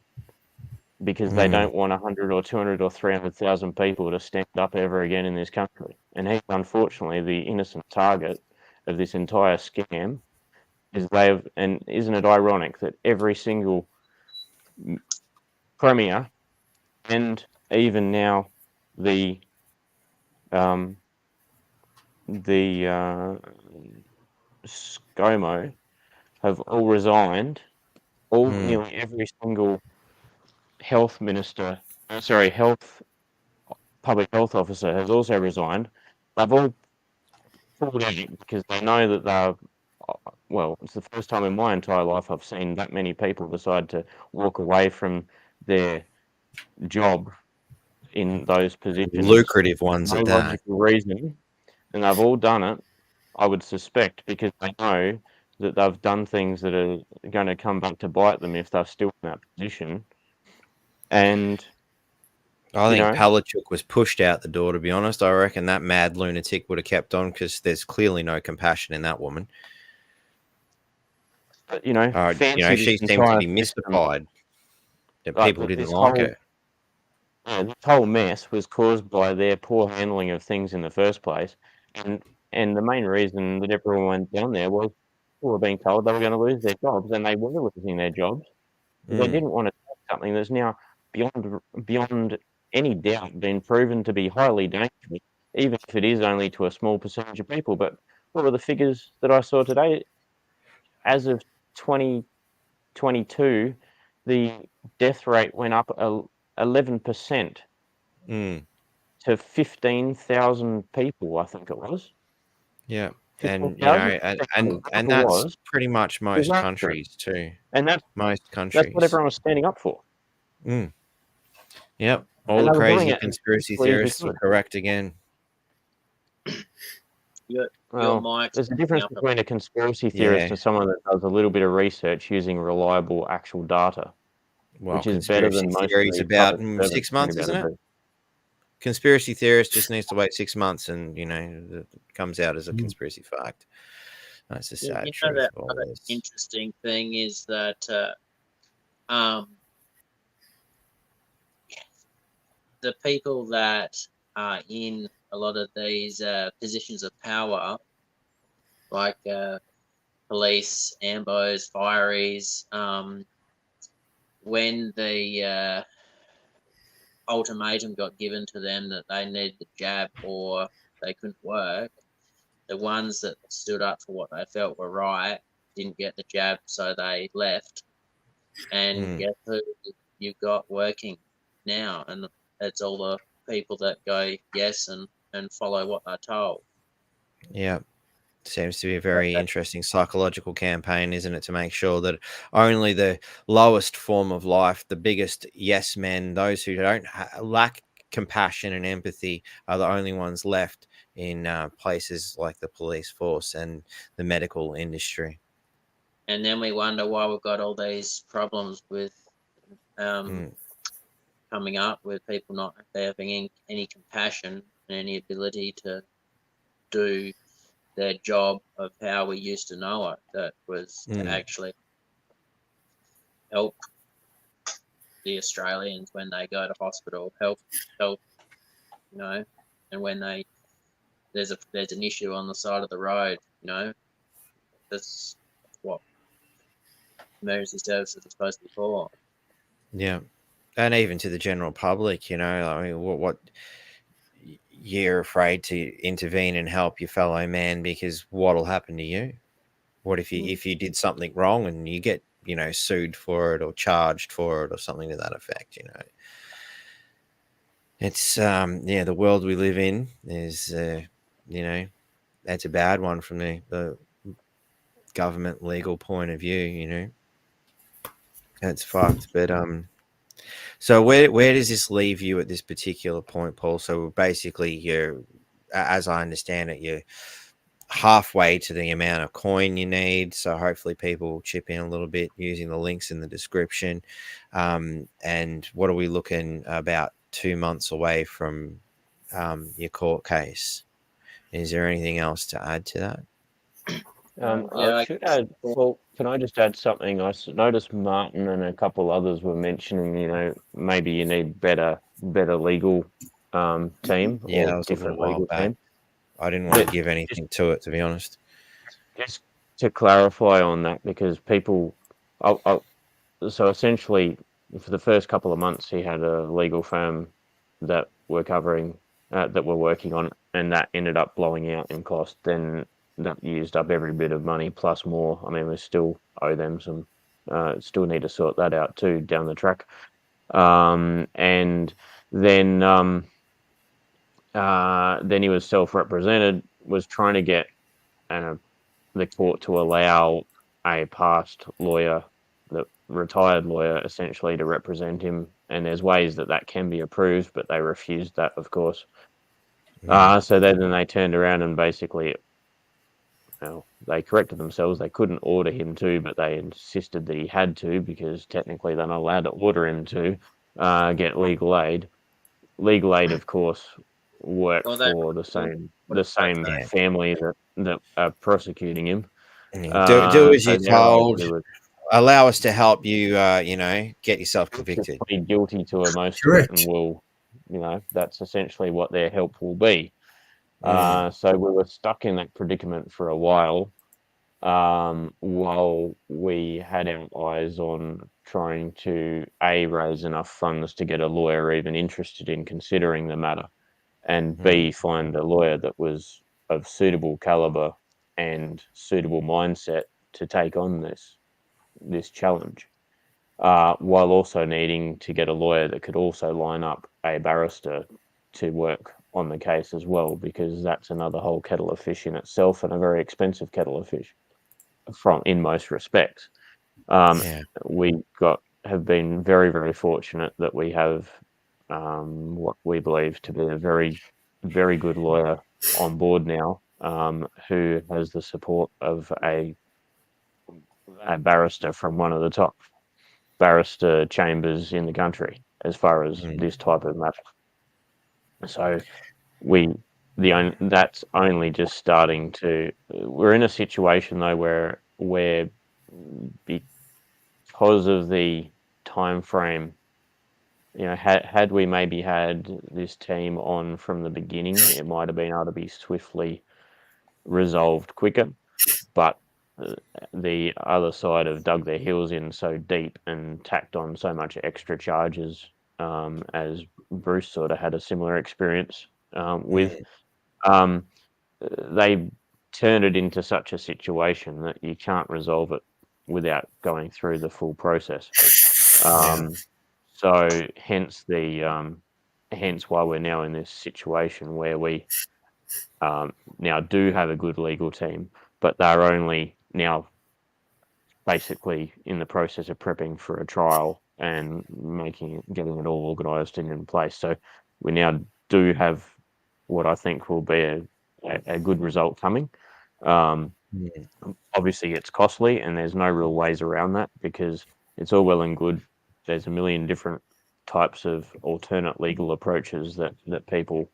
because they don't want 100 or 200 or 300,000 people to stand up ever again in this country. and he's unfortunately the innocent target of this entire scam. And isn't it ironic that every single premier and even now the ScoMo have all resigned. Nearly every single health minister, public health officer has also resigned. They've all pulled out because they know that they're, well, it's the first time in my entire life I've seen that many people decide to walk away from their job in those positions. Lucrative ones no at that. logical reason, and they've all done it, I would suspect, because they know that they've done things that are going to come back to bite them if they're still in that position. And I think Palachuk was pushed out the door, to be honest. I reckon that mad lunatic would have kept on because there's clearly no compassion in that woman. But, she seems to be mystified that people didn't like her. Yeah, this whole mess was caused by their poor handling of things in the first place. And the main reason that everyone went down there was people were being told they were going to lose their jobs, and they were losing their jobs. They didn't want to take something that's now beyond any doubt been proven to be highly dangerous, even if it is only to a small percentage of people. But what were the figures that I saw today? As of 2022, the death rate went up 11% to 15,000 people, I think it was. Yeah, and that's pretty much most countries too. And most countries. That's what everyone was standing up for. Yep, all the crazy conspiracy theorists were correct again. There's a difference between a conspiracy theorist and someone that does a little bit of research using reliable actual data. Well, which is better than most theories about 6 months, isn't it? Conspiracy theorist just needs to wait 6 months, and it comes out as a conspiracy fact. That's a sad truth. Another interesting thing is that the people that are in a lot of these positions of power, like police, ambos, fireys, when the ultimatum got given to them that they needed the jab or they couldn't work, the ones that stood up for what they felt were right didn't get the jab, so they left. And guess who you've got working now? And it's all the people that go yes and follow what they're told. Yeah. Seems to be a very interesting psychological campaign, isn't it, to make sure that only the lowest form of life, the biggest yes men, those who don't lack compassion and empathy, are the only ones left in places like the police force and the medical industry. And then we wonder why we've got all these problems with coming up with people not having any compassion and any ability to do their job of how we used to know it, that was to actually help the Australians when they go to hospital, help, and when there's an issue on the side of the road, that's what emergency services are supposed to be for. Yeah, and even to the general public, I mean, what you're afraid to intervene and help your fellow man because what'll happen to you? What if you did something wrong and you get sued for it or charged for it or something to that effect? It's the world we live in is that's a bad one from the government legal point of view. That's fucked. But so where does this leave you at this particular point, Paul? So basically, as I understand it, you're halfway to the amount of coin you need. So hopefully people will chip in a little bit using the links in the description. And what are we looking about 2 months away from your court case? Is there anything else to add to that? I should add. Well, can I just add something? I noticed Martin and a couple others were mentioning, maybe you need better legal team or different legal team. I didn't want to But give anything to it, to be honest. just to clarify on that, because people, so essentially, for the first couple of months, he had a legal firm that were covering, that were working on it, and that ended up blowing out in cost. Then that used up every bit of money plus more. I mean, we still owe them some, still need to sort that out too down the track. And then he was self-represented, was trying to get the court to allow a past lawyer, the retired lawyer, essentially to represent him. And there's ways that can be approved, but they refused that, of course. So then they turned around and basically, well, they corrected themselves. They couldn't order him to, but they insisted that he had to, because technically they're not allowed to order him to get legal aid. Legal aid, of course, work for the same Yeah. family that are prosecuting him. Do as you're So they're able told. to Allow us to help you, get yourself convicted. plead guilty to most of Correct. it, and will, that's essentially what their help will be. Mm. So we were stuck in that predicament for a while we had our eyes on trying to raise enough funds to get a lawyer even interested in considering the matter, and B, find a lawyer that was of suitable caliber and suitable mindset to take on this challenge, while also needing to get a lawyer that could also line up a barrister to work on the case as well, because that's another whole kettle of fish in itself, and a very expensive kettle of fish in most respects. We have been very, very fortunate that we have what we believe to be a very, very good lawyer on board now, who has the support of a barrister from one of the top barrister chambers in the country as far as this type of matter. So that's only just starting to. We're in a situation though where because of the time frame, had we maybe had this team on from the beginning, it might have been able to be swiftly resolved quicker. But the other side have dug their heels in so deep and tacked on so much extra charges, as Bruce sort of had a similar experience with. They turned it into such a situation that you can't resolve it without going through the full process. So hence why we're now in this situation where we now do have a good legal team, but they're only now basically in the process of prepping for a trial and getting it all organised and in place. So we now do have what I think will be a good result coming. Obviously it's costly, and there's no real ways around that, because it's all well and good. There's a million different types of alternate legal approaches that people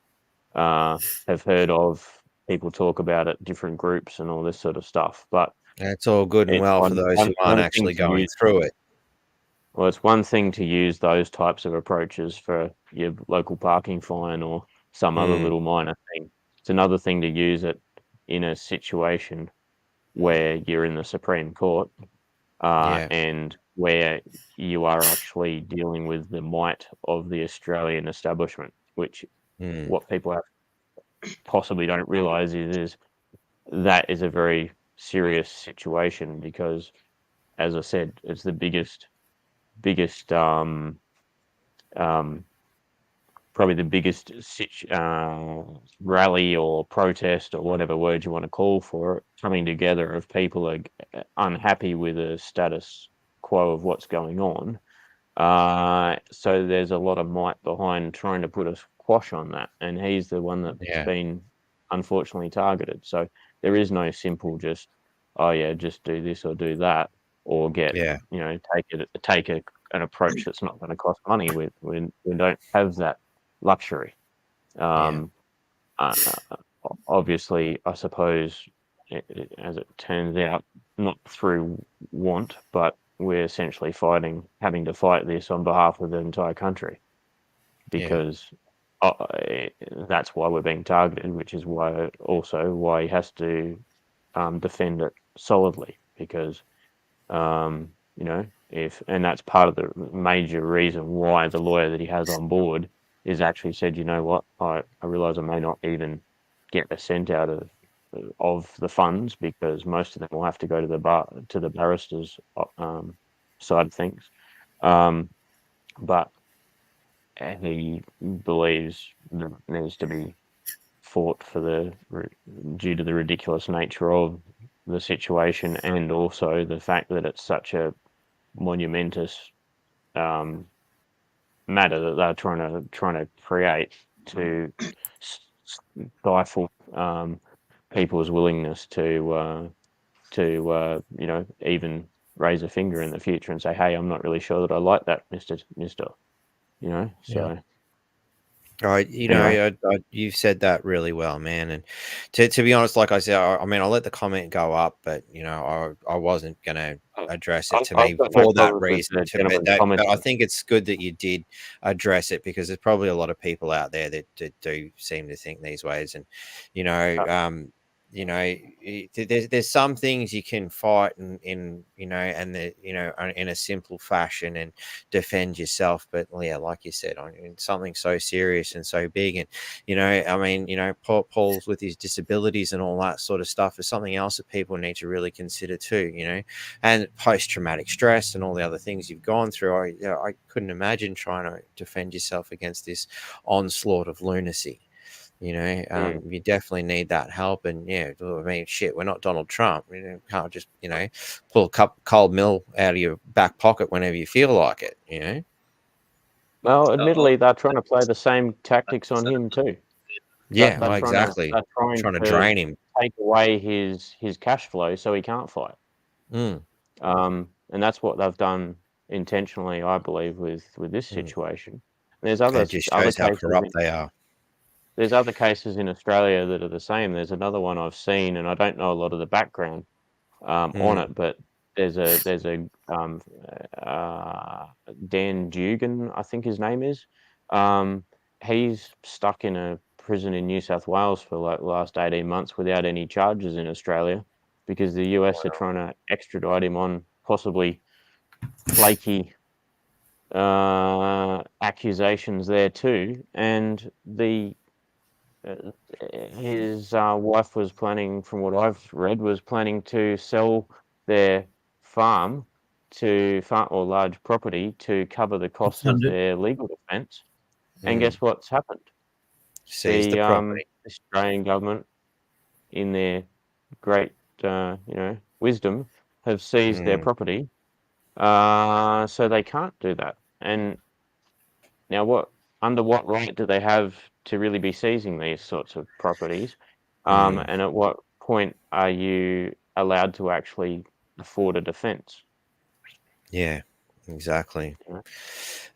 have heard of. People talk about it, different groups and all this sort of stuff. But that's all good and well for those who aren't actually going through it. Well, it's one thing to use those types of approaches for your local parking fine or some other little minor thing. It's another thing to use it in a situation where you're in the Supreme Court, and where you are actually dealing with the might of the Australian establishment, which what people possibly don't realise is that is a very serious situation, because, as I said, it's the biggest probably the biggest rally or protest, or whatever word you want to call for it, coming together of people are unhappy with the status quo of what's going on. So there's a lot of might behind trying to put a quash on that, and he's the one that's been unfortunately targeted. So there is no simple just do this or do that, or get take an approach that's not going to cost money. We don't have that luxury. Obviously, I suppose, as it turns out, not through want, but we're essentially having to fight this on behalf of the entire country, because that's why we're being targeted, which is why he has to defend it solidly, because and that's part of the major reason why the lawyer that he has on board is actually said, you know what, I realize I may not even get a cent out of the funds, because most of them will have to go to the barristers side of things, but he believes that it needs to be fought due to the ridiculous nature of the situation, and also the fact that it's such a monumentous matter that they're trying to create to stifle people's willingness to even raise a finger in the future and say, hey, I'm not really sure that I like that, Mister, so. Right, you've said that really well, man. And to be honest, like I said, I mean, I'll let the comment go up, but I wasn't going to address it to I've me got no for that problems with reason. the gentleman's But comments. I think it's good that you did address it, because there's probably a lot of people out there that do seem to think these ways, and there's some things you can fight in a simple fashion and defend yourself, but yeah, like you said, on something so serious and so big, and Paul's with his disabilities and all that sort of stuff is something else that people need to really consider too, and post-traumatic stress and all the other things you've gone through. I couldn't imagine trying to defend yourself against this onslaught of lunacy. You definitely need that help. And shit, we're not Donald Trump. You can't just pull a cup of cold milk out of your back pocket whenever you feel like it. Well, admittedly, they're trying to play the same tactics on him too. Yeah, They're exactly. They're trying to drain him, take away his cash flow so he can't fight. And that's what they've done intentionally, I believe, with this situation. There's it just shows how corrupt they are. There's other cases in Australia that are the same. There's another one I've seen, and I don't know a lot of the background on it, but there's a Dan Dugan, I think his name is. He's stuck in a prison in New South Wales for like the last 18 months without any charges in Australia, because the US are trying to extradite him on possibly flaky accusations there too, and his wife was planning, from what I've read, was planning to sell their farm or large property to cover the costs of their legal defence. And guess what's happened? Seize the property. Australian government, in their great wisdom, have seized their property, so they can't do that. And now, under what right do they have to really be seizing these sorts of properties? And at what point are you allowed to actually afford a defence? Yeah, exactly.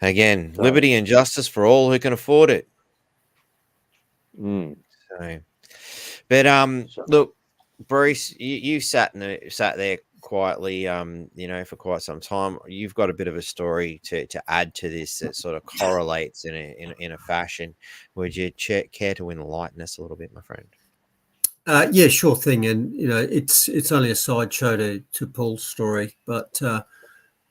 Again, liberty and justice for all who can afford it. So, but look, Bruce, you sat there quietly, for quite some time. You've got a bit of a story to add to this that sort of correlates in a fashion. Would you care to enlighten us a little bit, my friend? Yeah, sure thing. And it's only a sideshow to Paul's story, but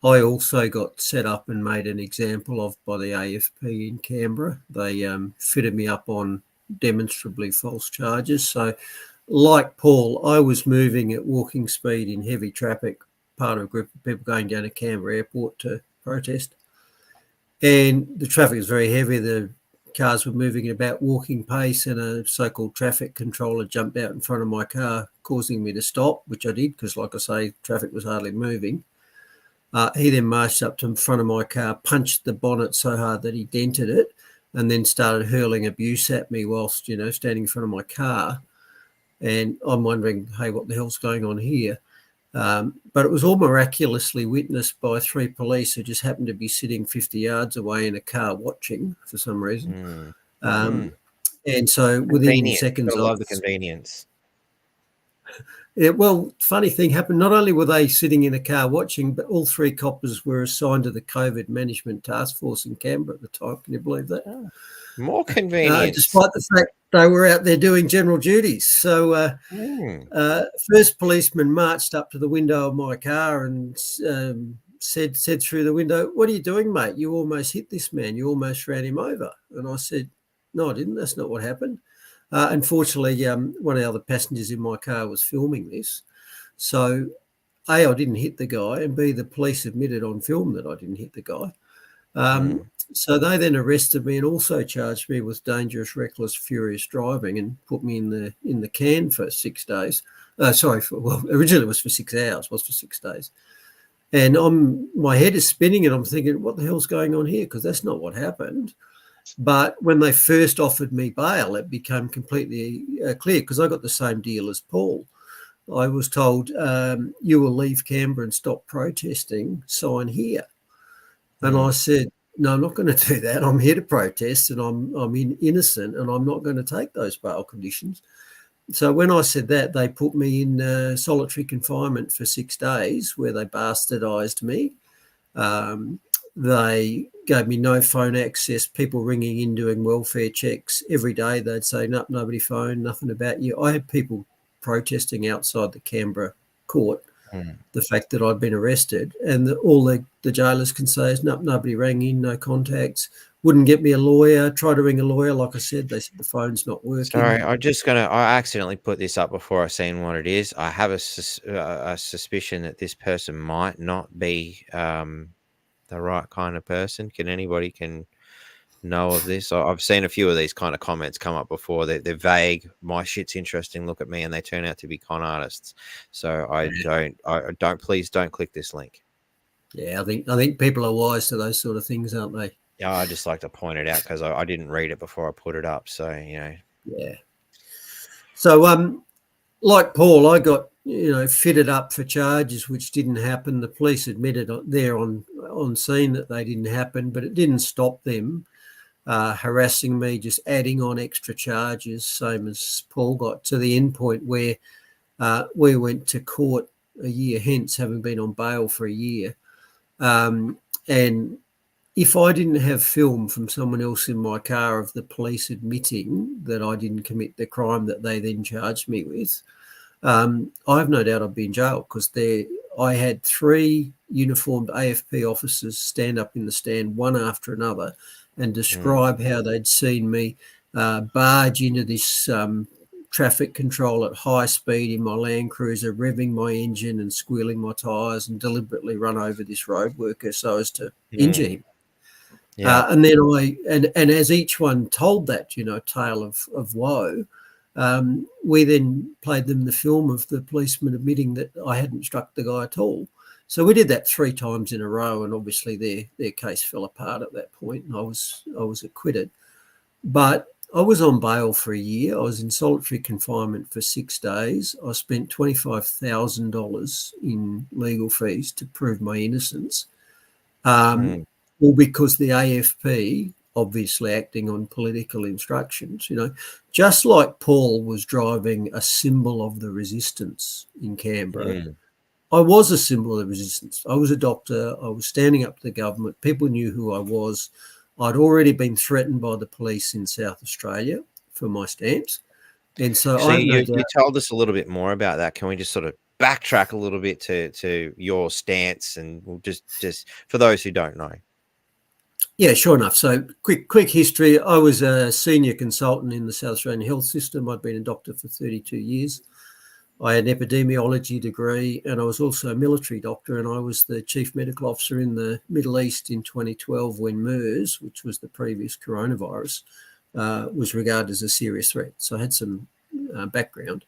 I also got set up and made an example of by the AFP in Canberra. They fitted me up on demonstrably false charges. So, like Paul, I was moving at walking speed in heavy traffic, part of a group of people going down to Canberra airport to protest. And the traffic was very heavy. The cars were moving at about walking pace, and a so-called traffic controller jumped out in front of my car, causing me to stop, which I did because, like I say, traffic was hardly moving. He then marched up to the front of my car, punched the bonnet so hard that he dented it, and then started hurling abuse at me whilst, standing in front of my car. And I'm wondering, hey, what the hell's going on here? But it was all miraculously witnessed by 3 police who just happened to be sitting 50 yards away in a car watching for some reason. And so within seconds, I love the convenience. Yeah, well, funny thing happened. Not only were they sitting in a car watching, but all 3 coppers were assigned to the COVID management task force in Canberra at the time. Can you believe that? More convenience. despite the fact they were out there doing general duties. So first policeman marched up to the window of my car and said through the window, "What are you doing, mate? You almost hit this man. You almost ran him over." And I said, "No, I didn't. That's not what happened." Unfortunately, one of the other passengers in my car was filming this. So, A, I didn't hit the guy, and B, the police admitted on film that I didn't hit the guy. So they then arrested me and also charged me with dangerous, reckless, furious driving and put me in the can for 6 days. Originally it was for 6 hours, was for 6 days. And my head is spinning and I'm thinking, what the hell's going on here? Because that's not what happened. But when they first offered me bail, it became completely clear because I got the same deal as Paul. I was told, you will leave Canberra and stop protesting, sign here. And I said, no, I'm not going to do that. I'm here to protest and I'm innocent and I'm not going to take those bail conditions. So when I said that, they put me in solitary confinement for 6 days where they bastardised me. They gave me no phone access, people ringing in doing welfare checks. Every day they'd say, no, nobody phoned, nothing about you. I had people protesting outside the Canberra court, the fact that I'd been arrested, and all the jailers can say is, no, nobody rang in, no contacts, wouldn't get me a lawyer, try to ring a lawyer. Like I said, they said the phone's not working. Sorry, I accidentally put this up before I seen what it is. I have a suspicion that this person might not be the right kind of person. Anybody know of this? I've seen a few of these kind of comments come up before. They're vague. My shit's interesting. Look at me, and they turn out to be con artists. So I don't. Please don't click this link. Yeah, I think people are wise to those sort of things, aren't they? Yeah, I just like to point it out because I didn't read it before I put it up. So Yeah. So like Paul, I got fitted up for charges which didn't happen. The police admitted there on scene that they didn't happen, but it didn't stop them harassing me, just adding on extra charges, same as Paul got, to the end point where we went to court a year hence, having been on bail for a year. And if I didn't have film from someone else in my car of the police admitting that I didn't commit the crime that they then charged me with, I have no doubt I'd be in jail, because I had 3 uniformed AFP officers stand up in the stand, one after another, and describe how they'd seen me barge into this traffic control at high speed in my Land Cruiser, revving my engine and squealing my tyres, and deliberately run over this road worker so as to injure him. yeah. And then and as each one told that tale of woe, we then played them the film of the policeman admitting that I hadn't struck the guy at all. So we did that 3 times in a row, and obviously their case fell apart at that point, and I was acquitted. But I was on bail for a year. I was in solitary confinement for 6 days. I spent $25,000 in legal fees to prove my innocence, all because the AFP, obviously acting on political instructions, just like Paul was driving a symbol of the resistance in Canberra. I was a symbol of the resistance. I was a doctor. I was standing up to the government. People knew who I was. I'd already been threatened by the police in South Australia for my stance. And so you told us a little bit more about that. Can we just sort of backtrack a little bit to your stance, and we'll just for those who don't know? Yeah, sure enough. So quick history. I was a senior consultant in the South Australian health system. I'd been a doctor for 32 years. I had an epidemiology degree, and I was also a military doctor, and I was the chief medical officer in the Middle East in 2012 when MERS, which was the previous coronavirus, was regarded as a serious threat. So I had some background.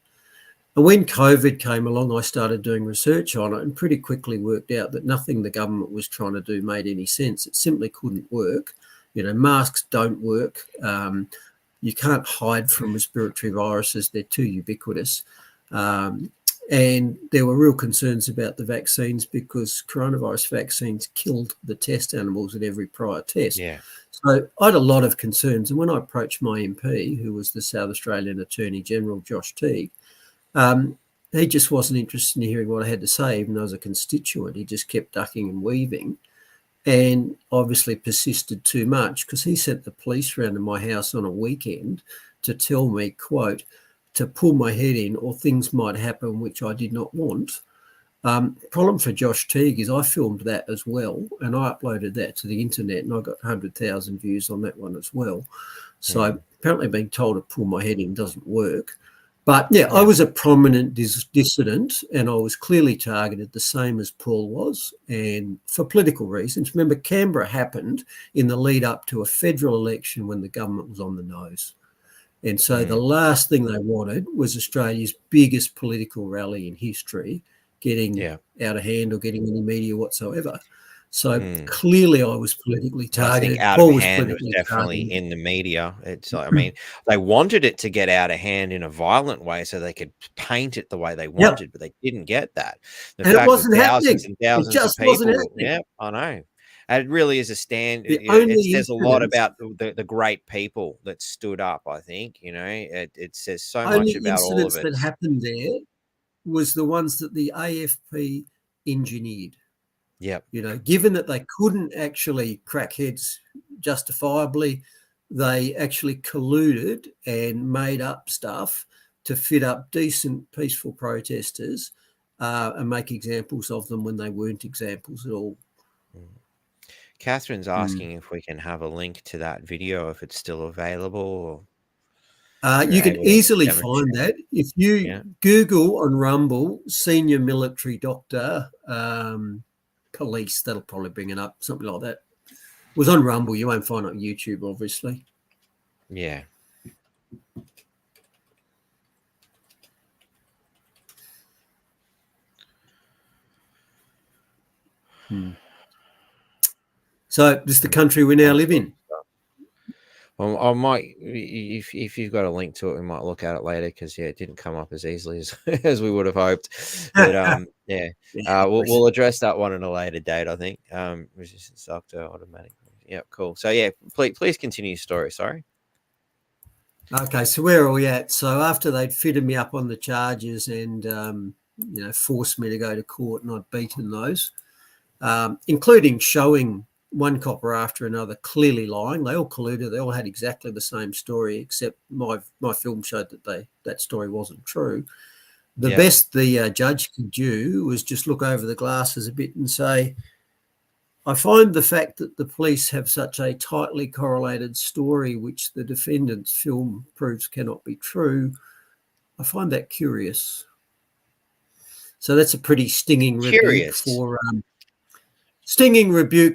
And when COVID came along, I started doing research on it and pretty quickly worked out that nothing the government was trying to do made any sense. It simply couldn't work. Masks don't work. You can't hide from respiratory viruses. They're too ubiquitous. And there were real concerns about the vaccines because coronavirus vaccines killed the test animals at every prior test. Yeah. So I had a lot of concerns. And when I approached my MP, who was the South Australian Attorney General, Josh Teague, he just wasn't interested in hearing what I had to say, even though as a constituent, he just kept ducking and weaving. and obviously persisted too much because he sent the police round to my house on a weekend to tell me, quote, to pull my head in or things might happen which I did not want. Problem for Josh Teague is I filmed that as well, and I uploaded that to the internet, and I got 100,000 views on that one as well. So apparently being told to pull my head in doesn't work. But yeah, I was a prominent dissident, and I was clearly targeted the same as Paul was, and for political reasons. Remember, Canberra happened in the lead up to a federal election when the government was on the nose. And so the last thing they wanted was Australia's biggest political rally in history getting out of hand or getting any media whatsoever. So clearly I was politically targeted. I think out Paul of was hand was definitely in the media. It's like, I mean, they wanted it to get out of hand in a violent way so they could paint it the way they wanted, but they didn't get that. The and fact it wasn't that happening. thousands and thousands It just of wasn't people, happening. yeah, I know. And it really is a stand. The It says a lot incidents- about the great people that stood up, I think. You know, it says so much only about all of incidents it. that happened there was the ones that the AFP engineered. Yep. You know, given that they couldn't actually crack heads justifiably, they actually colluded and made up stuff to fit up decent, peaceful protesters and make examples of them when they weren't examples at all. Catherine's asking if we can have a link to that video if it's still available. Or you can easily find that if you Google on Rumble senior military doctor police. That'll probably bring it up, something like that. It was on Rumble. You won't find it on YouTube, obviously. Yeah. So this is the country we now live in. Well, I might, if you've got a link to it, we might look at it later because it didn't come up as easily as we would have hoped. But we'll address that one at a later date, I think. Resistance doctor automatic. Yeah, cool. So yeah, please continue your story. Sorry. Okay, so where are we at? So after they'd fitted me up on the charges and forced me to go to court, and I'd beaten those, including showing one copper after another clearly lying. They all colluded. They all had exactly the same story, except my film showed that that story wasn't true. The best the judge could do was just look over the glasses a bit and say, I find the fact that the police have such a tightly correlated story, which the defendant's film proves cannot be true, I find that curious. So that's a pretty stinging rebuke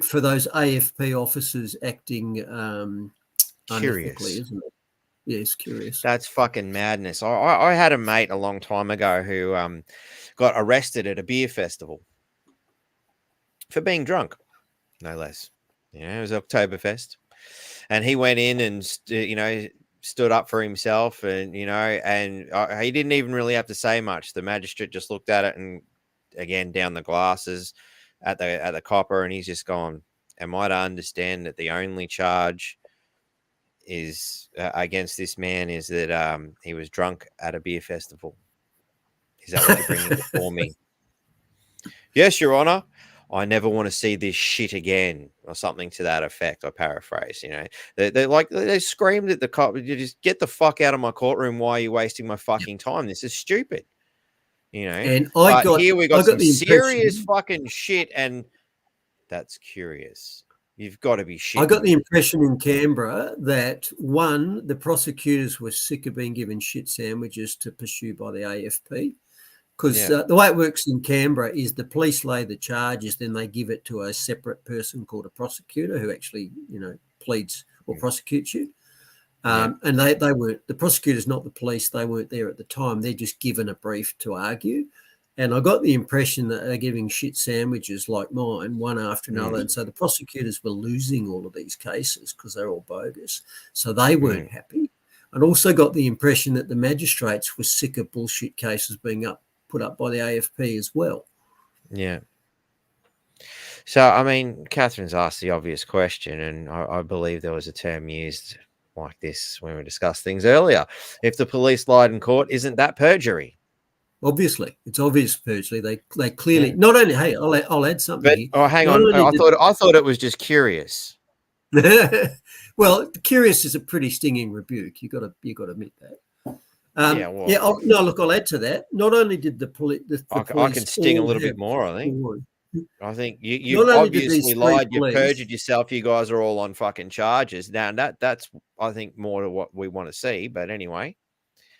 for those AFP officers acting unethically, isn't it? Yes, curious. That's fucking madness. I had a mate a long time ago who got arrested at a beer festival for being drunk, no less. It was Oktoberfest, and he went in and stood up for himself, and he didn't even really have to say much. The magistrate just looked at it and again down the glasses at the copper, and he's just gone, am I to understand that the only charge is against this man is that he was drunk at a beer festival? Is that what you're bringing before me? Yes, Your Honor. I never want to see this shit again, or something to that effect. I paraphrase. They screamed at the cop, "You just get the fuck out of my courtroom! Why are you wasting my fucking time? This is stupid." And here we got some serious fucking shit, and that's curious. You've got to be shit. I got the impression in Canberra that, one, the prosecutors were sick of being given shit sandwiches to pursue by the AFP. Because the way it works in Canberra is the police lay the charges, then they give it to a separate person called a prosecutor who actually, pleads or prosecutes you. And they weren't, the prosecutors, not the police, they weren't there at the time. They're just given a brief to argue. And I got the impression that they're giving shit sandwiches like mine, one after another. And so the prosecutors were losing all of these cases because they're all bogus. So they weren't happy. I'd also got the impression that the magistrates were sick of bullshit cases being put up by the AFP as well. Yeah. So, I mean, Catherine's asked the obvious question, and I believe there was a term used like this when we discussed things earlier. If the police lied in court, isn't that perjury? Obviously, it's obvious virtually. They clearly not only. Hey, I'll add something But here. hang Not on. only I thought it was just curious. well, curious is a pretty stinging rebuke. You got to admit that. Yeah, well, no. Look, I'll add to that. Not only did the police, I can sting a little bit more. I think. I think you've Not only did these obviously three lied. You've police- perjured yourself. You guys are all on fucking charges now. And that's I think more to what we want to see. But anyway,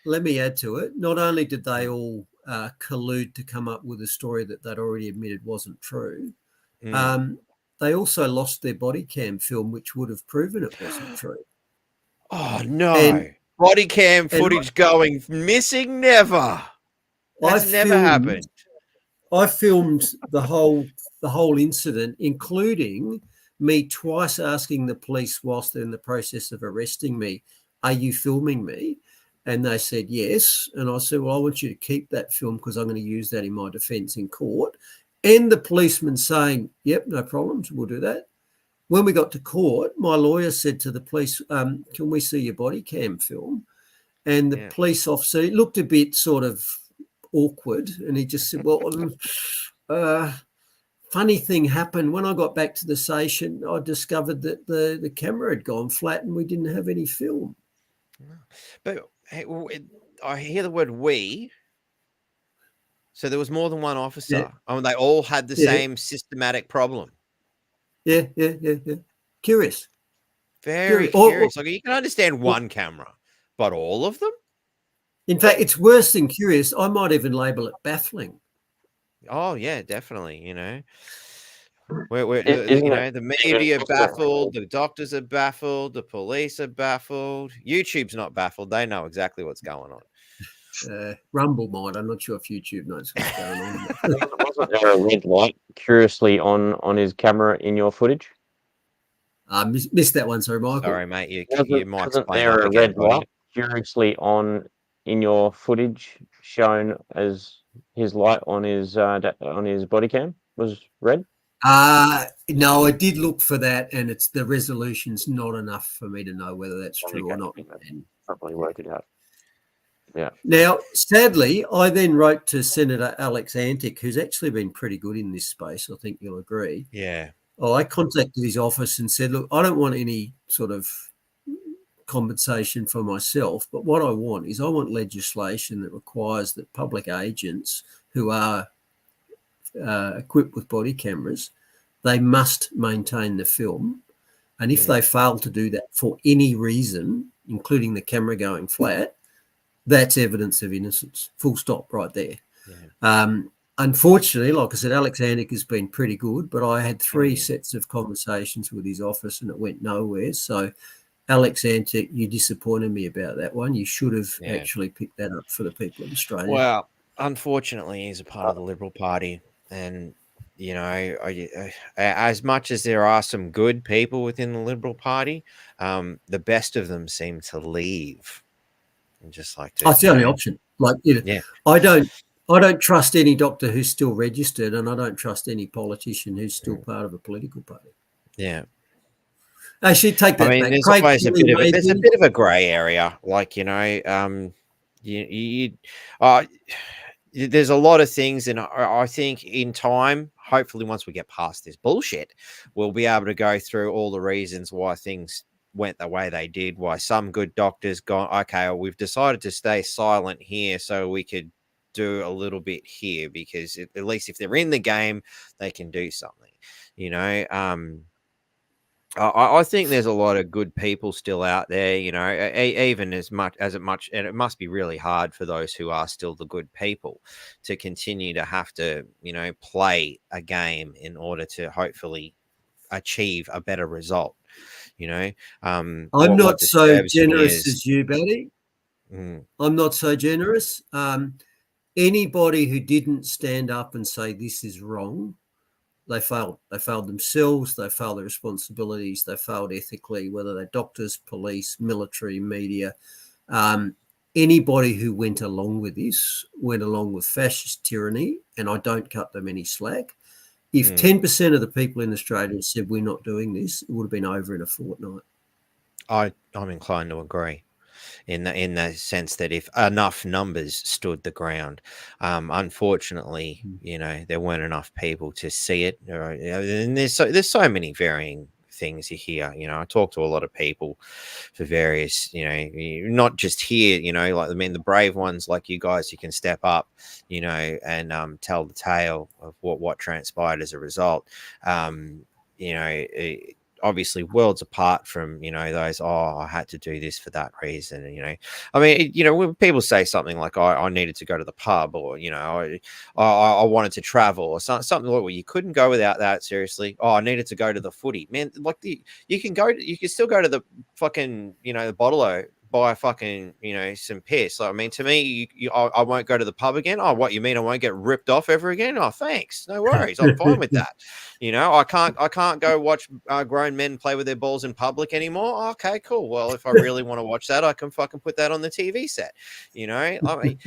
let me add to it. Not only did they all collude to come up with a story that they'd already admitted wasn't true, they also lost their body cam film, which would have proven it wasn't true. Oh no! And Body cam footage going missing? Never. That's never happened. I filmed the whole incident, including me twice asking the police whilst they're in the process of arresting me, "Are you filming me?" And they said yes. And I said, "Well, I want you to keep that film because I'm going to use that in my defence in court." And the policeman saying, "Yep, no problems, we'll do that." When we got to court, my lawyer said to the police, "Can we see your body cam film?" And the police officer looked a bit sort of awkward, and he just said, "Well, funny thing happened. When I got back to the station, I discovered that the camera had gone flat and we didn't have any film." But I hear the word "we." So there was more than one officer. Yeah. I mean, they all had the same systematic problem. Yeah. Curious. Very curious. Like you can understand one camera, but all of them? In fact, it's worse than curious. I might even label it baffling. Oh yeah, definitely. You know, the media are baffled, the doctors are baffled, the police are baffled. YouTube's not baffled; they know exactly what's going on. Rumble might. I'm not sure if YouTube knows what's going on. Wasn't there a red light curiously on his camera in your footage? I missed that one, sorry, Michael. Sorry, mate. You might wasn't there a red light curiously on in your footage shown as his light on his body cam was red? No, I did look for that, and it's the resolution's not enough for me to know whether that's true or not. Probably work it out. Yeah. Now, sadly, I then wrote to Senator Alex Antic, who's actually been pretty good in this space. I think you'll agree. Yeah. I contacted his office and said, "Look, I don't want any sort of compensation for myself, but what I want legislation that requires that public agents who are equipped with body cameras, they must maintain the film. And if they fail to do that for any reason, including the camera going flat, that's evidence of innocence. Full stop right there." Yeah. Unfortunately, like I said, Alex Antic has been pretty good, but I had 3 sets of conversations with his office and it went nowhere. So, Alex Antic, you disappointed me about that one. You should have actually picked that up for the people of Australia. Well, unfortunately, he's a part of the Liberal Party. And, you know, as much as there are some good people within the Liberal Party, the best of them seem to leave. And just like to, that's the only option. Like, I don't trust any doctor who's still registered, and I don't trust any politician who's still part of a political party. Yeah. Actually, take that back. There's always there's a bit of a grey area. Like, you know, there's a lot of things, and I think in time, hopefully once we get past this bullshit, we'll be able to go through all the reasons why things went the way they did, why some good doctors gone, okay, well, we've decided to stay silent here so we could do a little bit here, because at least if they're in the game, they can do something, you know. I think there's a lot of good people still out there, you know, even and it must be really hard for those who are still the good people to continue to have to, you know, play a game in order to hopefully achieve a better result, you know. I'm not so generous as you, Betty. I'm not so generous. Anybody who didn't stand up and say this is wrong, they failed. They failed themselves. They failed their responsibilities. They failed ethically, whether they're doctors, police, military, media. Anybody who went along with this went along with fascist tyranny, and I don't cut them any slack. If 10% of the people in Australia said we're not doing this, it would have been over in a fortnight. I'm inclined to agree. in the sense that if enough numbers stood the ground, unfortunately, there weren't enough people to see it. And there's so many varying things you hear. I talk to a lot of people for various, not just here, like the brave ones like you guys who can step up, and tell the tale of what transpired as a result. Obviously worlds apart from those, I had to do this for that reason. When people say something like I needed to go to the pub, or I wanted to travel, or something like, well, you couldn't go without that. Seriously, I needed to go to the footy, man. Like you can still go to the fucking the bottle-o, buy fucking some piss. I mean, to me, I won't go to the pub again. Oh, what you mean? I won't get ripped off ever again? Oh, thanks, no worries. I'm fine with that. I can't go watch grown men play with their balls in public anymore. Okay, cool. Well, if I really want to watch that, I can fucking put that on the TV set. I mean,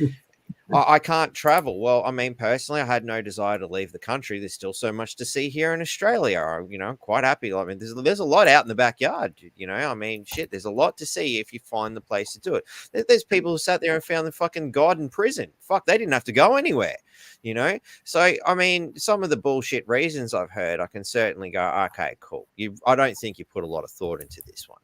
I can't travel. Well, I mean, personally, I had no desire to leave the country. There's still so much to see here in Australia. I'm quite happy. I mean, there's a lot out in the backyard. I mean, shit, there's a lot to see if you find the place to do it. There's people who sat there and found the fucking God in prison. Fuck, they didn't have to go anywhere. So I mean, some of the bullshit reasons I've heard, I can certainly go, okay, cool. I don't think you put a lot of thought into this one,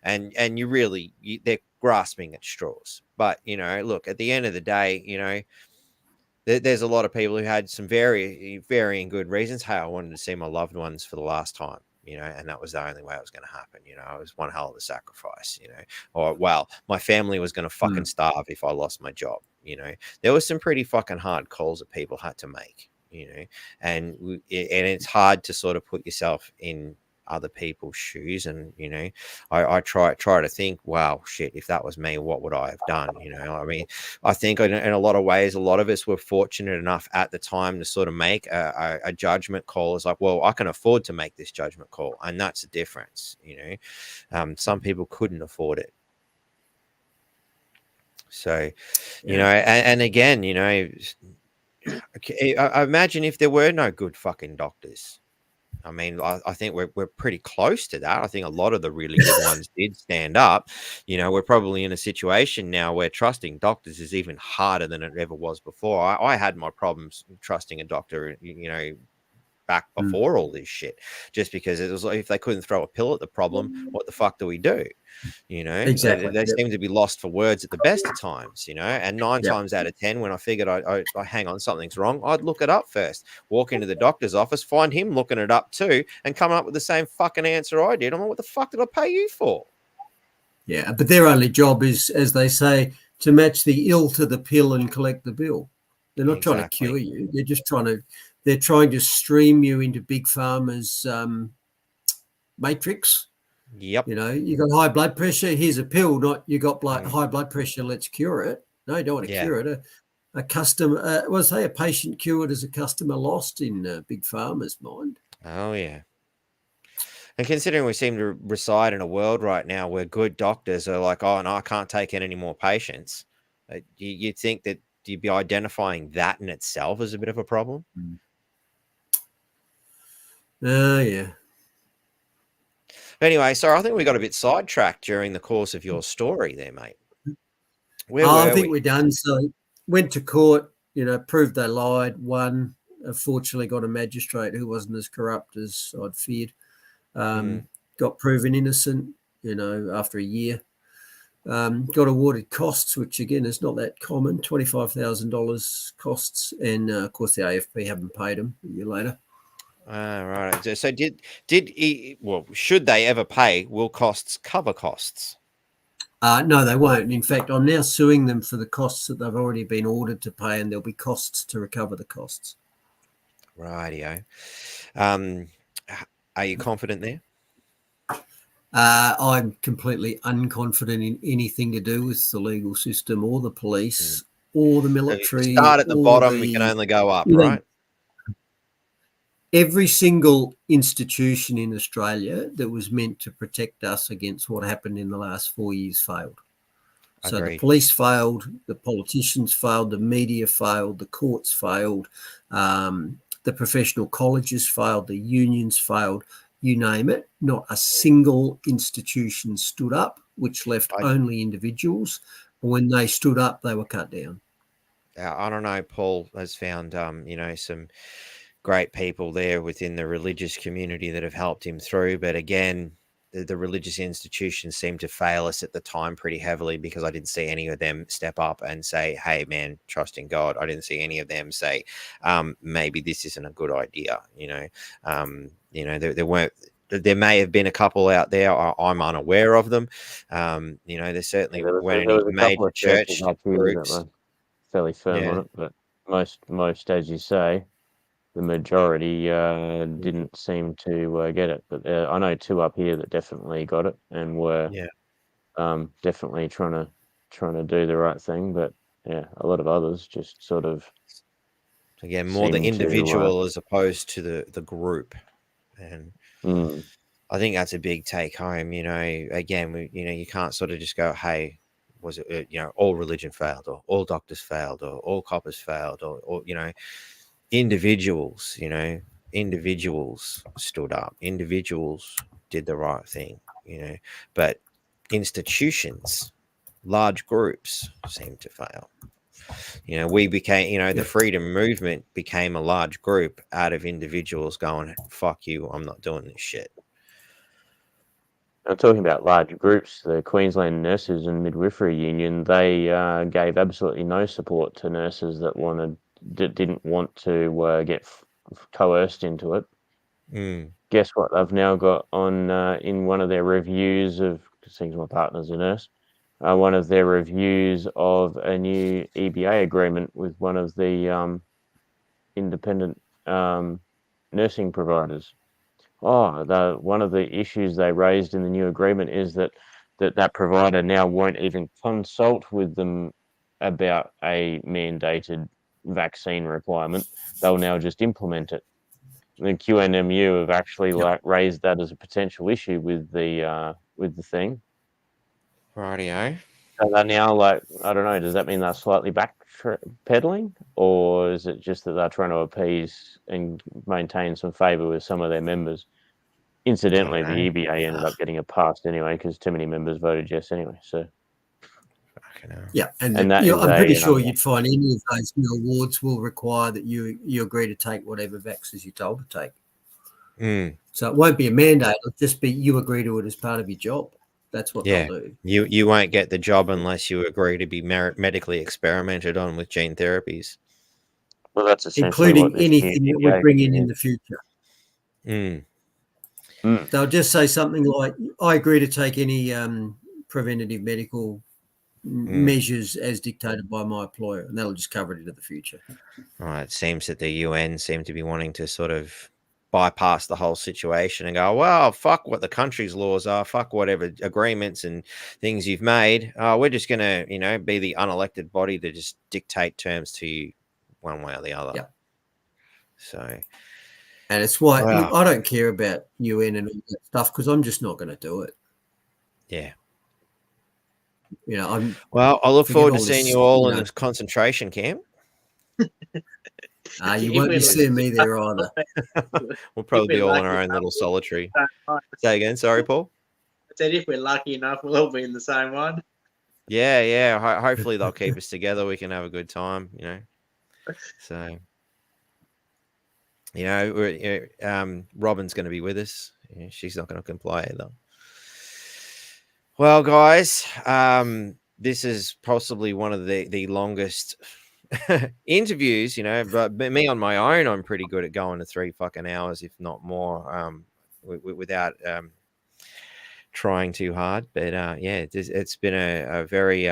and you really, they're grasping at straws. But look, at the end of the day, there's a lot of people who had some very varying good reasons. Hey, I wanted to see my loved ones for the last time, and that was the only way it was going to happen. It was one hell of a sacrifice, or well, my family was going to fucking starve if I lost my job. There was some pretty fucking hard calls that people had to make, and it's hard to sort of put yourself in other people's shoes. And I try to think, wow, shit, if that was me, what would I have done? I mean, I think in a lot of ways, a lot of us were fortunate enough at the time to sort of make a judgment call. It's like, well, I can afford to make this judgment call, and that's the difference. Some people couldn't afford it. So and again, I imagine if there were no good fucking doctors. I mean, I think we're pretty close to that. I think a lot of the really good ones did stand up. We're probably in a situation now where trusting doctors is even harder than it ever was before. I had my problems trusting a doctor, back before all this shit, just because it was like, if they couldn't throw a pill at the problem, what the fuck do we do? Exactly. They seem to be lost for words at the best of times, and 9 times out of 10, when I figured I hang on, something's wrong, I'd look it up first, walk into the doctor's office, find him looking it up too, and come up with the same fucking answer I did. I'm like, what the fuck did I pay you for? Yeah, but their only job is, as they say, to match the ill to the pill and collect the bill. They're not trying to cure you. They're just trying to stream you into Big Pharma's matrix. Yep. You got high blood pressure. Here's a pill. Not you got high blood pressure. Let's cure it. No, you don't want to cure it. A customer, a patient cured is a customer lost in Big Pharma's mind. Oh yeah. And considering we seem to reside in a world right now where good doctors are like, oh no, I can't take in any more patients. You'd think that you'd be identifying that in itself as a bit of a problem. Yeah. Anyway, so I think we got a bit sidetracked during the course of your story there, mate. I think we're done. So went to court, proved they lied, won. Fortunately got a magistrate who wasn't as corrupt as I'd feared. Got proven innocent, after a year. Got awarded costs, which again is not that common, $25,000 costs. And of course the AFP haven't paid them a year later. Right. So should they ever pay, will costs cover costs? No, they won't. In fact, I'm now suing them for the costs that they've already been ordered to pay, and there'll be costs to recover the costs. Rightio. Are you confident there? I'm completely unconfident in anything to do with the legal system or the police or the military. So start at the bottom, we can only go up, right? Every single institution in Australia that was meant to protect us against what happened in the last 4 years failed. So Agreed. The police failed, the politicians failed, the media failed, the courts failed, the professional colleges failed, the unions failed, you name it. Not a single institution stood up, which left only individuals. When they stood up, they were cut down. I don't know. Paul has found, some great people there within the religious community that have helped him through. But again, the religious institutions seemed to fail us at the time pretty heavily, because I didn't see any of them step up and say, hey, man, trust in God. I didn't see any of them say, maybe this isn't a good idea. There weren't. There may have been a couple out there. I'm unaware of them. There certainly weren't any major church groups. That were fairly firm on it, but most, as you say, the majority didn't seem to get it. But I know 2 up here that definitely got it and were definitely trying to do the right thing. But yeah, a lot of others just sort of, again, more the individual as opposed to the group. And I think that's a big take home. Again, you can't sort of just go, hey, was it, all religion failed, or all doctors failed, or all coppers failed, or individuals stood up, individuals did the right thing, but institutions, large groups seem to fail. We became, the freedom movement became a large group out of individuals going, fuck you, I'm not doing this shit. I'm talking about large groups. The Queensland Nurses and Midwifery Union, they gave absolutely no support to nurses that didn't want to get coerced into it. Guess what? They've now got on in one of their reviews of, seeing my partner's a nurse, one of their reviews of a new EBA agreement with one of the independent nursing providers. One of the issues they raised in the new agreement is that provider now won't even consult with them about a mandated vaccine requirement. They'll now just implement it. The QNMU have actually raised that as a potential issue with the thing. Rightio. So they're now I don't know, does that mean they're slightly backpedaling, or is it just that they're trying to appease and maintain some favour with some of their members? Incidentally, the EBA ended up getting a pass anyway, because too many members voted yes anyway. So, yeah, and I'm pretty sure you'd find any of those new awards will require that you agree to take whatever vaccines you're told to take. So it won't be a mandate; it'll just be you agree to it as part of your job. That's what they'll do. You won't get the job unless you agree to be medically experimented on with gene therapies. Well, that's essentially including anything that we bring in the future. They'll just say something like, I agree to take any preventative medical measures as dictated by my employer, and that'll just cover it into the future. It seems that the UN seem to be wanting to sort of bypass the whole situation and go, well, fuck what the country's laws are, fuck whatever agreements and things you've made. We're just going to, be the unelected body to just dictate terms to you one way or the other. Yeah. So... And it's why look, I don't care about UN and all that stuff, because I'm just not going to do it. Yeah. I look forward to seeing you all in this concentration camp. You won't be seeing me there either. We'll probably be all in our own little solitary. Say again, sorry, Paul. I said if we're lucky enough, we'll all be in the same one. Yeah. Hopefully they'll keep us together. We can have a good time, So... Robin's going to be with us. She's not going to comply either. Well, guys, this is possibly one of the longest interviews, but me on my own, I'm pretty good at going to 3 fucking hours, if not more, without trying too hard. But it's been a very...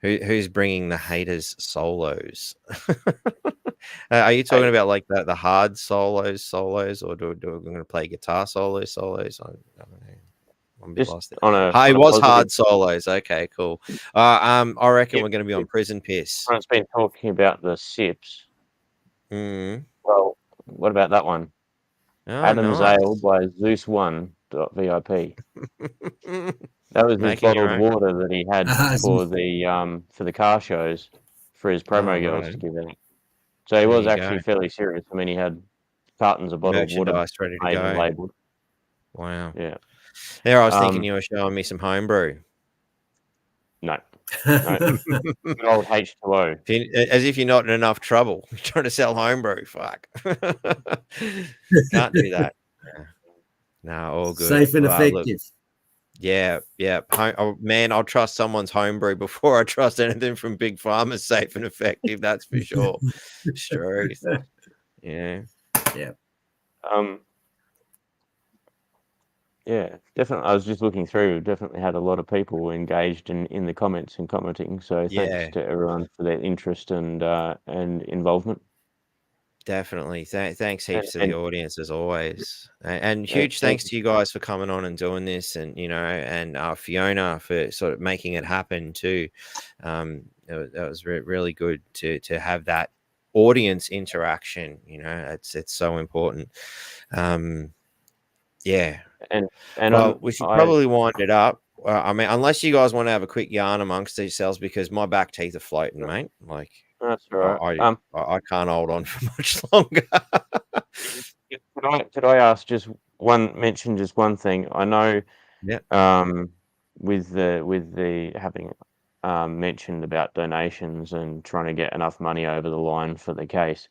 Who's bringing the haters solos? Are you talking about like the hard solos, or do we're going to play guitar solos? I don't know. I'm a bit lost there. It was hard solos. Okay, cool. I reckon we're going to be on Prison Piss. It's been talking about the SIPs. Well, what about that one? Adam's Ale by Zeus1.vip. That was his bottled water that he had for the car shows for his promo girls to give out. So he was actually fairly serious. I mean, he had cartons of bottled water ready to go. labeled. Wow. Yeah. There, I was thinking you were showing me some homebrew. No. Good old H2O. As if you're not in enough trouble trying to sell homebrew. Fuck. Can't do that. No, all good. Safe and Look, effective. yeah. Man, I'll trust someone's homebrew before I trust anything from Big Pharma's safe and effective. That's for sure. Sure. Yeah. Yeah, definitely. I was just looking through. Definitely had a lot of people engaged in the comments and commenting. So thanks to everyone for their interest and involvement. Definitely. Thanks heaps to And- the audience as always. And huge thanks to you guys for coming on and doing this, and and Fiona for sort of making it happen too. That was really good to have that audience interaction. It's so important. Yeah. And well, we should probably wind it up. I mean, unless you guys want to have a quick yarn amongst yourselves, because my back teeth are floating, mate. Like, that's all right. I can't hold on for much longer. Could I ask just one thing? I know. Yeah. With the having mentioned about donations and trying to get enough money over the line for the case.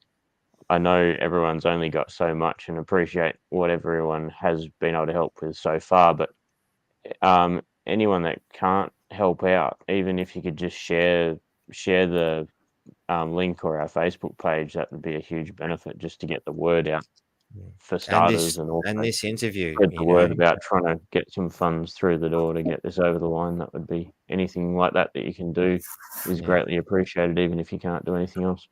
I know everyone's only got so much, and appreciate what everyone has been able to help with so far. But anyone that can't help out, even if you could just share the link or our Facebook page, that would be a huge benefit, just to get the word out for starters, and also this interview, spread the word about trying to get some funds through the door to get this over the line. That would be anything like that you can do is greatly appreciated, even if you can't do anything else.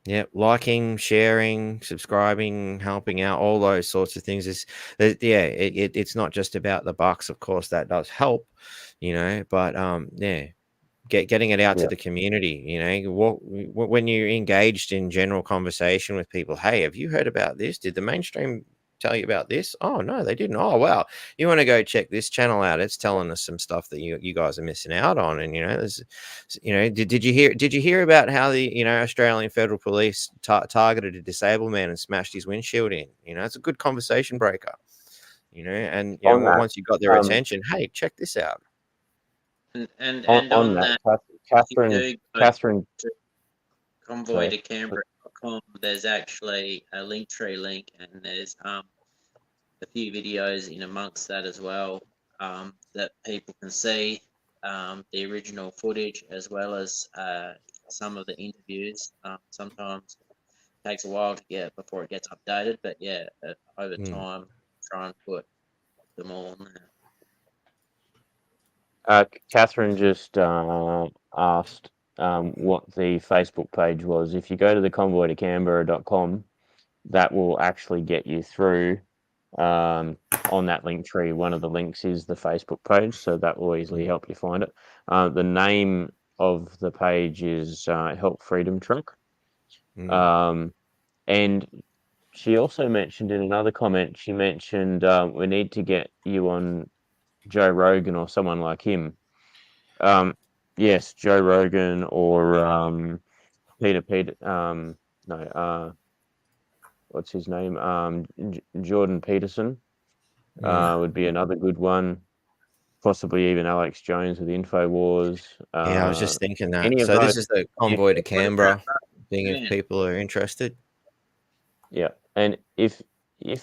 Yeah, liking, sharing, subscribing, helping out, all those sorts of things it's not just about the bucks. Of course, that does help, but getting it out to the community. When you're engaged in general conversation with people, hey, have you heard about this? Did the mainstream tell you about this? Oh no, they didn't. Oh wow, you want to go check this channel out? It's telling us some stuff that you guys are missing out on. And did you hear about how the Australian Federal Police targeted a disabled man and smashed his windshield in? It's a good conversation breaker. And once you got their attention, hey, check this out. And on that, Catherine, convoy to Canberra.com, there's actually a Linktree link, and there's a few videos in amongst that as well, that people can see the original footage, as well as some of the interviews. Sometimes it takes a while to get before it gets updated, but over time, try and put them all on there. Catherine just asked what the Facebook page was. If you go to the convoy to Canberra.com, that will actually get you through on that link tree. One of the links is the Facebook page, so that will easily help you find it. The name of the page is Help Freedom Truck. And she also mentioned in another comment, she mentioned we need to get you on Joe Rogan or someone like him. Yes, Joe Rogan or Peter. What's his name? Jordan Peterson would be another good one. Possibly even Alex Jones with InfoWars. I was just thinking that. Any of So those, this is the convoy to Canberra thing, if people are interested. Yeah, and if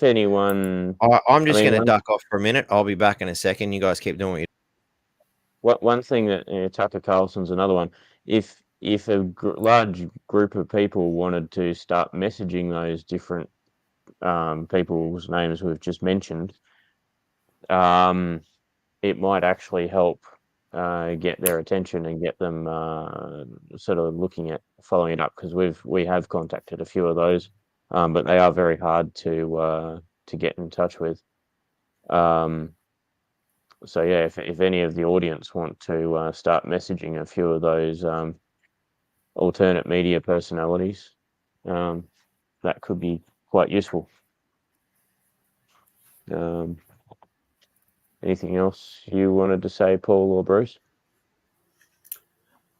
anyone, I'm just going to duck off for a minute. I'll be back in a second. You guys keep doing what you. One thing that Tucker Carlson's another one. If a large group of people wanted to start messaging those different people's names we've just mentioned, it might actually help get their attention and get them sort of looking at following it up, because we have contacted a few of those, but they are very hard to get in touch with. So yeah, if any of the audience want to start messaging a few of those alternate media personalities, that could be quite useful. Anything else you wanted to say, Paul or Bruce?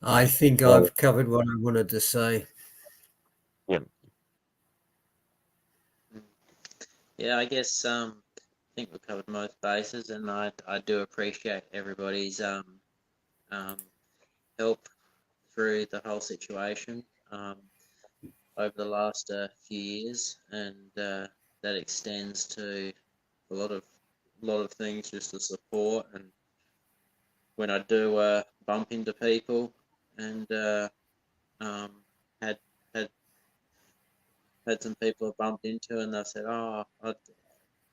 I think I've covered what I wanted to say. Yeah. Yeah, I guess think we've covered most bases, and I do appreciate everybody's help through the whole situation over the last few years, and that extends to a lot of things, just the support, and when I do bump into people, and had had some people I bumped into, and they said, "Oh, I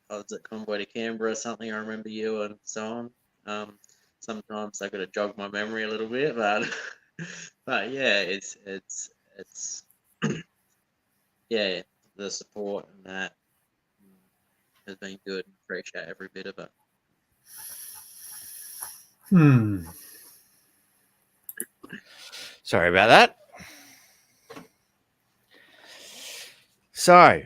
was at Convoy to Canberra or something. I remember you," and so on. Sometimes I got to jog my memory a little bit, but but yeah, it's yeah, the support and that has been good. Appreciate every bit of it. Sorry about that. So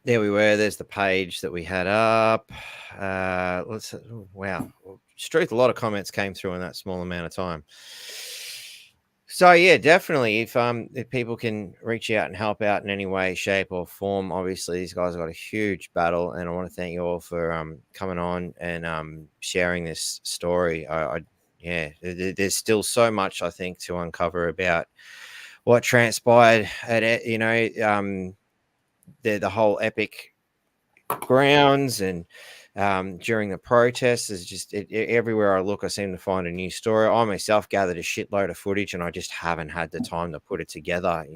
there we were. There's the page that we had up. Wow. Truth, a lot of comments came through in that small amount of time. So yeah, definitely. If people can reach out and help out in any way, shape, or form, obviously these guys have got a huge battle, and I want to thank you all for coming on and sharing this story. There's still so much I think to uncover about what transpired at the whole epic grounds and during the protests. Is just everywhere I look, I seem to find a new story. I myself gathered a shitload of footage, and I just haven't had the time to put it together.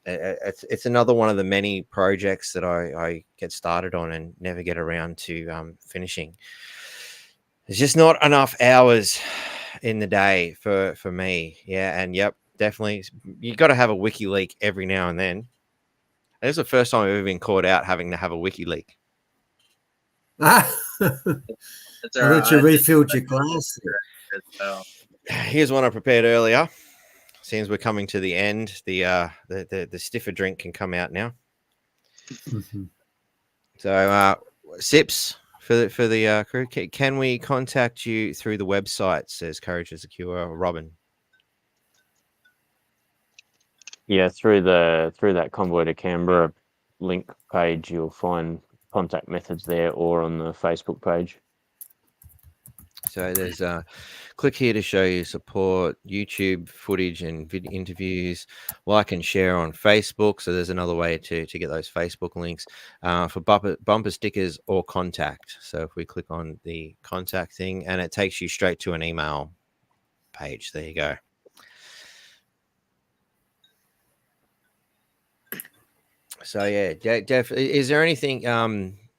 It's another one of the many projects that I get started on and never get around to finishing. There's just not enough hours in the day for me. Yeah, and yep, definitely you got to have a wiki leak every now and then. This is the first time I've ever been caught out having to have a wiki leak. I That's all thought you right. refilled your glass. As well. Here's one I prepared earlier. Seems we're coming to the end. The stiffer drink can come out now. So sips for the crew. Can we contact you through the website? Says Courage is a Cure. Robin. Yeah, through that Convoy to Canberra link page, you'll find contact methods there, or on the Facebook page. So there's click here to show you support, YouTube footage and video interviews, like and share on Facebook. So there's another way to get those Facebook links for bumper stickers or contact. So if we click on the contact thing, and it takes you straight to an email page. There you go. So yeah, definitely. Is there anything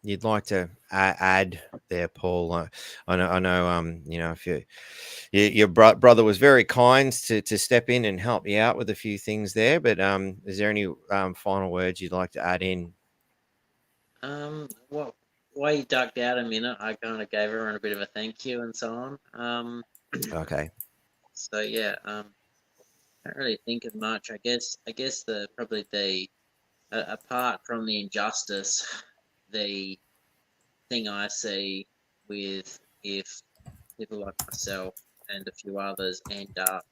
you'd like to add there, Paul? I know. If your brother was very kind to step in and help you out with a few things there, but is there any final words you'd like to add in? Well, why you ducked out a minute, I kind of gave everyone a bit of a thank you and so on. Okay. So yeah, can't really think of much. I guess probably apart from the injustice, the thing I see with if people like myself and a few others end up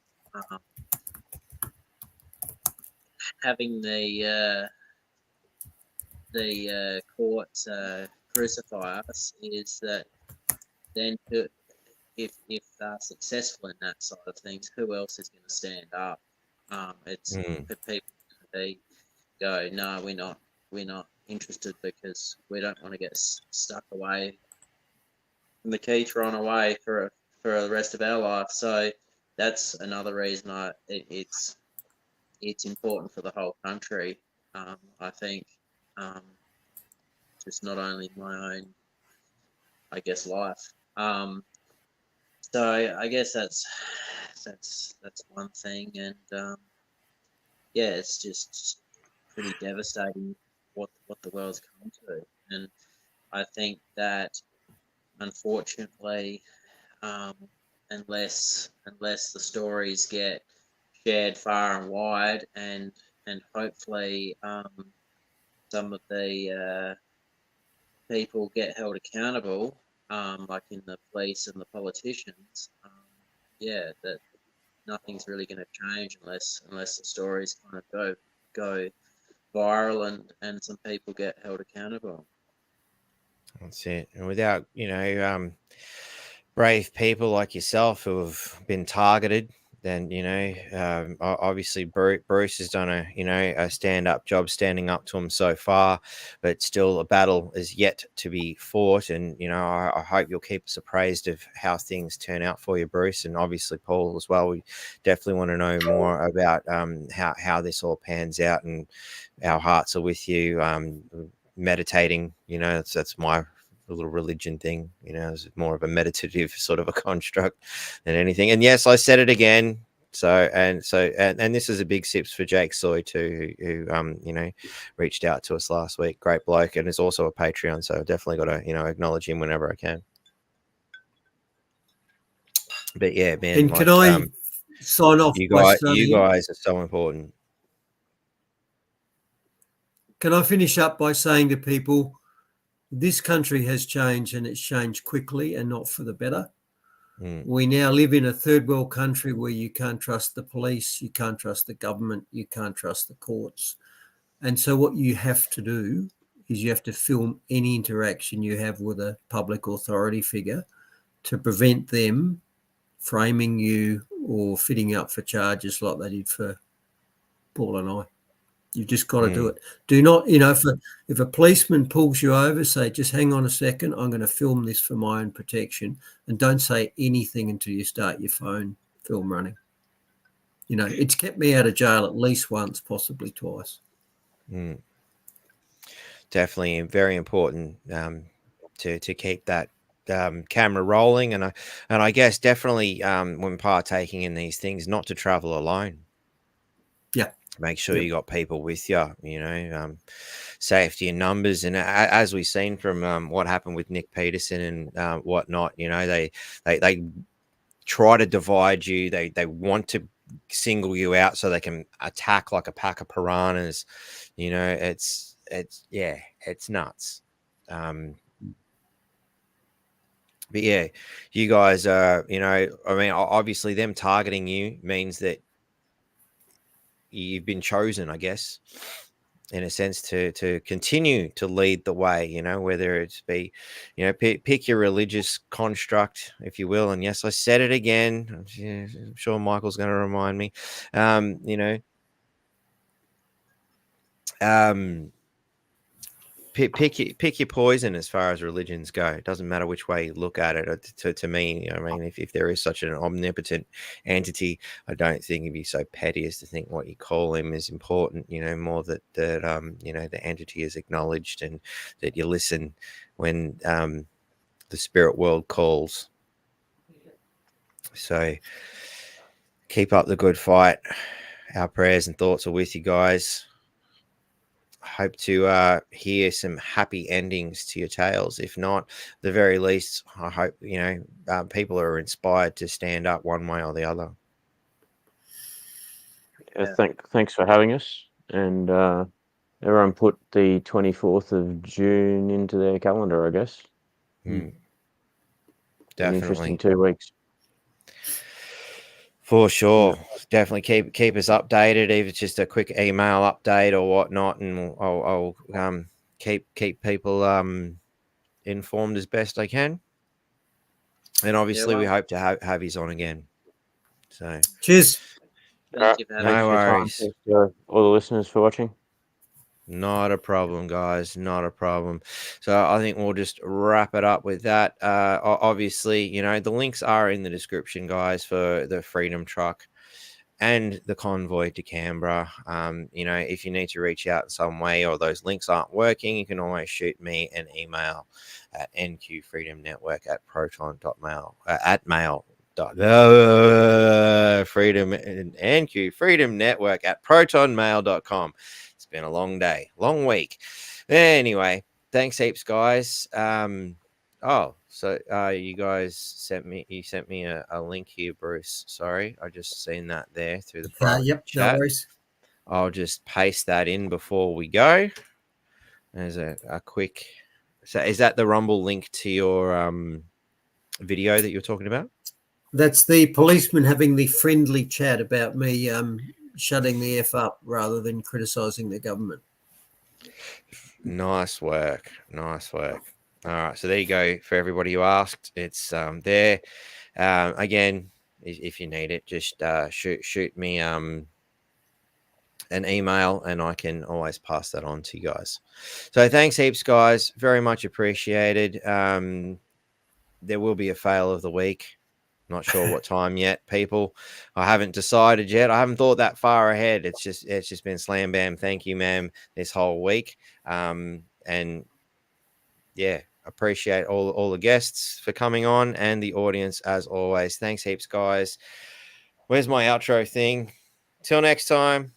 having the courts crucify us, is that then if they're successful in that side of things, who else is going to stand up? It's for people to go, no, we're not interested, because we don't want to get stuck away and the key thrown away for the rest of our life. So that's another reason it's important for the whole country. I think just not only my own, I guess, life. So I guess that's one thing, and yeah, it's just pretty devastating what the world's come to, and I think that unfortunately, unless the stories get shared far and wide, and hopefully some of the people get held accountable, like in the police and the politicians, yeah, that nothing's really going to change unless the stories kind of go viral and some people get held accountable. That's it. And without, brave people like yourself who have been targeted, then, obviously Bruce has done a stand-up job standing up to him so far, but still a battle is yet to be fought. And, I hope you'll keep us appraised of how things turn out for you, Bruce, and obviously Paul as well. We definitely want to know more about how this all pans out, and our hearts are with you. Meditating, that's my little religion thing, it's more of a meditative sort of a construct than anything. And yes, I said it again. And this is a big sips for Jake Soy too, who reached out to us last week. Great bloke, and is also a Patreon. So I've definitely got to, acknowledge him whenever I can. But yeah, man. And can I sign off? You by guys are so important. Can I finish up by saying to people, this country has changed, and it's changed quickly and not for the better. We now live in a third world country where you can't trust the police, you can't trust the government, you can't trust the courts. And so what you have to do is you have to film any interaction you have with a public authority figure to prevent them framing you or fitting up for charges like they did for Paul and I. You've just got to do it. Do not, if a policeman pulls you over, say, just hang on a second, I'm going to film this for my own protection, and don't say anything until you start your phone film running. It's kept me out of jail at least once, possibly twice. Definitely very important to keep that camera rolling, and I guess definitely when partaking in these things, not to travel alone. Yeah. Make sure you got people with you, safety in numbers. And as we've seen from what happened with Nick Peterson and whatnot, they try to divide you. They want to single you out so they can attack like a pack of piranhas. It's nuts. But yeah, you guys are, obviously them targeting you means that you've been chosen, I guess, in a sense, to continue to lead the way, whether it's be, pick your religious construct, if you will. And yes, I said it again. I'm sure Michael's going to remind me, pick your poison as far as religions go. It doesn't matter which way you look at it. To me, if there is such an omnipotent entity, I don't think it'd be so petty as to think what you call him is important. More that the entity is acknowledged, and that you listen when the spirit world calls. So keep up the good fight. Our prayers and thoughts are with you guys. Hope to hear some happy endings to your tales. If not, at the very least, I hope people are inspired to stand up one way or the other. Thanks for having us, and everyone put the 24th of June into their calendar, I guess. Definitely. An interesting 2 weeks. For sure. Definitely keep us updated, even just a quick email update or whatnot, and I'll keep people informed as best I can. And obviously we hope to have his on again. So cheers. Thank you, no worries. Thanks to all the listeners for watching. Not a problem, guys. Not a problem. So I think we'll just wrap it up with that. Obviously, the links are in the description, guys, for the Freedom Truck and the convoy to Canberra. If you need to reach out in some way or those links aren't working, you can always shoot me an email at nqfreedomnetwork@proton.mail at mail. Freedom Network at protonmail.com. It's been a long day, long week. Anyway, thanks heaps, guys. You guys sent me a link here, Bruce. Sorry, I just seen that there through the private chat. No worries. I'll just paste that in before we go. There's a quick. So is that the Rumble link to your video that you're talking about? That's the policeman having the friendly chat about me shutting the F up rather than criticising the government. Nice work. Nice work. All right. So there you go for everybody who asked. It's there. Again, if you need it, just shoot me an email and I can always pass that on to you guys. So thanks heaps, guys. Very much appreciated. There will be a fail of the week. Not sure what time yet, people. I haven't decided yet. I haven't thought that far ahead. It's just been slam bam. Thank you, ma'am, this whole week. And yeah, appreciate all the guests for coming on and the audience as always. Thanks heaps, guys. Where's my outro thing? Till next time.